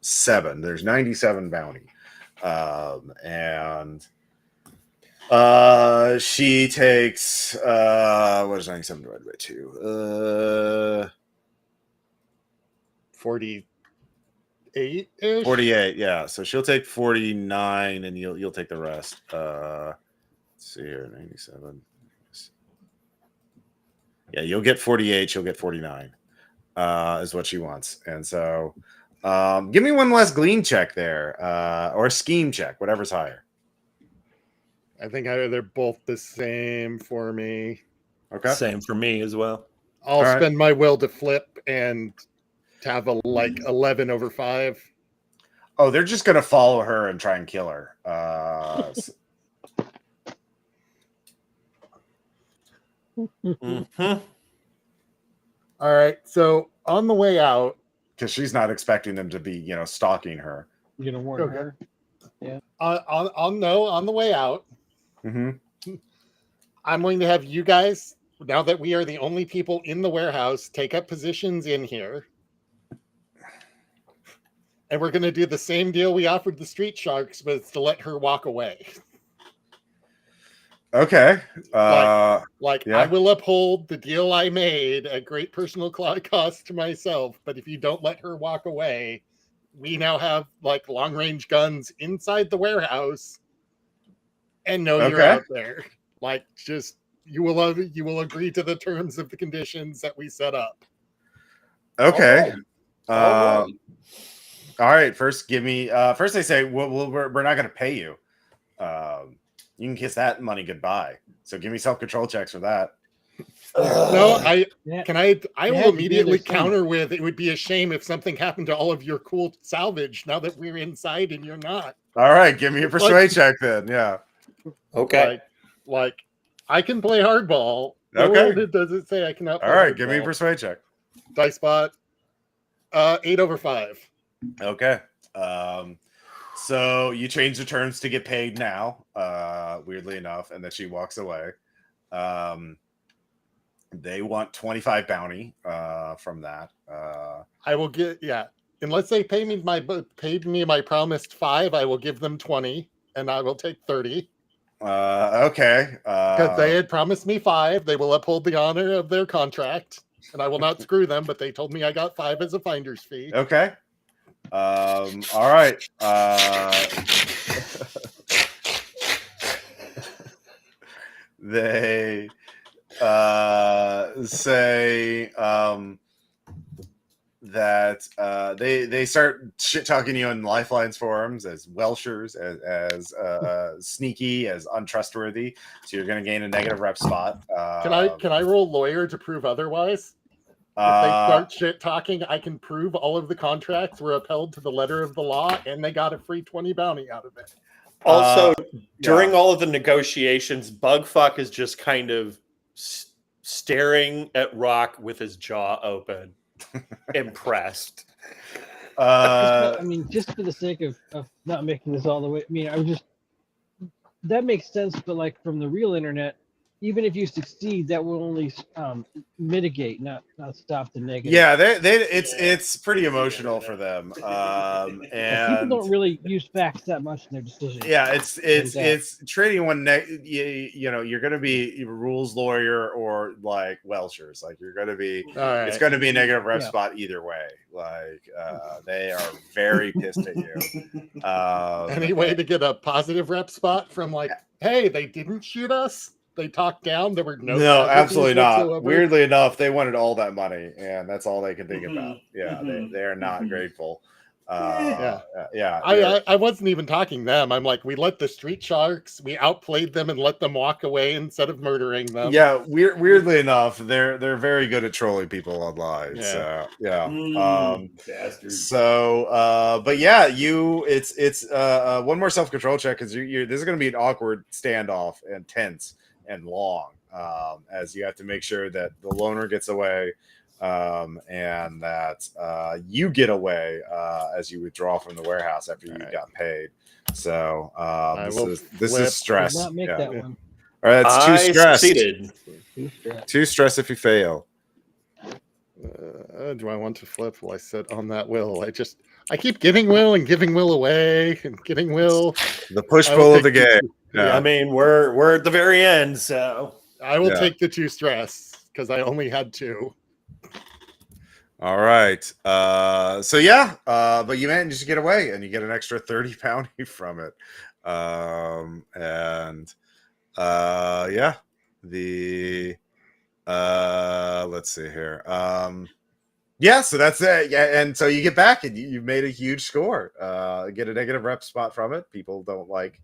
7. There's 97 bounty. And she takes what is 97 divided by 2? 48. 48, yeah. So she'll take 49, and you'll take the rest. Let's see here, 97. Yeah, you'll get 48. She'll get 49. Is what she wants, and so give me one less glean check there, or a scheme check, whatever's higher. I think they're both the same for me. Okay. Same for me as well. I'll right. spend my will to flip and have a 11 over 5. Oh, they're just gonna follow her and try and kill her. All right. So on the way out, because she's not expecting them to be, stalking her. You're gonna warn Okay. her. on the way out, Mm-hmm. I'm going to have you guys, now that we are the only people in the warehouse, take up positions in here. And we're going to do the same deal we offered the Street Sharks, but it's to let her walk away. Okay. Yeah. Yeah. I will uphold the deal I made at great personal cost to myself, but if you don't let her walk away, we now have long range guns inside the warehouse, and you're out there. You will agree to the terms of the conditions that we set up. Okay. All right. All right. First, give me. First, they say, we're not going to pay you. You can kiss that money goodbye. So give me self-control checks for that. No, I Yeah, will immediately the same. counter with, it would be a shame if something happened to all of your cool salvage now that we're inside and you're not. All right. Give me a persuade check then. Yeah. Okay. I can play hardball. Okay. It doesn't say I cannot play All right. Give me a hardball. persuade check. Dice spot. 8 over 5. Okay. So you change the terms to get paid now, weirdly enough, and then she walks away. They want 25 bounty from that. I will get, unless they paid me my promised 5, I will give them 20, and I will take 30. Okay. Because they had promised me 5. They will uphold the honor of their contract, and I will not screw them. But they told me I got 5 as a finder's fee. Okay. All right. They say that they start shit talking you on Lifeline's forums as Welshers, as sneaky, as untrustworthy. So you're going to gain a negative rep spot. Can I roll lawyer to prove otherwise? If they start shit talking, I can prove all of the contracts were upheld to the letter of the law, and they got a free 20 bounty out of it. Also, during all of the negotiations, Bugfuck is just kind of staring at Rock with his jaw open, impressed. I mean, just for the sake of not making this all the way, I mean, that makes sense, but like from the real internet, even if you succeed, that will only mitigate, not stop the negative. Yeah, it's pretty emotional for them, and people don't really use facts that much in their decisions. Yeah, it's trading one. You know, you're going to be a rules lawyer or like Welshers. Like you're going to be. Right. It's going to be a negative rep spot either way. Like they are very pissed at you. Any way to get a positive rep spot from like, hey, they didn't shoot us. They talked down. There were no absolutely not. Whatsoever. Weirdly enough, they wanted all that money, and that's all they can think about. Yeah, they are not grateful. Yeah. Yeah. I wasn't even talking them. I'm like, we let the street sharks, we outplayed them and let them walk away instead of murdering them. Yeah, weirdly enough, they're very good at trolling people online. Yeah. So yeah. Bastards. So but yeah, it's one more self-control check because you this is going to be an awkward standoff and tense and long, as you have to make sure that the loner gets away, and that you get away as you withdraw from the warehouse after you got paid. So this is stress. Did not make that one. All right, it's too stressed. Succeeded. Too stressed if you fail. Do I want to flip? Well, I sit on that will. I keep giving will and giving will away and getting will. The push-pull of the game. Yeah. I mean, we're at the very end, so I will take the 2 stress because I only had 2. All right. So yeah, but you managed to get away and you get an extra 30 bounty from it. Yeah, let's see here. Yeah, so that's it. Yeah, and so you get back and you made a huge score. Get a negative rep spot from it. People don't like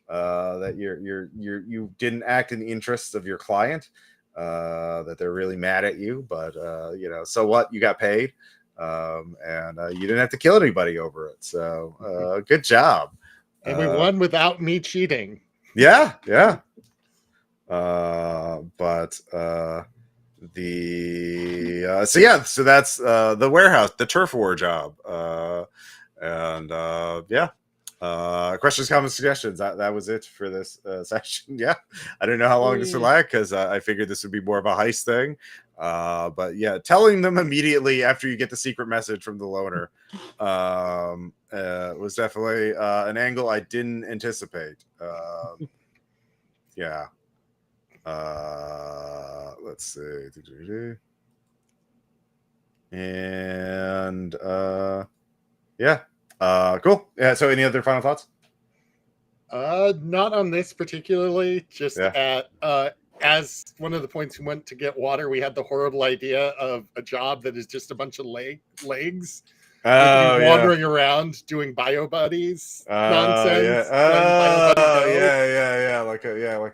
that you didn't act in the interests of your client. That they're really mad at you, but you know, so what? You got paid, and you didn't have to kill anybody over it. So good job. And we won without me cheating. Yeah. So that's the warehouse, the turf war job, questions, comments, suggestions. That was it for this session. Yeah, I didn't know how long this would last because I figured this would be more of a heist thing. But yeah, telling them immediately after you get the secret message from the loner was definitely an angle I didn't anticipate. Yeah. Let's see. And yeah. Cool. Yeah. So, any other final thoughts? Not on this particularly. Just at as one of the points we went to get water, we had the horrible idea of a job that is just a bunch of legs wandering around doing bio buddies nonsense. Yeah. Like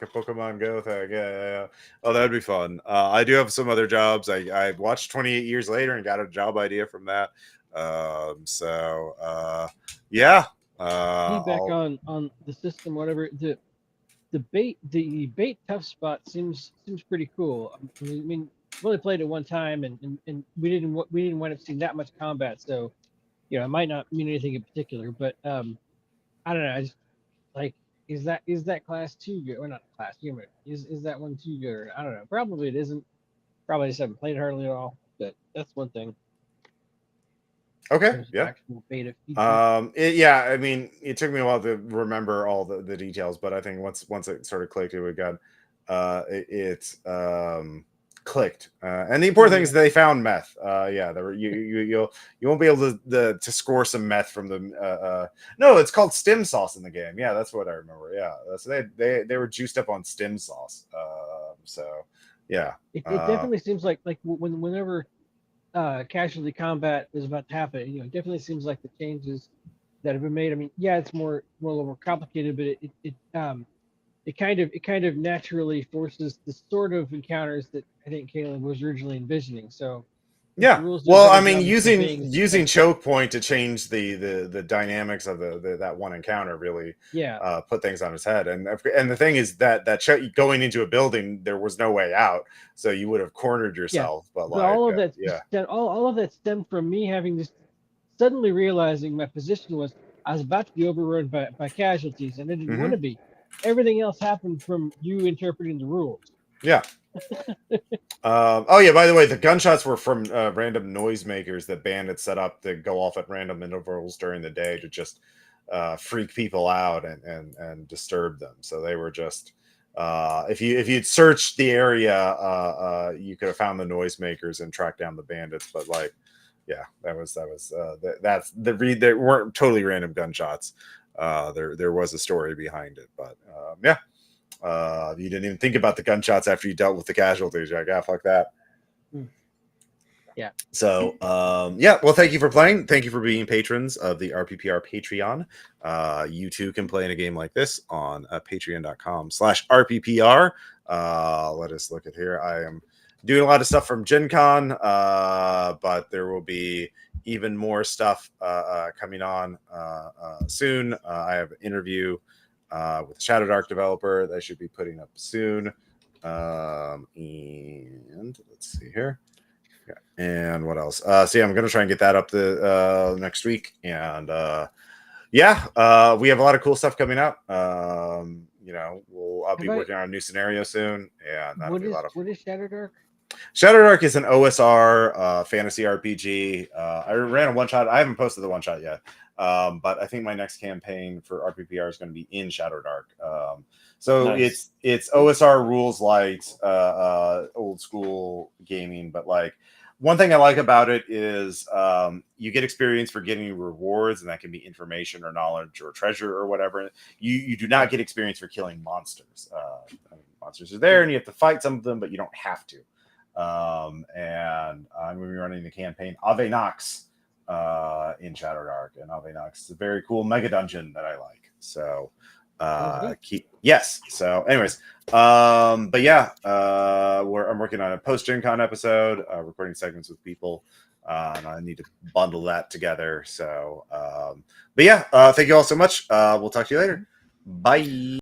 a Pokemon Go thing. Yeah. Oh, that'd be fun. I do have some other jobs. I watched 28 Years Later and got a job idea from that. Yeah. Feedback on the system, whatever. The bait tough spot seems pretty cool. I mean, we only played it one time, and we didn't wind up seeing that much combat. So, you know, it might not mean anything in particular, but I don't know. I just like, is that class too good? Or not class, human. Is that one too good? Or, I don't know. Probably it isn't. Probably just haven't played hardly at all. But that's one thing. Okay, There's yeah. actual beta feature. Yeah, I mean, it took me a while to remember all the details, but I think once it sort of clicked, it got clicked. And the important thing is they found meth. Yeah, there were you won't be able to score some meth from the no, it's called stim sauce in the game. Yeah, that's what I remember. Yeah, so they were juiced up on stim sauce. So yeah, It definitely seems like whenever casualty combat is about to happen, you know, it definitely seems like the changes that have been made. I mean, yeah, it's more a little more complicated, but it kind of naturally forces the sort of encounters that I think Caleb was originally envisioning. So if the yeah. rules do a Well, better I mean, job of conveying using choke point to change the dynamics of that one encounter really yeah. put things on its head. And the thing is that going into a building, there was no way out, so you would have cornered yourself. But But all of that, yeah, all of that stemmed from me having this suddenly realizing my position was I was about to be overrun by casualties, and I didn't want to be. Everything else happened from you interpreting the rules. yeah. Oh yeah, by the way, the gunshots were from random noisemakers that bandits set up to go off at random intervals during the day to just freak people out and disturb them. So they were just if you'd searched the area, you could have found the noisemakers and tracked down the bandits. But like, yeah, that's the read. There weren't totally random gunshots. There was a story behind it, but yeah. You didn't even think about the gunshots after you dealt with the casualties. You're like, ah, fuck that. Yeah. So, yeah. Well, thank you for playing. Thank you for being patrons of the RPPR Patreon. You too can play in a game like this on patreon.com/RPPR. Let us look at here. I am doing a lot of stuff from Gen Con, but there will be even more stuff coming on soon. I have an interview with a Shadow Dark developer that I should be putting up soon. And let's see here. And what else? So yeah, I'm gonna try and get that up the next week. And yeah, we have a lot of cool stuff coming up. You know, I'll be working on a new scenario soon, and that'll be a lot of fun. What is Shadow Dark? Shadow Dark is an OSR fantasy RPG. I ran a one shot. I haven't posted the one shot yet, but I think my next campaign for RPPR is going to be in Shadow Dark. So Nice. it's OSR rules light, old school gaming, but like one thing I like about it is you get experience for getting rewards, and that can be information or knowledge or treasure or whatever. You do not get experience for killing monsters. Monsters are there, and you have to fight some of them, but you don't have to. And I'm going to be running the campaign Ave Nox in Shadow Dark, and Ave Nox is a very cool mega dungeon that I like. So yes. So anyways, but yeah, I'm working on a post Gen Con episode, recording segments with people, and I need to bundle that together. So but yeah, thank you all so much. We'll talk to you later. Bye.